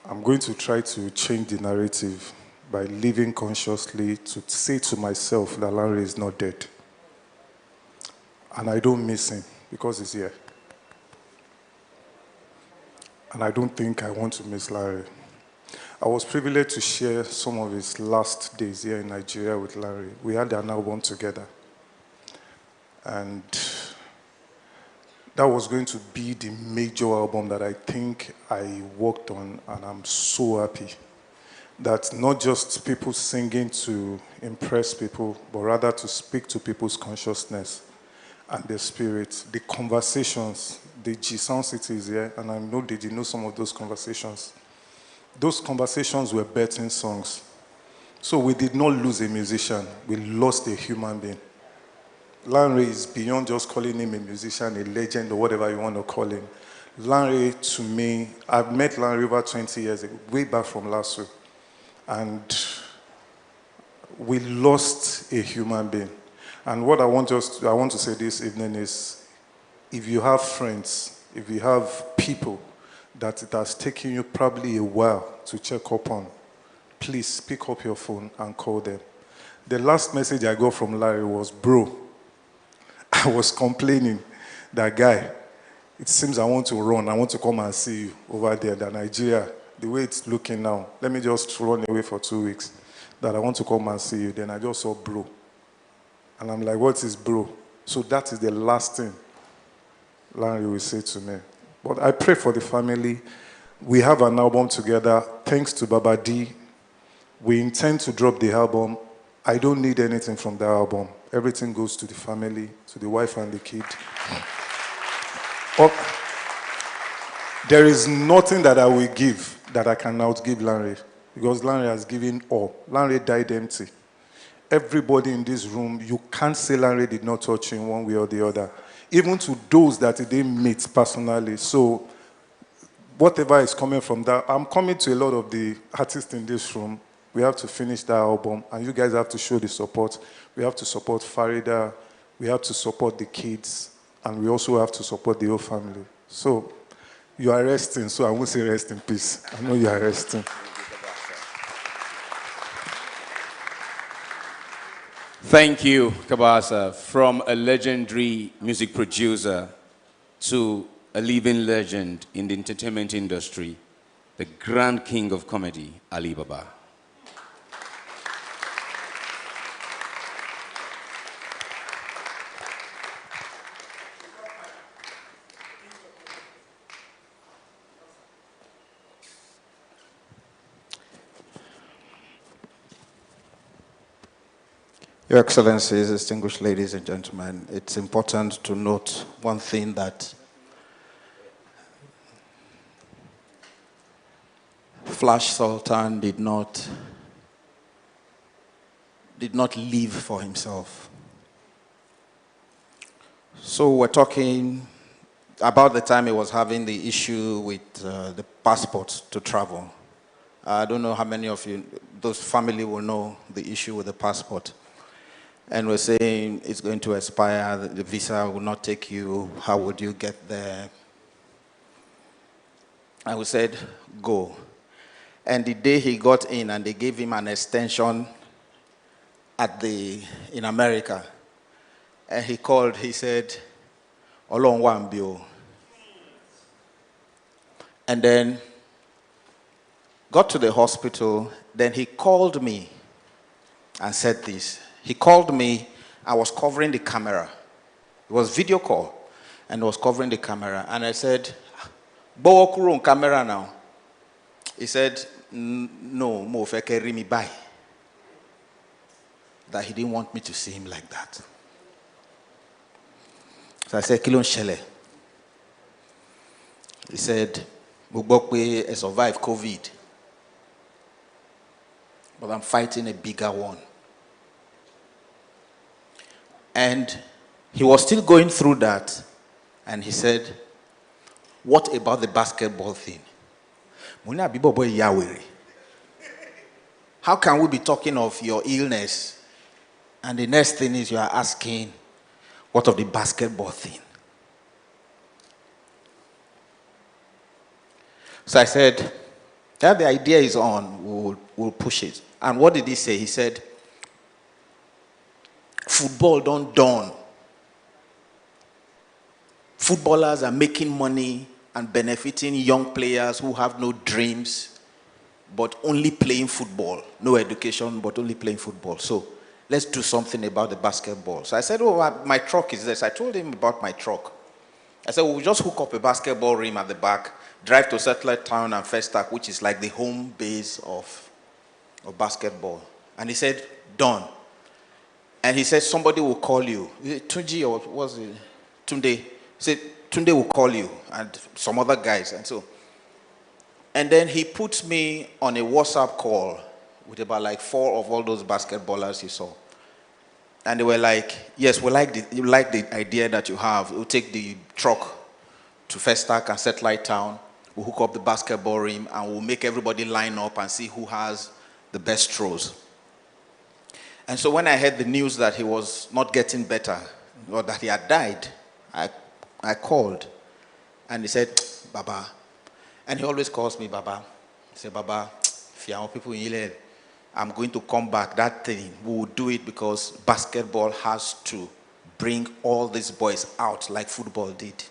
I'm going to try to change the narrative by living consciously to say to myself that Larry is not dead. And I don't miss him because he's here. And I don't think I want to miss Larry. I was privileged to share some of his last days here in Nigeria with Larry. We had an album together. And that was going to be the major album that I think I worked on, and I'm so happy that not just people singing to impress people, but rather to speak to people's consciousness and their spirit. The conversations, the G-Sound City is here, and I know that you know some of those conversations. Those conversations were betting songs. So we did not lose a musician, we lost a human being. Larry is beyond just calling him a musician, a legend, or whatever you want to call him. Larry, to me, I've met Larry over 20 years ago, way back from last week. And we lost a human being. And what I want to say this evening is, if you have friends, if you have people that it has taken you probably a while to check up on, please pick up your phone and call them. The last message I got from Larry was, bro, I was complaining that guy, it seems I want to run. I want to come and see you over there, that Nigeria, the way it's looking now, let me just run away for 2 weeks, that I want to come and see you. Then I just saw bro. And I'm like, what is bro? So that is the last thing Larry will say to me. But I pray for the family. We have an album together. Thanks to Baba D. We intend to drop the album. I don't need anything from the album. Everything goes to the family, to the wife and the kid. But there is nothing that I will give that I can outgive Larry, because Larry has given all. Larry died empty. Everybody in this room, you can't say Larry did not touch you in one way or the other, even to those that he didn't meet personally. So whatever is coming from that, I'm coming to a lot of the artists in this room. We have to finish that album, and you guys have to show the support. We have to support Farida. We have to support the kids, and we also have to support the whole family. So you are resting, so I won't say rest in peace. I know you are resting. Thank you, Kabasa. From a legendary music producer to a living legend in the entertainment industry, the grand king of comedy, Ali Baba. Your Excellencies, distinguished ladies and gentlemen, it's important to note one thing, that Flash Sultan did not live for himself. So we're talking about the time he was having the issue with the passport to travel. I don't know how many of you, those family will know the issue with the passport. And we're saying it's going to expire, the visa will not take you, how would you get there? And we said, go. And the day he got in and they gave him an extension in America, and he called, he said, Olon Wambio. And then got to the hospital, then he called me and said this. He called me, I was covering the camera. It was video call, and I was covering the camera. And I said, Bowo kuro on camera now. He said, no, mo feke rimi by. That he didn't want me to see him like that. So I said, Kilon Shele. He said, I survived COVID, but I'm fighting a bigger one. And he was still going through that, and he said, what about the basketball thing? How can we be talking of your illness, and the next thing is you are asking, what of the basketball thing? So I said, yeah, the idea is on, we'll push it. And what did he say? He said, football don't dawn. Footballers are making money and benefiting young players who have no dreams, but only playing football. No education, but only playing football. So let's do something about the basketball. So I said, oh, my truck is this. I told him about my truck. I said, well, we'll just hook up a basketball rim at the back, drive to Satellite Town and Festac, which is like the home base of basketball. And he said, done. And he said, somebody will call you. Is it Tunji or was it Tunde? He said, Tunde will call you, and some other guys. And then he put me on a WhatsApp call with about like 4 of all those basketballers you saw. And they were like, yes, we like the idea that you have. We'll take the truck to Festac and Satellite Town. We'll hook up the basketball rim, and we'll make everybody line up and see who has the best throws. And so when I heard the news that he was not getting better, or that he had died, I called, and he said, Baba. And he always calls me Baba. He said, Baba, if you are people in Ile, I'm going to come back. That thing, we will do it because basketball has to bring all these boys out like football did.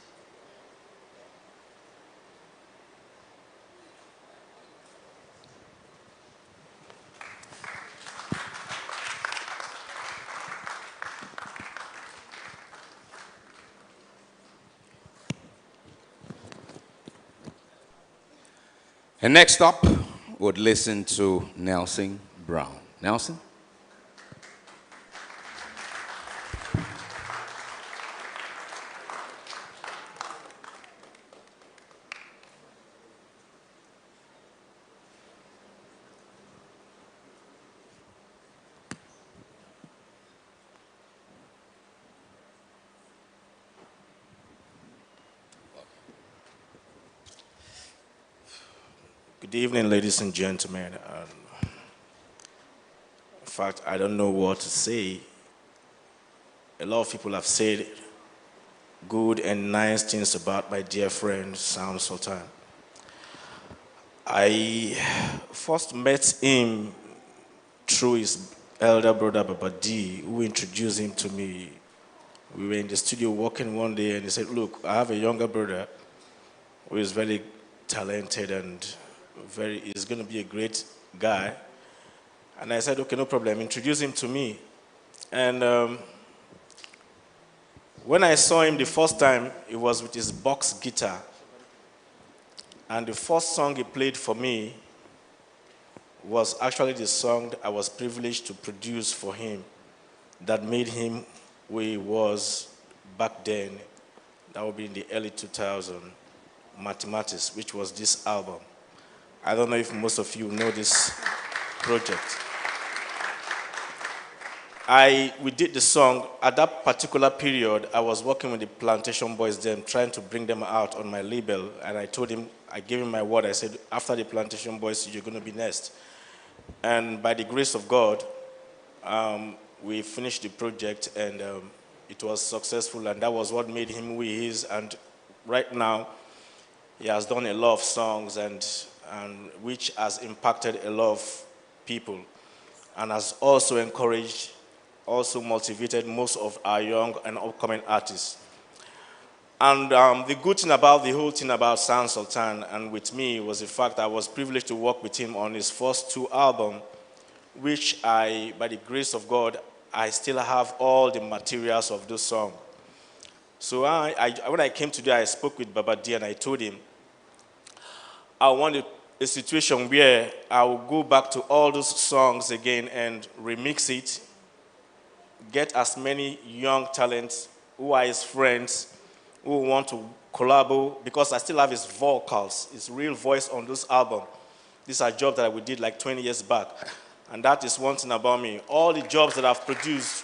And next up, we'll listen to Nelson Brown. Nelson? Good evening, ladies and gentlemen. In fact, I don't know what to say. A lot of people have said good and nice things about my dear friend, Sultan. I first met him through his elder brother, Baba D, who introduced him to me. We were in the studio working one day, and he said, look, I have a younger brother who is very talented and he's going to be a great guy. And I said, okay, no problem. Introduce him to me. And when I saw him the first time, it was with his box guitar. And the first song he played for me was actually the song I was privileged to produce for him that made him who he was back then. That would be in the early 2000s, Mathematics, which was this album. I don't know if most of you know this project. We did the song. At that particular period, I was working with the Plantation Boys then, trying to bring them out on my label. And I told him, I gave him my word. I said, after the Plantation Boys, you're going to be next. And by the grace of God, we finished the project, and it was successful. And that was what made him who he is. And right now, he has done a lot of songs, and which has impacted a lot of people, and has also encouraged, also motivated most of our young and upcoming artists. And the good thing about the whole thing about Sultan and with me was the fact that I was privileged to work with him on his first 2 albums, which by the grace of God, I still have all the materials of those songs. So when I came today, I spoke with Baba D and I told him, I want a situation where I will go back to all those songs again and remix it, get as many young talents who are his friends, who want to collaborate, because I still have his vocals, his real voice on those albums. These are jobs that we did like 20 years back. And that is one thing about me. All the jobs that I've produced,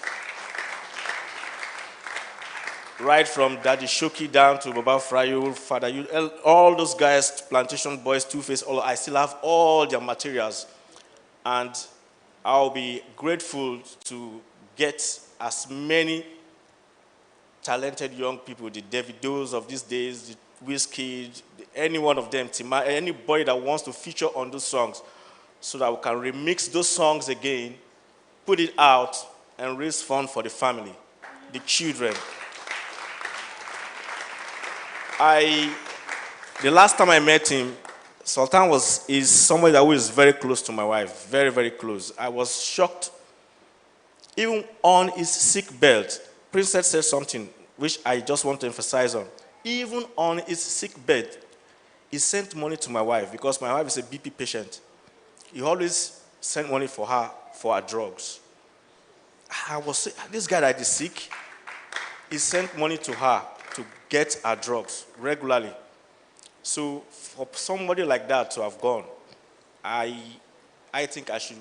right from Daddy Shoki down to Baba Frayo, Father, all those guys, Plantation Boys, Two-Face, I still have all their materials. And I'll be grateful to get as many talented young people, the Davidos of these days, the Wizkid, any one of them, anybody that wants to feature on those songs, so that we can remix those songs again, put it out, and raise funds for the family, the children. The last time I met him, Sultan is somebody that is very close to my wife, very, very close. I was shocked. Even on his sick bed, Princess said something which I just want to emphasize on. Even on his sick bed, he sent money to my wife because my wife is a BP patient. He always sent money for her for her drugs. I was this guy that is sick, he sent money to her to get her drugs regularly. So for somebody like that to have gone, I think I should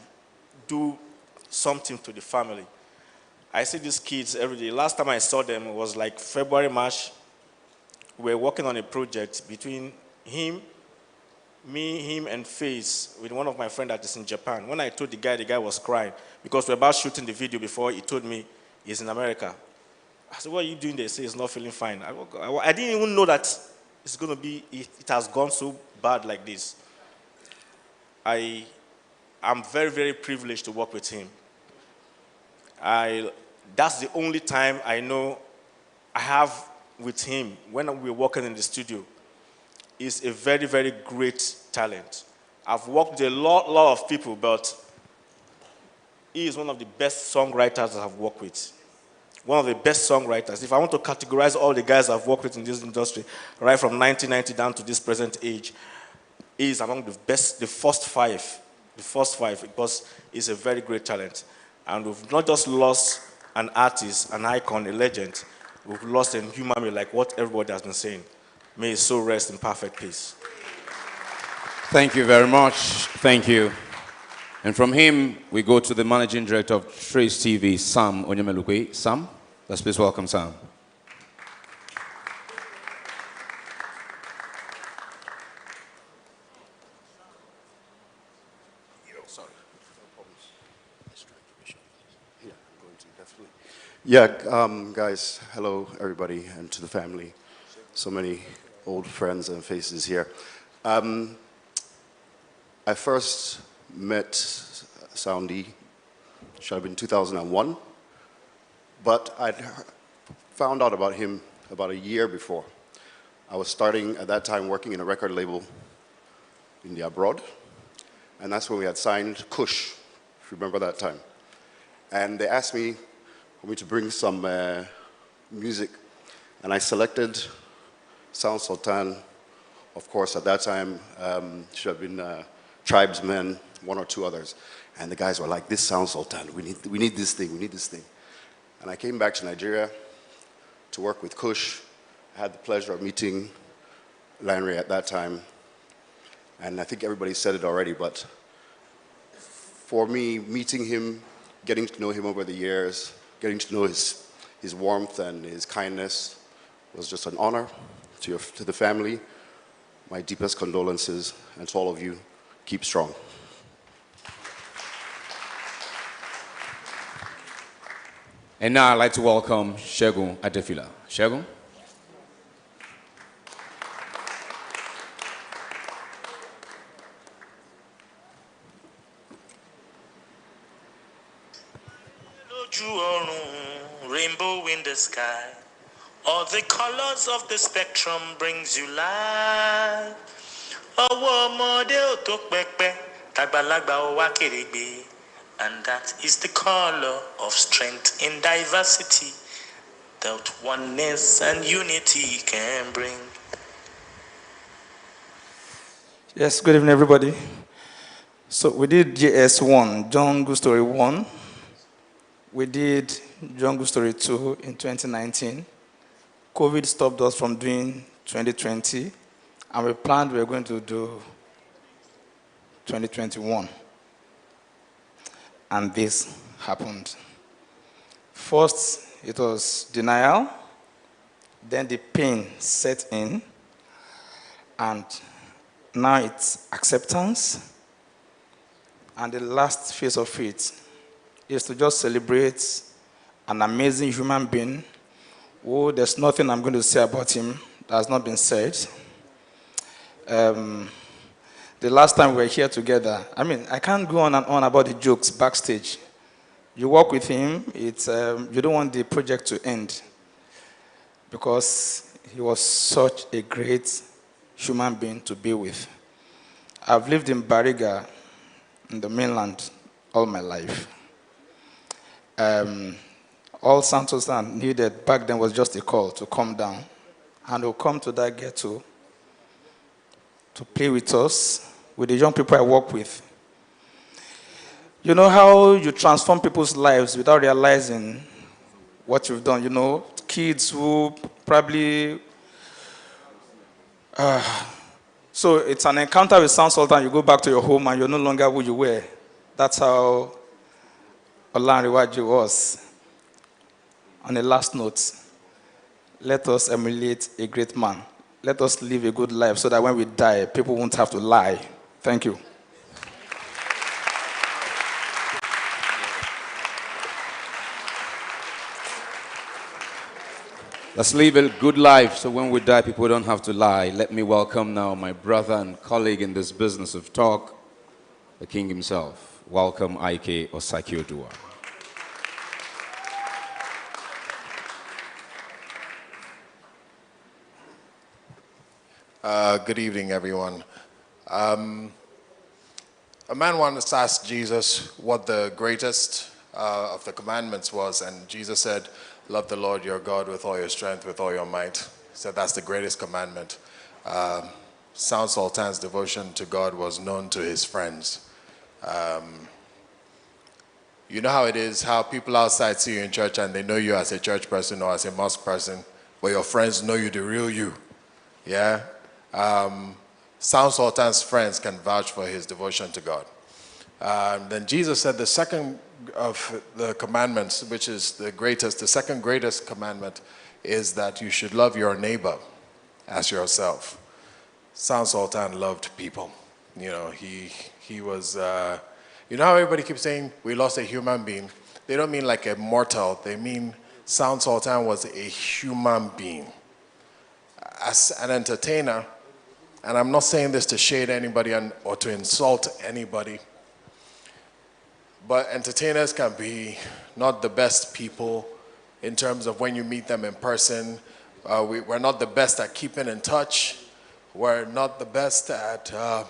do something to the family. I see these kids every day. Last time I saw them was like February, March. We were working on a project between him, and Face with one of my friends that is in Japan. When I told the guy was crying because we're about shooting the video before he told me he's in America. I said, what are you doing there? He said he's not feeling fine. I didn't even know that it's going to be, it has gone so bad like this. I'm very, very privileged to work with him. That's the only time I know I have with him when we're working in the studio. He's a very, very great talent. I've worked with a lot of people, but he is one of the best songwriters I've worked with. One of the best songwriters. If I want to categorize all the guys I've worked with in this industry, right from 1990 down to this present age, He is among the best, the first five, because he's a very great talent. And we've not just lost an artist, an icon, a legend, we've lost a human being, like what everybody has been saying. May his soul rest in perfect peace. Thank you very much. Thank you. And from him, we go to the managing director of Trace TV, Sam Onyemelukwe. Sam, let's please welcome Sam. Yeah, guys, hello everybody and to the family. So many old friends and faces here. I first met Soundy, should have been 2001, but I'd found out about him about a year before. I was starting at that time working in a record label in the abroad, and that's when we had signed Kush, if you remember that time. And they asked me for me to bring some music, and I selected Sultan. Of course, at that time, should have been Tribesmen, one or two others. And the guys were like, this sounds Sultan, we need this thing, we need this thing. And I came back to Nigeria to work with Kush. I had the pleasure of meeting Lanre at that time. And I think everybody said it already, but for me, meeting him, getting to know him over the years, getting to know his warmth and his kindness was just an honor. To the family, my deepest condolences, and to all of you, keep strong. And now I'd like to welcome Segun Adefila. Segun? Rainbow in the sky, all the colors of the spectrum brings you life. And that is the color of strength in diversity that oneness and unity can bring. Yes, good evening, everybody. So we did JS1, Jungle Story 1. We did Jungle Story 2 in 2019. COVID stopped us from doing 2020, and we planned we were going to do 2021. And this happened. First, it was denial, then the pain set in, and now it's acceptance. And the last phase of it is to just celebrate an amazing human being who there's nothing I'm going to say about him that has not been said. The last time we were here together, I mean, I can't go on and on about the jokes backstage. You work with him, it's, you don't want the project to end because he was such a great human being to be with. I've lived in Bariga, in the mainland, all my life. All Santos needed back then was just a call to come down, and he'll come to that ghetto to play with us, with the young people I work with. You know how you transform people's lives without realizing what you've done. You know, kids who probably... so it's an encounter with Sound Sultan, you go back to your home and you're no longer who you were. That's how Olanriwaju was. On the last note, let us emulate a great man. Let us live a good life so that when we die, people won't have to lie. Thank you. Let's live a good life so when we die, people don't have to lie. Let me welcome now my brother and colleague in this business of talk, the king himself. Welcome, Ike Osaki-Odua. Good evening, everyone. A man once asked Jesus what the greatest of the commandments was, and Jesus said, love the Lord your God with all your strength, with all your might. He said that's the greatest commandment. Sultan's devotion to God was known to his friends. You know how it is, how people outside see you in church and they know you as a church person or as a mosque person, but your friends know you the real you. Yeah? Sultan's friends can vouch for his devotion to God. Then Jesus said the second of the commandments, which is the greatest, the second greatest commandment is that you should love your neighbor as yourself. Sultan loved people. You know, he was, you know how everybody keeps saying we lost a human being? They don't mean like a mortal, they mean Sultan was a human being. As an entertainer, and I'm not saying this to shade anybody or to insult anybody, but entertainers can be not the best people in terms of when you meet them in person. We're not the best at keeping in touch. We're not the best at, I'm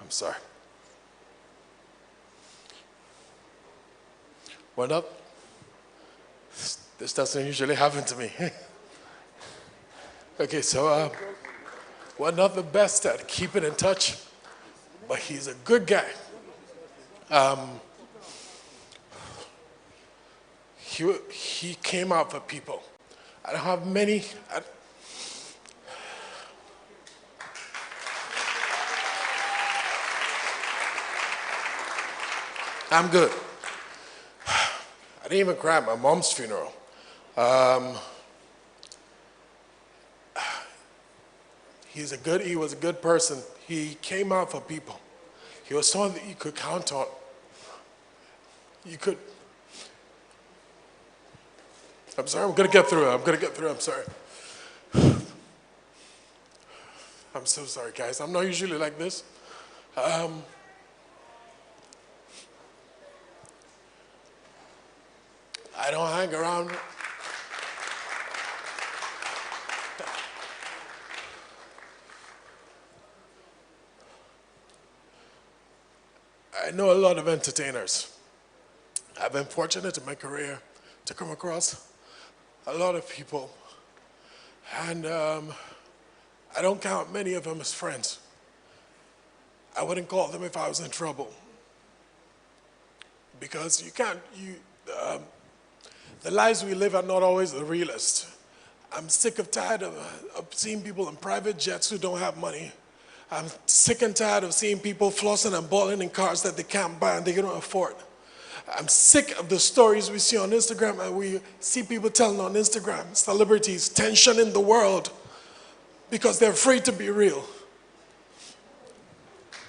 sorry. We're not, this doesn't usually happen to me. Okay, so we're not the best at keeping in touch, but he's a good guy. He came out for people. I don't have many. I'm good. I didn't even cry at my mom's funeral. He was a good person. He came out for people. He was someone that you could count on. I'm sorry, I'm gonna get through it, I'm sorry. I'm so sorry, guys. I'm not usually like this. I don't hang around. I know a lot of entertainers. I've been fortunate in my career to come across a lot of people, and I don't count many of them as friends. I wouldn't call them if I was in trouble, because you can't, the lives we live are not always the realest. I'm sick and tired of seeing people in private jets who don't have money. I'm sick and tired of seeing people flossing and balling in cars that they can't buy and they don't afford. I'm sick of the stories we see on Instagram, and we see people telling on Instagram, celebrities, tension in the world, because they're afraid to be real.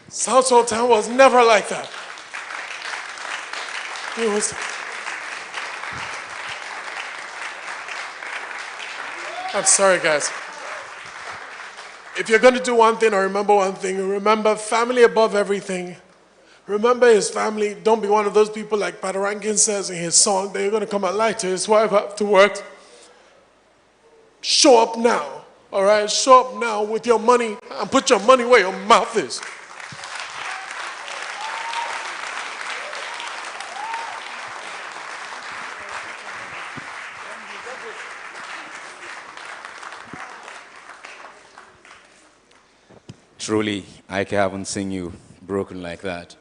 Sultan was never like that. He was. I'm sorry, guys. If you're going to do one thing or remember one thing, remember family above everything. Remember his family. Don't be one of those people like Padarankin says in his song that you're going to come and lie to his wife afterwards. Show up now, all right? Show up now with your money and put your money where your mouth is. Truly, I haven't seen you broken like that,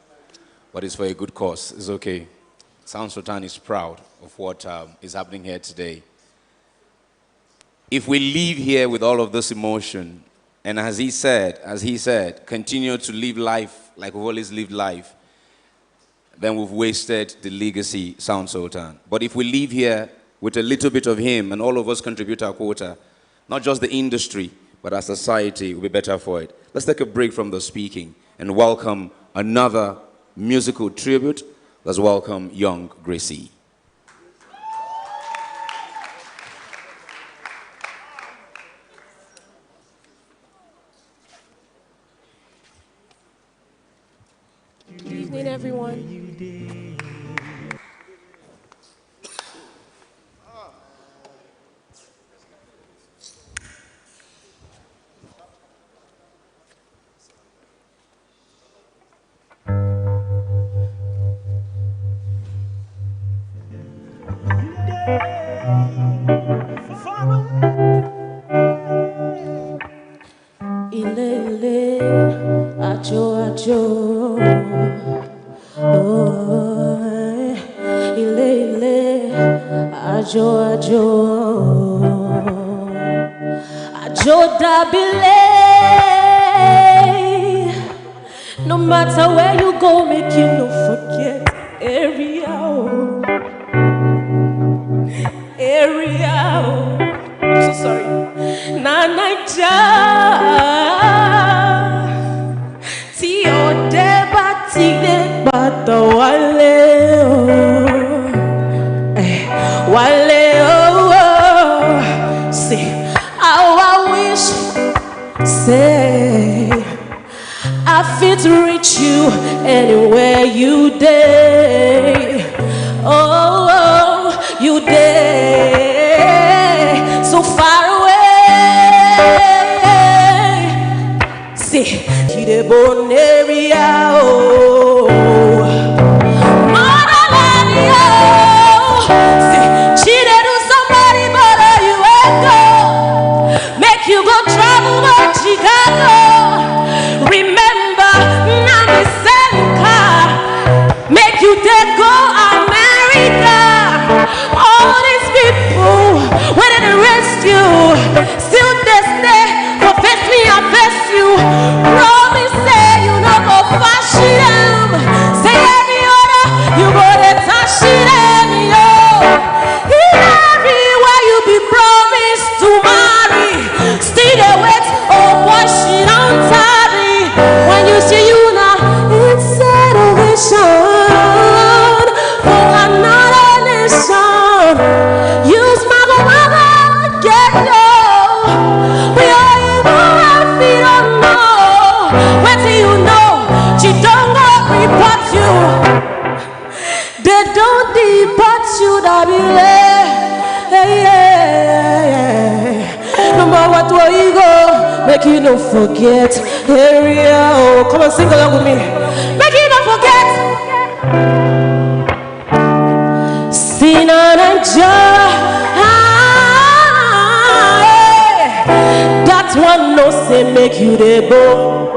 but it's for a good cause. It's okay. Sultan is proud of what is happening here today. If we leave here with all of this emotion, and as he said, continue to live life like we've always lived life, then we've wasted the legacy Sultan. But if we leave here with a little bit of him and all of us contribute our quota, not just the industry, but our society will be better for it. Let's take a break from the speaking and welcome another musical tribute. Let's welcome young Gracie. Good evening, everyone. Ilele ajo dabile. No matter where you go, make you no forget area. I'm so sorry. Na naija. Ti ode ba ti de bata wale wale say how I wish say I fit reach you anywhere you day. Oh, you day so far away. See, you the bone area. Oh, motherland, yo. See, she dey do somebody but you echo. Make you go travel to Chicago. Remember, Nami Senka. Make you take go America. All these people, when they arrest you, still they stay. Confess me, I face you. Promise say you not go fash them. Say every other, you go to touch them, yo. Everywhere you be promised to marry, still they wait. Oh boy, she don't tarry. When you see you now, inside a vision for another nation. Use my mother, get low. We are even if you don't know. What do you know? She don't go report you. They don't deport you, that be no matter what way you go, make you no forget area. Oh, come on, sing along with me. Make you no forget. Sin and joy. That one no say make you the bow.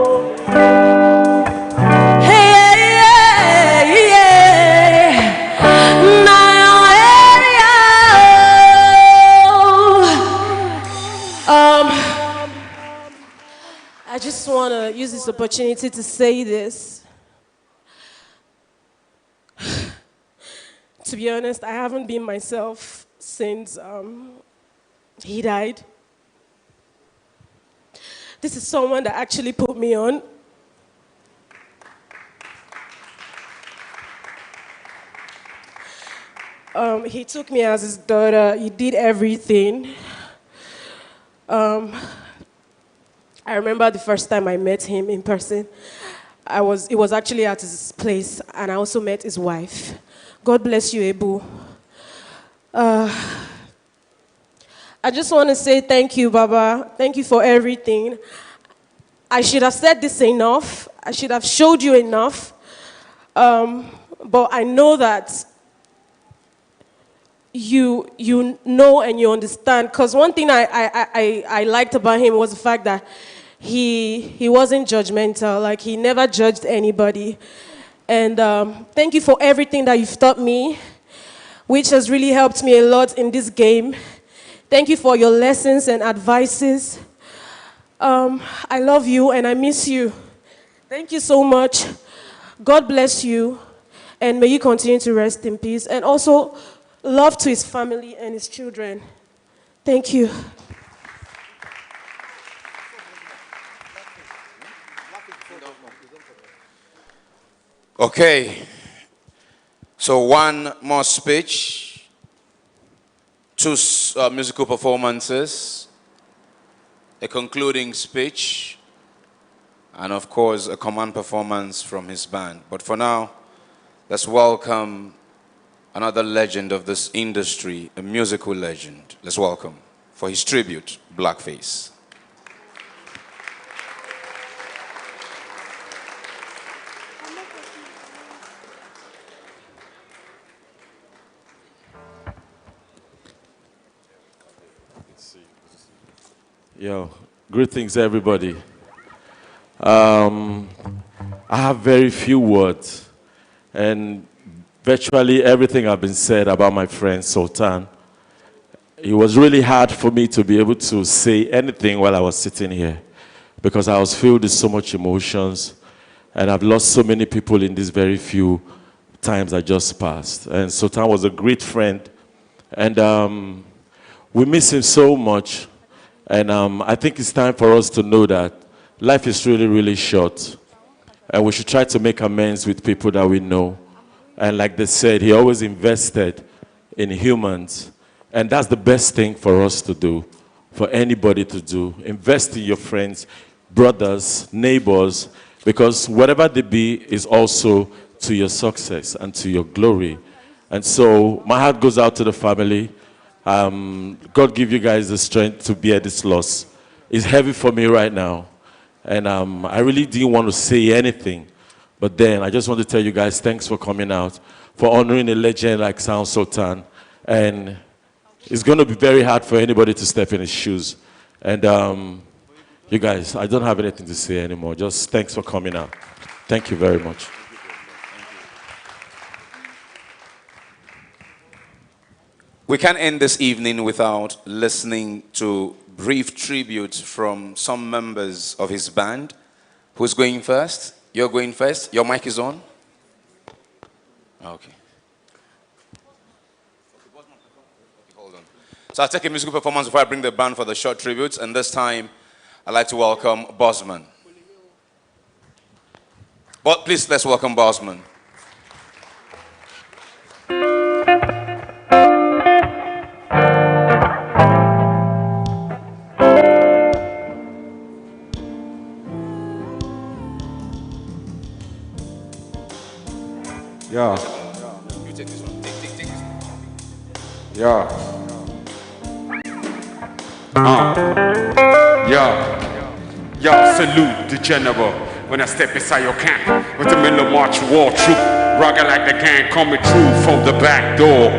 I just want to use this opportunity to say this. To be honest, I haven't been myself since he died. This is someone that actually put me on. He took me as his daughter. He did everything. I remember the first time I met him in person. It was actually at his place, and I also met his wife. God bless you, Ebu. I just want to say thank you, Baba. Thank you for everything. I should have said this enough. I should have showed you enough. But I know that you know and you understand. Because one thing I liked about him was the fact that he wasn't judgmental. Like, he never judged anybody. And thank you for everything that you've taught me, which has really helped me a lot in this game. Thank you for your lessons and advices. I love you and I miss you. Thank you so much. God bless you. And may you continue to rest in peace. And also, love to his family and his children. Thank you. Okay. So one more speech, two musical performances, a concluding speech, and of course a command performance from his band. But for now, let's welcome another legend of this industry, a musical legend. Let's welcome, for his tribute, Blackface. Yo, greetings everybody. I have very few words, and virtually everything has been said about my friend Sultan. it was really hard for me to be able to say anything while I was sitting here because I was filled with so much emotions and I've lost so many people in these very few times I just passed. And Sultan was a great friend and we miss him so much. And I think it's time for us to know that life is really, really short. And we should try to make amends with people that we know. And like they said, he always invested in humans. And that's the best thing for us to do, for anybody to do. Invest in your friends, brothers, neighbors, because whatever they be is also to your success and to your glory. And so my heart goes out to the family. God give you guys the strength to bear this loss. It's heavy for me right now. And I really didn't want to say anything. But then I just want to tell you guys thanks for coming out, for honoring a legend like Sound Sultan. And it's going to be very hard for anybody to step in his shoes. And you guys, I don't have anything to say anymore. Just thanks for coming out. Thank you very much. We can't end this evening without listening to brief tributes from some members of his band. Who's going first? You're going first. Your mic is on. Okay. Hold on. So I'll take a musical performance before I bring the band for the short tributes. And this time, I'd like to welcome Bosman. But please, let's welcome Bosman. Yeah. You take this one. Take this one. Yeah. Yeah, salute the general. When I step inside your camp with the middle march war troop, rugged like the gang coming through from the back door.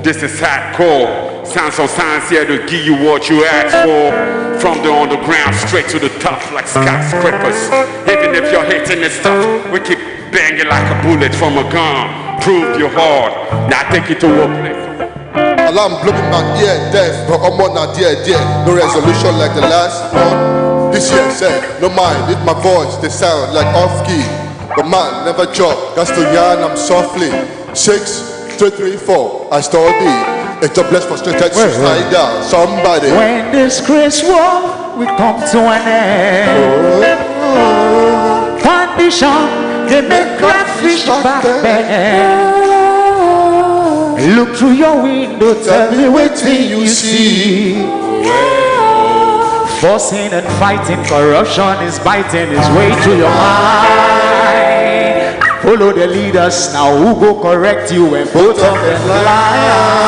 This is hardcore. Sounds on science here to give you what you asked for. From the underground straight to the top like skyscrapers. Even if you're hitting this stuff, we keep banging like a bullet from a gun. Prove you're hard. Now take it to a place. Alarm blooming my ear, death, but I'm on a dear. No resolution like the last one. This year said, no mind, if my voice, they sound like off key. But man, never drop, that's to yarn, I'm softly. 6, 3, 3, 4, I study. It's a blessed frustrated suicider, somebody. When this Christ war will come to an end, condition, they make catfish back there. Look through your window, tell me what you see. Forcing and fighting, corruption is biting its way through your mind. Follow the leaders now who go correct you when both of them lie.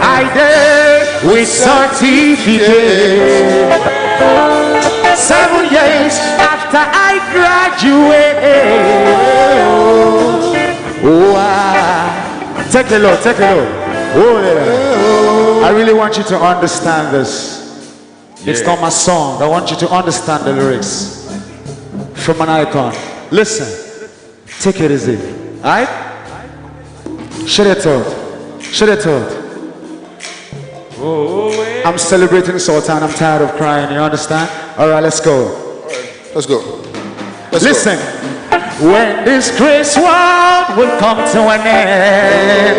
I did with certificate 7 years after I graduated. Oh, take a look, take a look. Oh, yeah. I really want you to understand this. It's not my song. I want you to understand the lyrics from an icon. Listen, take it easy. Alright? Shut it out. Shut it out. I'm celebrating Sultan. I'm tired of crying. You understand? Alright, let's go. Let's go. Listen. When this grace world will come to an end,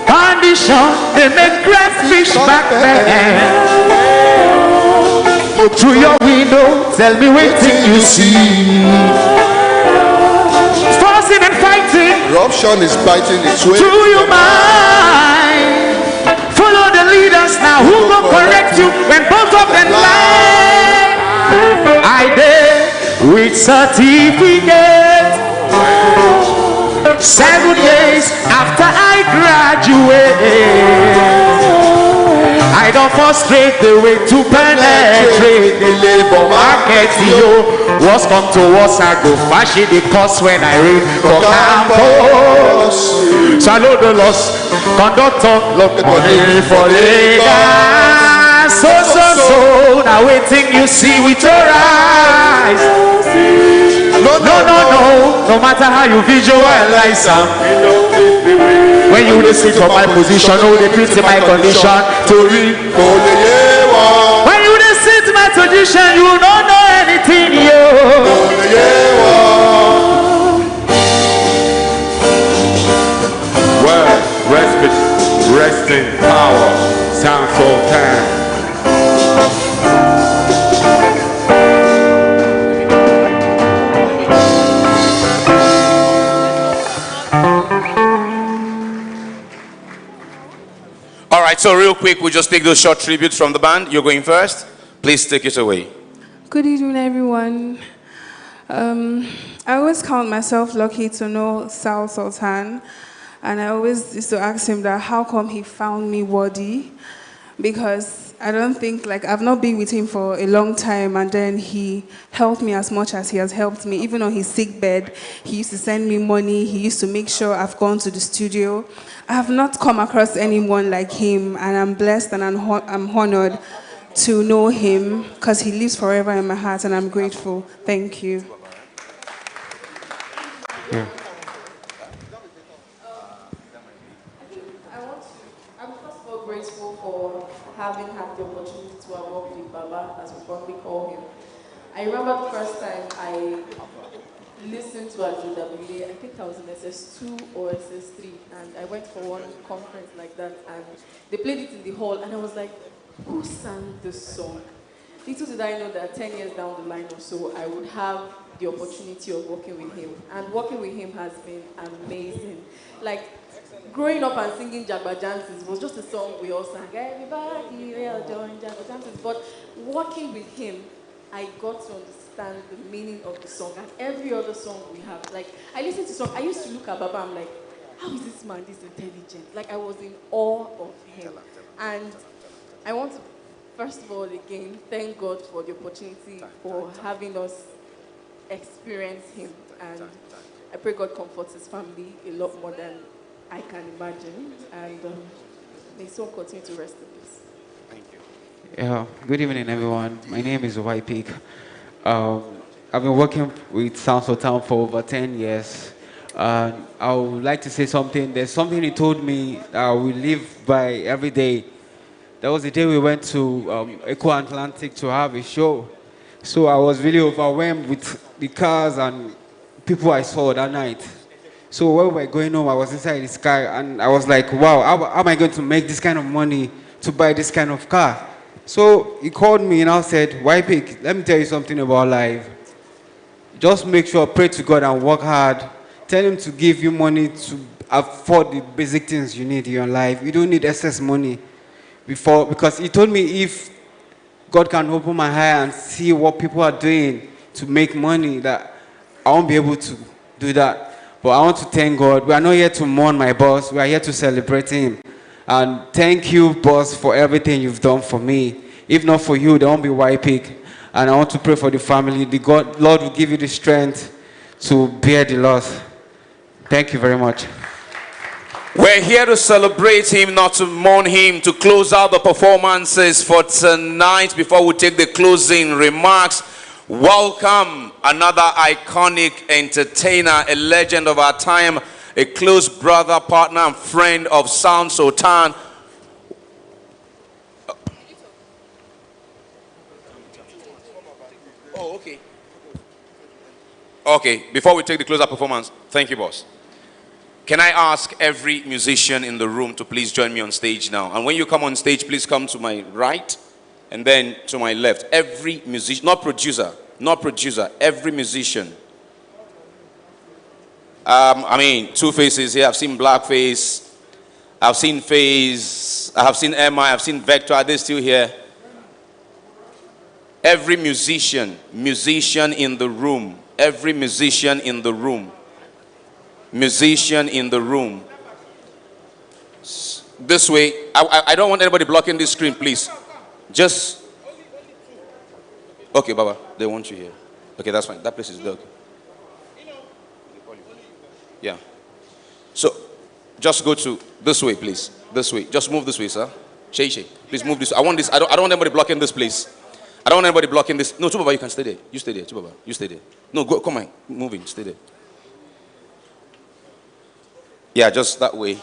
condition, they make great fish back then. Look through your window, tell me what thing you see. Forcing and fighting, corruption is biting its way through your mind. Follow the leaders now who will correct you when both of them lie. I did with certificate 7 years after I graduated. I don't frustrate the way to penetrate the labor market. Yo, what's come to us, I go fashion the cost when I read for campus. Salute the loss, conductor, look money for Lagos. So, now waiting you see with your eyes. No matter how you visualize them. When you listen for my position, oh, they pity my condition. To read. When you listen to my tradition, you don't know anything, yo. Well, rest in power, sound Sultan. All right, so real quick, we'll just take those short tributes from the band. You're going first. Please take it away. Good evening, everyone. I always count myself lucky to know Sultan, and I always used to ask him that how come he found me worthy, because I don't think, like, I've not been with him for a long time, and then he helped me as much as he has helped me. Even on his sick bed, he used to send me money. He used to make sure I've gone to the studio. I have not come across anyone like him, and I'm blessed and I'm honored to know him, because he lives forever in my heart, and I'm grateful. Thank you. Yeah. I'm first of all grateful for having had the opportunity to have worked with Baba, as we fondly call him. I remember the first time I listened to WONDA. I think I was in SS2 or SS3, and I went for one conference like that, and they played it in the hall, and I was like, who sang this song? Little did I know that 10 years down the line or so, I would have the opportunity of working with him. And working with him has been amazing. Like, growing up and singing Jagba Jances was just a song we all sang. Everybody, we are doing Jagba Jances. But working with him, I got to understand the meaning of the song. And every other song we have, like, I listened to songs, I used to look at Baba, I'm like, how is this man this intelligent? Like, I was in awe of him. And I want to, first of all, again, thank God for the opportunity for having us experience him. And I pray God comforts his family a lot more than I can imagine. And may his soul continue to rest in peace. Thank you. Yeah, good evening, everyone. My name is White I've been working with Sultan for over 10 years. I would like to say something. There's something he told me we live by every day. That was the day we went to Eco Atlantic to have a show. So I was really overwhelmed with the cars and people I saw that night. So when we were going home, I was inside the car, and I was like, wow, how am I going to make this kind of money to buy this kind of car? So he called me and I said, YP, let me tell you something about life. Just make sure, pray to God and work hard. Tell him to give you money to afford the basic things you need in your life. You don't need excess money. Because he told me if God can open my eye and see what people are doing to make money, that I won't be able to do that. But I want to thank God. We are not here to mourn my boss. We are here to celebrate him. And thank you, boss, for everything you've done for me. If not for you, there won't be YPIC. And I want to pray for the family. Lord will give you the strength to bear the loss. Thank you very much. We're here to celebrate him, not to mourn him, to close out the performances for tonight. Before we take the closing remarks, welcome another iconic entertainer, a legend of our time, a close brother, partner, and friend of Sound Sultan. Oh, okay. Okay, before we take the close-up performance, thank you, boss. Can I ask every musician in the room to please join me on stage now? And when you come on stage, please come to my right and then to my left. Every musician, not producer, every musician. I mean, two faces here. I've seen Blackface, I've seen FaZe, I have seen Emma, I've seen Vector. Are they still here? Every musician in the room. Every musician in the room. Musician in the room. This way. I don't want anybody blocking this screen, please. Just. Okay, Baba, they want you here. Okay, that's fine. That place is dark. Yeah. So, just go to this way, please. This way. Just move this way, sir. Shay. Please move this. I want this. I don't want anybody blocking this place. I don't want anybody blocking this. No, Chubaba, you can stay there. You stay there, Chubaba. You stay there. No, go. Come on. Moving. Stay there. Yeah, just that way.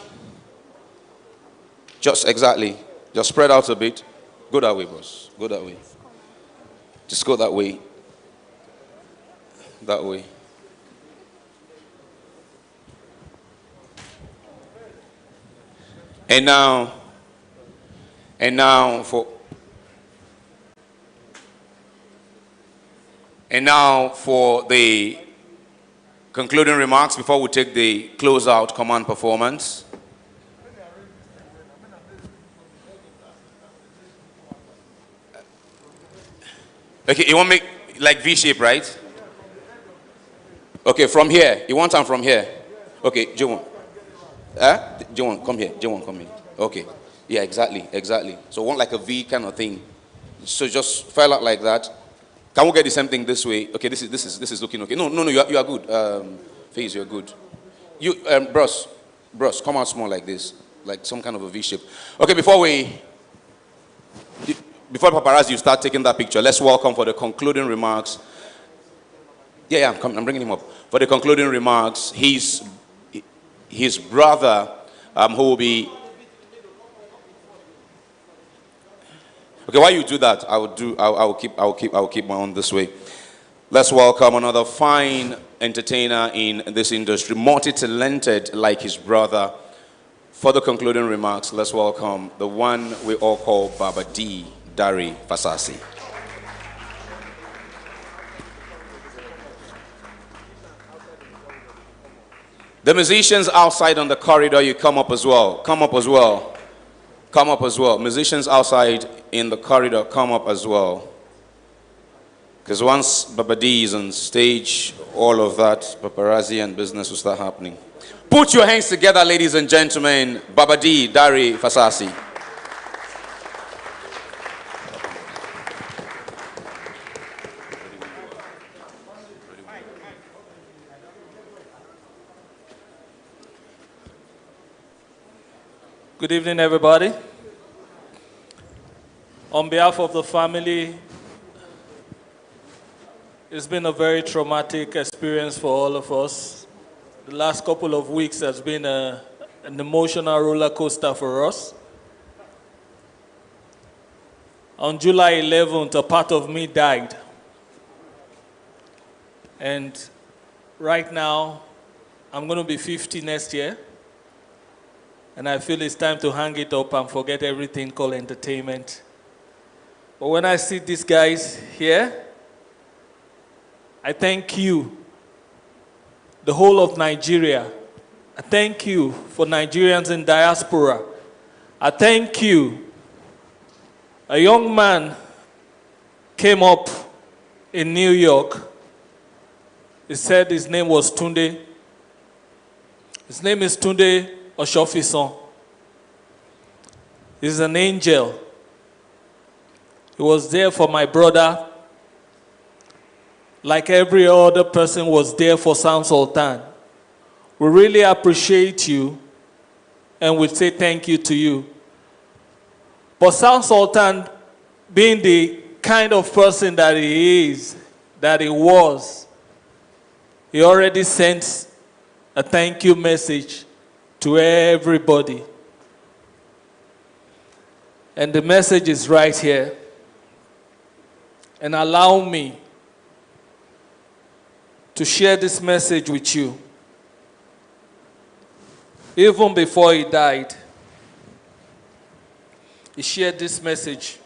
Just exactly. Just spread out a bit. Go that way, boss. Go that way. Just go that way. That way. And now for the concluding remarks before we take the closeout command performance. Okay, you want to make like V shape, right? Okay, from here. You want time from here? Okay, Jewon. Jewon, come here. Jewon, come here. Okay. Yeah, exactly. So want like a V kind of thing. So just file out like that. Can we get the same thing this way? Okay, this is looking okay. No, you are good. Face, you're good. You, bros, come out small like this, like some kind of a V shape. Okay, before paparazzi, you start taking that picture. Let's welcome for the concluding remarks. Yeah, I'm bringing him up for the concluding remarks. His brother, who will be. Okay, while you do that, I will keep my own this way. Let's welcome another fine entertainer in this industry, multi-talented like his brother. For the concluding remarks, let's welcome the one we all call Baba D, Dari Fasasi. The musicians outside on the corridor, you come up as well. Come up as well. Musicians outside in the corridor, come up as well. Because once Baba D is on stage, all of that paparazzi and business will start happening. Put your hands together, ladies and gentlemen. Baba D, Dari Fasasi. Good evening, everybody. On behalf of the family, it's been a very traumatic experience for all of us. The last couple of weeks has been an emotional roller coaster for us. On July 11th, a part of me died. And right now, I'm going to be 50 next year. And I feel it's time to hang it up and forget everything called entertainment. But when I see these guys here, I thank you, the whole of Nigeria. I thank you for Nigerians in diaspora. I thank you. A young man came up in New York. He said his name was Tunde. His name is Tunde Oshofison. He's an angel. He was there for my brother, like every other person was there for Sultan. We really appreciate you, and we say thank you to you. But Sultan, being the kind of person that he is, that he was, he already sent a thank you message to everybody. And the message is right here. And allow me to share this message with you. Even before he died, he shared this message.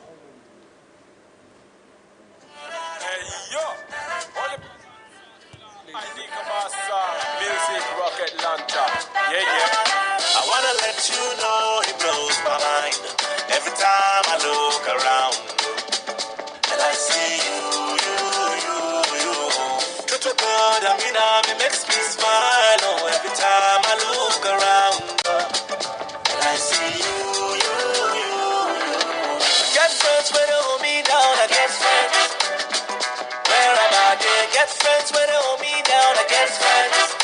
I wanna let you know he blows my mind every time I look around and I see you. You're good, I mean, it makes me smile. Oh, every time I look around and I see you. Get friends when they hold me down, I get friends. Where am I? Get friends when they hold me down, I get friends.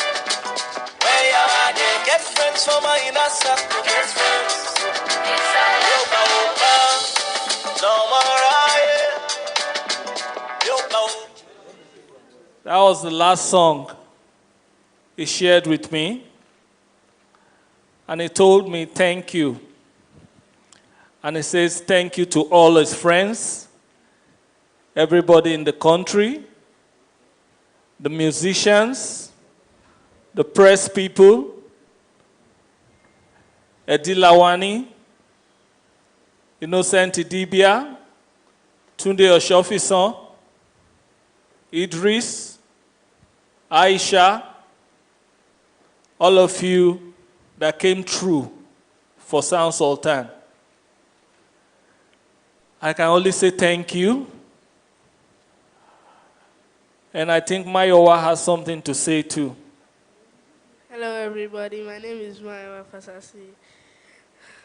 Get friends for my inner circle, get friends. That was the last song he shared with me. And he told me, thank you. And he says thank you to all his friends, everybody in the country, the musicians, the press people, Edi Lawani, Innocent Idibia, Tunde Oshofison, Idris, Aisha, all of you that came through for Sound Sultan. I can only say thank you. And I think Mayowa has something to say too. Hello everybody, my name is Mayowa Fasasi.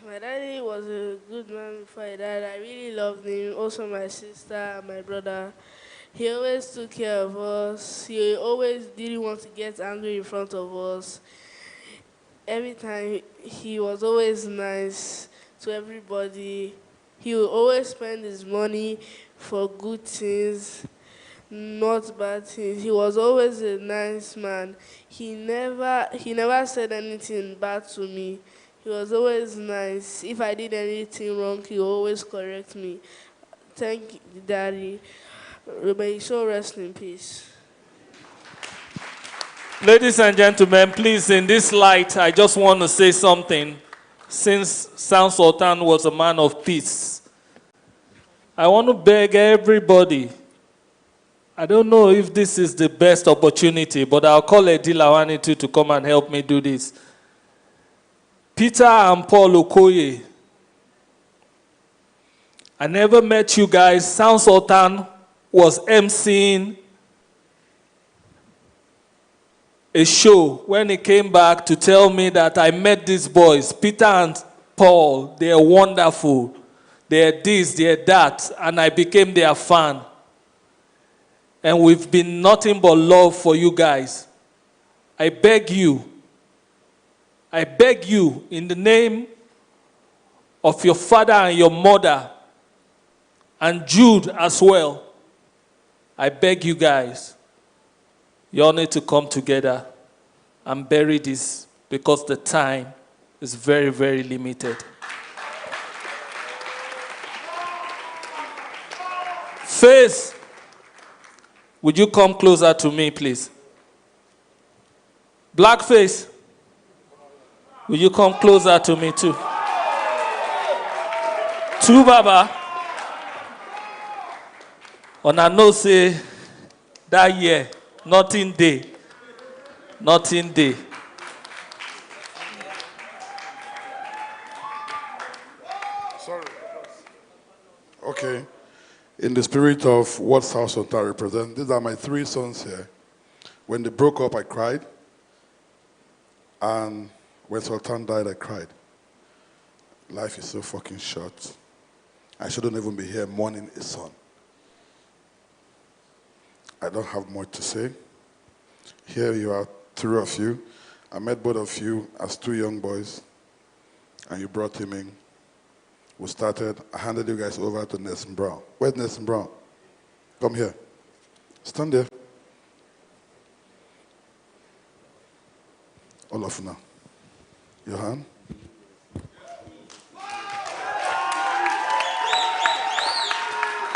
My daddy was a good man before he died. I really loved him. Also my sister and my brother. He always took care of us. He always didn't want to get angry in front of us. Every time he was always nice to everybody. He would always spend his money for good things, not bad things. He was always a nice man. He never said anything bad to me. He was always nice. If I did anything wrong, he would always correct me. Thank you, Daddy. May his soul rest in peace. Ladies and gentlemen, please, in this light, I just want to say something. Since Sound Sultan was a man of peace, I want to beg everybody. I don't know if this is the best opportunity, but I'll call Edi Lawani too to come and help me do this. Peter and Paul Okoye, I never met you guys. Sound Sultan was emceeing a show when he came back to tell me that I met these boys, Peter and Paul. They're wonderful. They're this, they're that, and I became their fan. And we've been nothing but love for you guys. I beg you in the name of your father and your mother, and Jude as well, I beg you guys, you all need to come together and bury this because the time is very, very limited. Faith, would you come closer to me, please? Blackface, will you come closer to me too? Two Baba, on I know say that year, nothing day. Sorry. Okay. In the spirit of what South Sultan represents, these are my three sons here. When they broke up, I cried. And when Sultan died, I cried. Life is so fucking short. I shouldn't even be here mourning a son. I don't have much to say. Here you are, three of you. I met both of you as two young boys, and you brought him in. We started, I handed you guys over to Nelson Brown. Where's Nelson Brown? Come here. Stand there. All of you now. Your hand.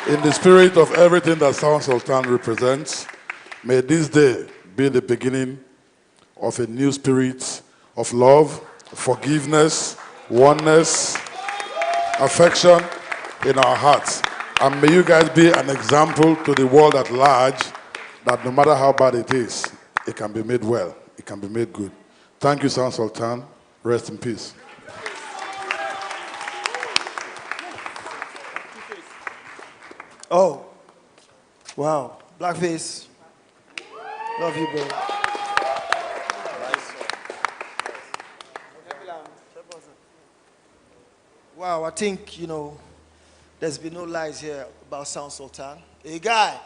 In the spirit of everything that Sound Sultan represents, may this day be the beginning of a new spirit of love, forgiveness, oneness, affection in our hearts. And may you guys be an example to the world at large that no matter how bad it is, it can be made well, it can be made good. Thank you, Sound Sultan. Rest in peace. Oh, wow. Blackface. Love you, bro. Wow, I think, there's been no lies here about Sound Sultan. Hey, guy.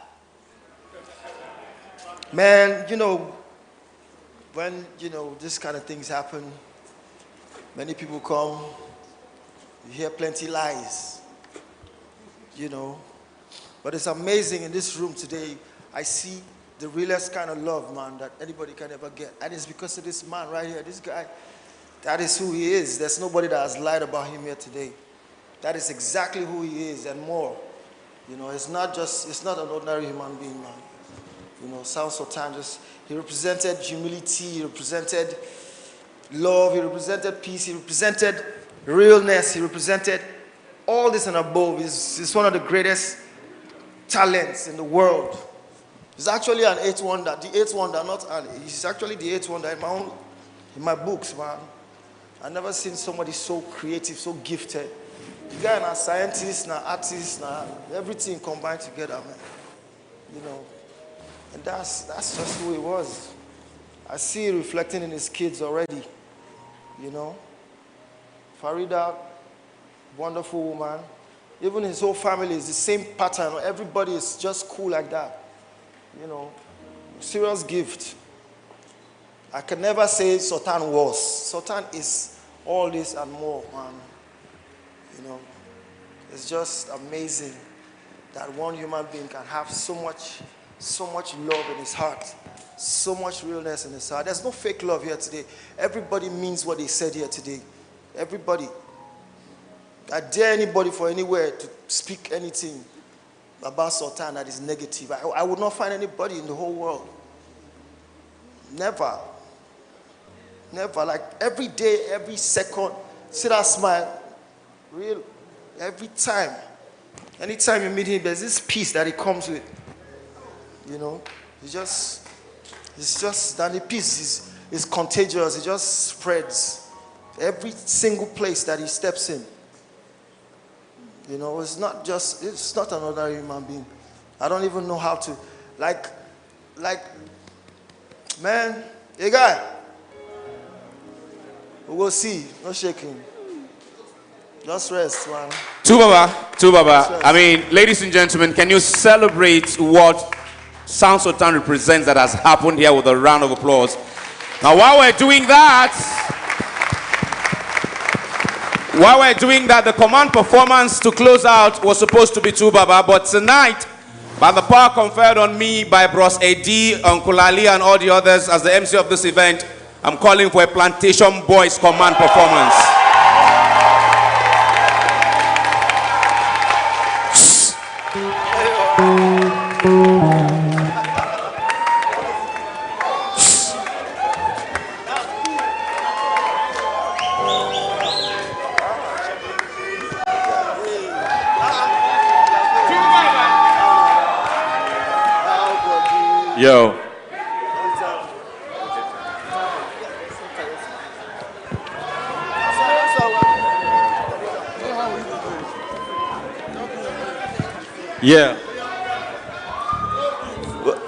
Man, when, this kind of things happen, many people come, you hear plenty lies, But it's amazing in this room today, I see the realest kind of love, man, that anybody can ever get. And it's because of this man right here, this guy. That is who he is. There's nobody that has lied about him here today. That is exactly who he is and more. You know, it's not an ordinary human being, man. You know, Sultan he represented humility, he represented love, he represented peace, he represented realness, he represented all this and above. He's one of the greatest talents in the world. He's actually an eighth wonder, the eighth wonder, he's actually the eighth wonder in my books, man. I've never seen somebody so creative, so gifted. The guy is a scientist, an artist, everything combined together, man. You know, and that's just who he was. I see it reflecting in his kids already. You know, Farida, wonderful woman. Even his whole family is the same pattern. Everybody is just cool like that. You know, serious gift. I can never say Sultan was. Sultan is all this and more, man. You know, it's just amazing that one human being can have so much love in his heart, so much realness in his heart. There's no fake love here today. Everybody means what they said here today. Everybody. I dare anybody for anywhere to speak anything about Sultan that is negative. I would not find anybody in the whole world. Never. Never. Like every day, every second, see that smile. Real. Every time. Anytime you meet him, there's this peace that he comes with. You know, it's just, and the peace is contagious. It just spreads. Every single place that he steps in. You know, it's not another human being. I don't even know how to, man, hey guy, we will see, no shaking. Just rest, man. Tu Baba. I mean, ladies and gentlemen, can you celebrate what Sultan represents that has happened here with a round of applause? Now, while we're doing that, the command performance to close out was supposed to be Tu Baba, but tonight, by the power conferred on me by Bros. Eddie, Uncle Ali, and all the others as the MC of this event, I'm calling for a Plantation Boys command performance. Yo. Yeah.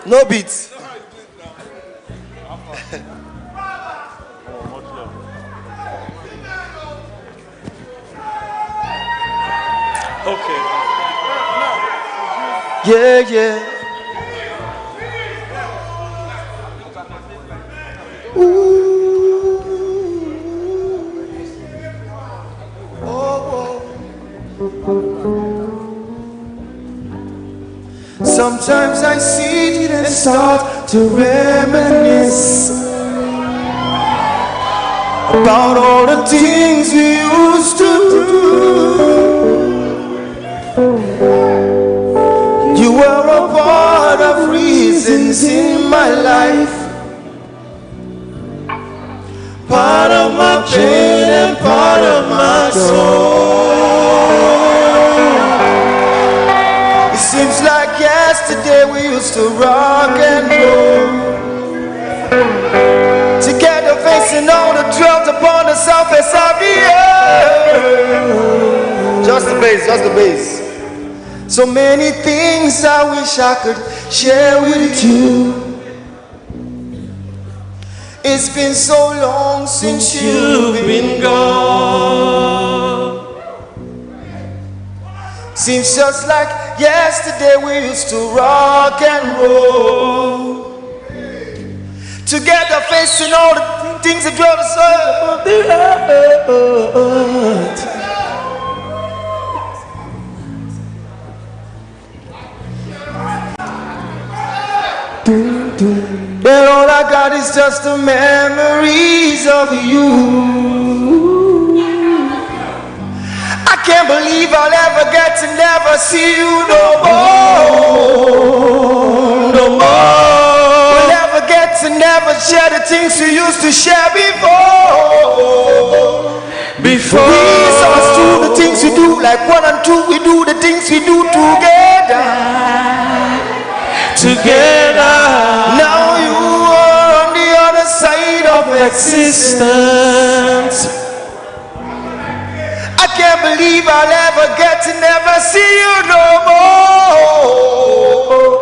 No beats. Okay. Yeah. Sometimes I sit and start to reminisce about all the things we used to do. You were a part of reasons in my life, part of my pain and part of my soul. It seems like yesterday we used to rock and roll, together facing all the drought upon the surface of the earth. Just the bass. So many things I wish I could share with you. It's been so long since you've been gone. Seems just like yesterday we used to rock and roll, together facing all the things that drove us up the earth. And all I got is just the memories of you. I can't believe I'll ever get to never see you no more. No more. We'll never get to never share the things we used to share before. We saw us do the things we do, like 1 and 2, we do the things we do together. Now you are on the other side of existence. I can't believe I'll ever get to never see you no more.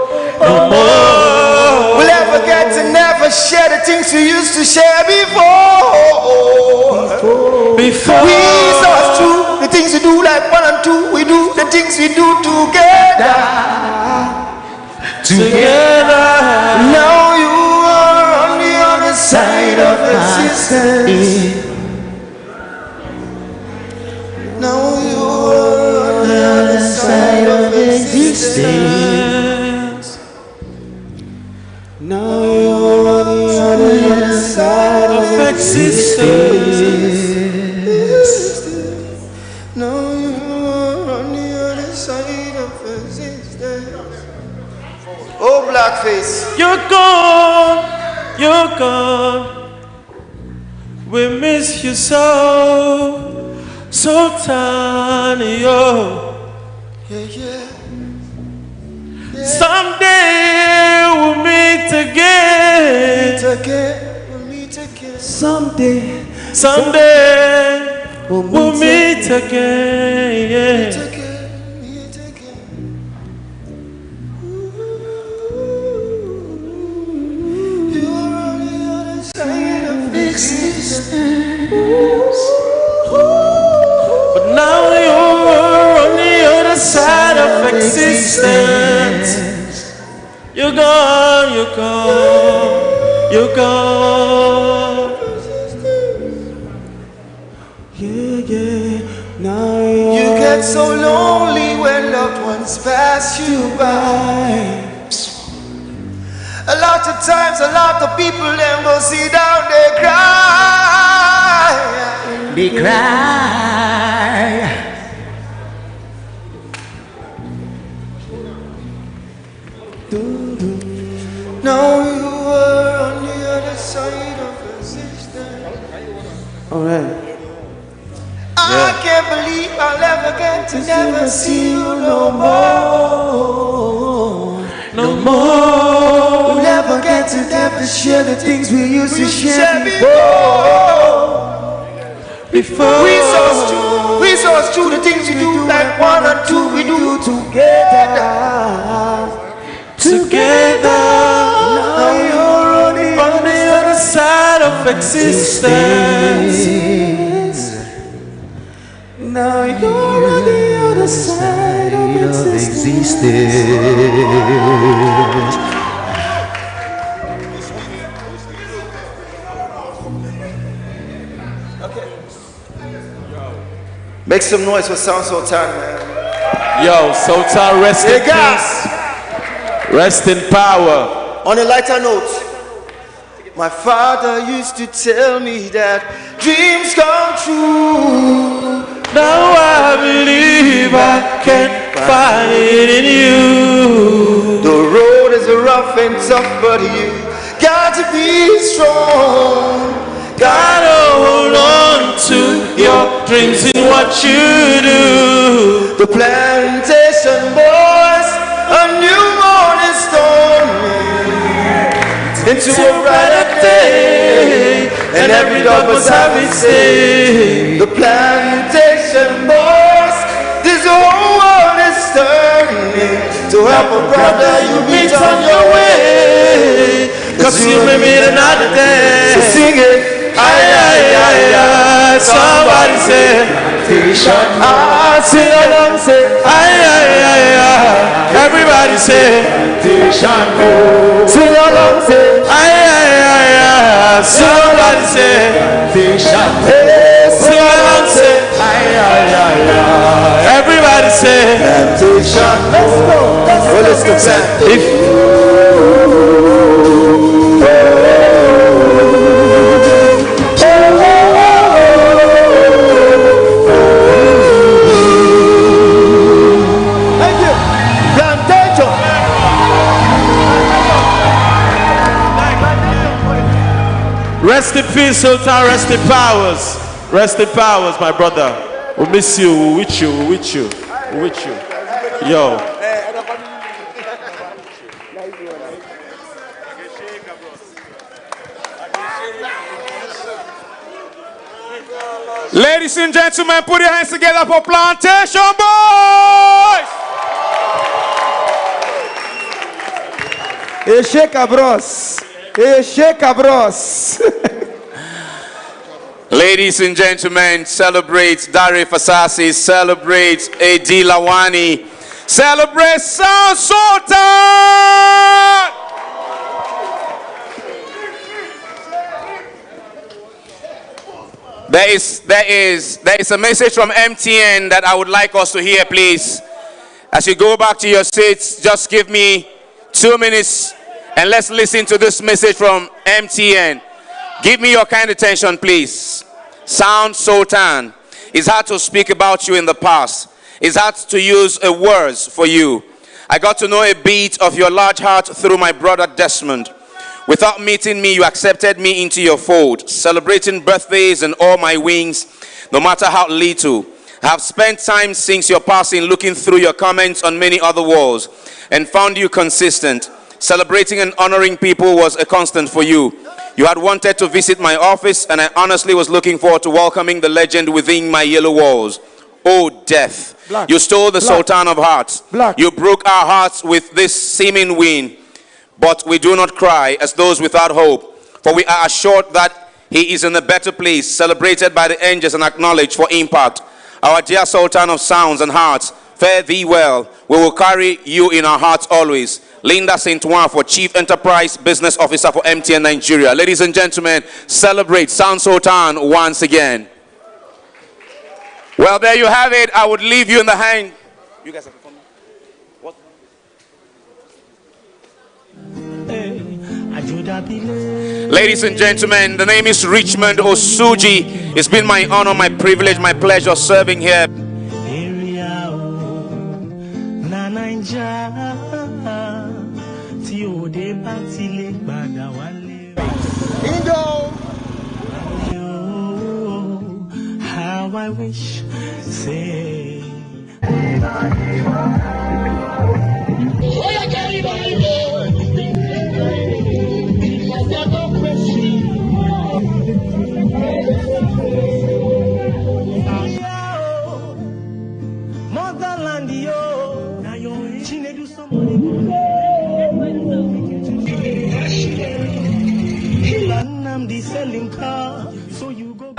No more. We'll ever get to never share the things we used to share before. We saw us do the things we do, like 1 and 2, we do the things we do together. Now you are on the other side of existence. Now you are on the other side of existence. Now you're on the other side of existence. Now you're on the other side of existence. Oh, blackface. You're gone, you're gone. We miss you so, Sultan, yo. Yeah. Someday we'll meet again. We'll meet again. Someday we'll meet again. But now you're on the other side of existence. You're gone, you're gone, you're gone. Yeah. Now you get so lonely when loved ones pass you by. A lot of times, a lot of people them go sit down, they cry. They cry. Now you are on the other side of existence. All right. I can't believe I'll ever get to never see you no more. No more. We'll never get to never share the things we used to share before. We saw us do the things we do, like 1 and 2 we do together. Now you're on the other side of existence. Now you're on the other side of existence. Make some noise for Sound Sultan, man. Yo, Sultan, rest in peace. Rest in power. On a lighter note, my father used to tell me that dreams come true. Now I believe I can find it in you. The road is rough and tough, but you got to be strong. Gotta hold on to your dreams in what you do. The plantation boys, a new morning storming into a brighter day, and every dog must have its day. The plantation boys, this whole world is turning to help a brother you meet on your way, 'cause you may meet another day. So sing it. Somebody say, sing along, say, everybody say, sing along, say, somebody say, sing along, say, everybody say, let's go, if Rest in peace, Sultan. Rest in powers. Rest in powers, my brother. We miss you. We with you. We with you. We with you. Yo. Ladies and gentlemen, put your hands together for Plantation Boys! Eche cabros. Eche cabros. Ladies and gentlemen, celebrate Dari Fasasi, celebrate A.D. Lawani, celebrate Sound Sultan! There is a message from MTN that I would like us to hear, please. As you go back to your seats, just give me 2 minutes and let's listen to this message from MTN. Give me your kind attention, please. Sound Sultan. It's hard to speak about you in the past. It's hard to use words for you. I got to know a bit of your large heart through my brother Desmond. Without meeting me, you accepted me into your fold, celebrating birthdays and all my wings, no matter how little. I have spent time since your passing looking through your comments on many other walls and found you consistent. Celebrating and honoring people was a constant for you. You had wanted to visit my office, and I honestly was looking forward to welcoming the legend within my yellow walls. Oh, death. Black. You stole the Sultan of Hearts. Black. You broke our hearts with this seeming win. But we do not cry as those without hope, for we are assured that he is in a better place, celebrated by the angels and acknowledged for impact. Our dear Sultan of Sounds and Hearts, fare thee well. We will carry you in our hearts always. Linda Saint-Ouen for Chief Enterprise Business Officer for MTN Nigeria. Ladies and gentlemen, celebrate Sound Sultan once again. Well, there you have it. I would leave you in the hand. You guys have performed. What? Ladies and gentlemen, the name is Richmond Osuji. It's been my honor, my privilege, my pleasure serving here. How I wish, say. Motherland, yo, now you're do somebody. I'm the selling car, so you go.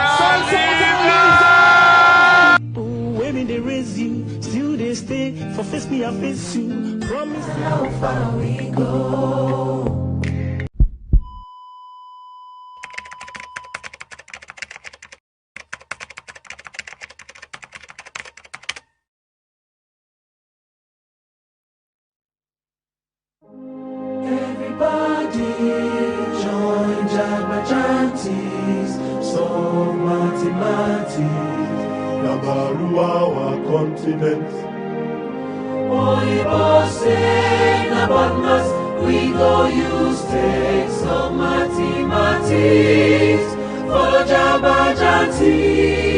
Women they raise you, still they stay. For face me, I face you. Promise how far we go. Everybody join Jagbajantis, so mathematics, Nabarua our continent. Oibo say Nabonmas, we go use text of mathematics, follow Jagbajantis.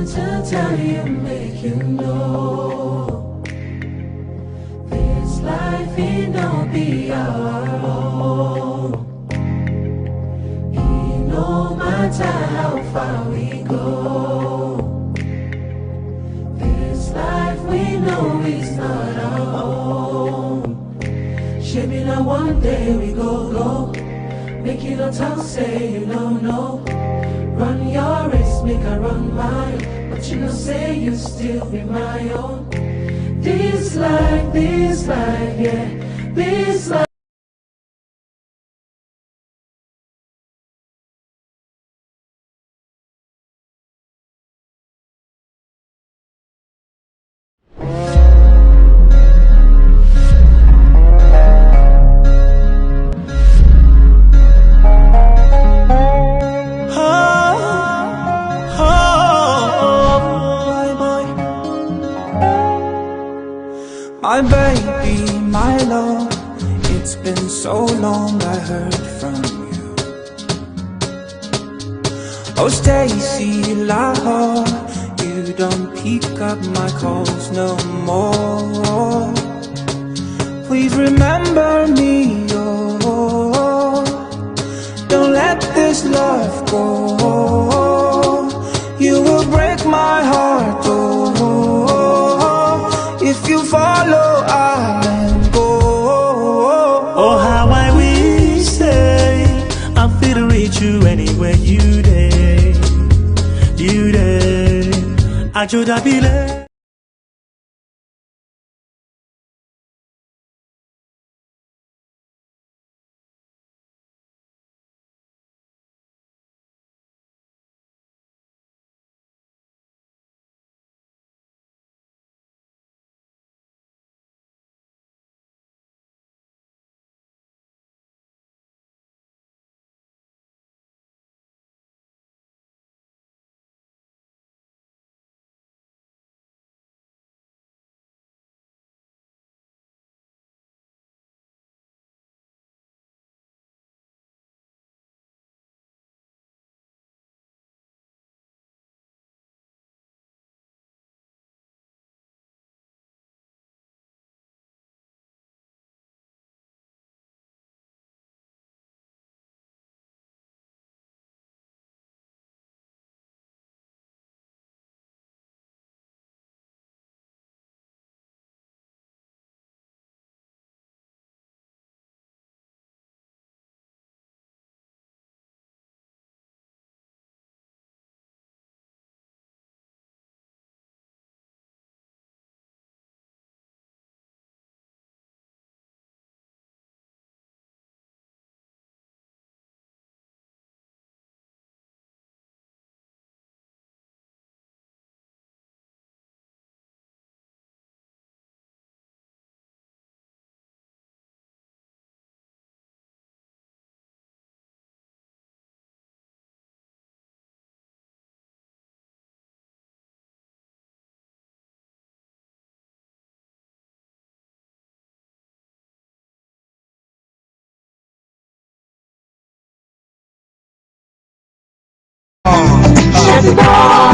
To tell you, make you know, this life it don't be our own. No matter how far we go, this life we know is not our own. Maybe now one day we go, make you no talk, say you don't know. Run your race, make I run mine. But you know, say you still be my own. This life, yeah, this life. been so long I heard from you. Oh Stacy Lahore, you don't pick up my calls no more. Please remember me, oh, don't let this love go. You will break my heart, oh, if you follow I'll let go. Oh, how I wish, say, I feel to reach you anywhere you day, you day. I should have been there.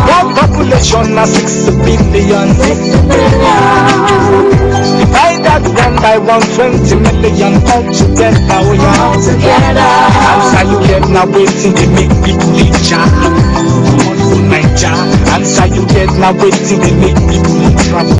World population na 6 billion. Divide that one by 120 million altogether. Oh yeah, altogether. Answer you get now waiting to make people live ja. Answer you get now waiting to make people travel.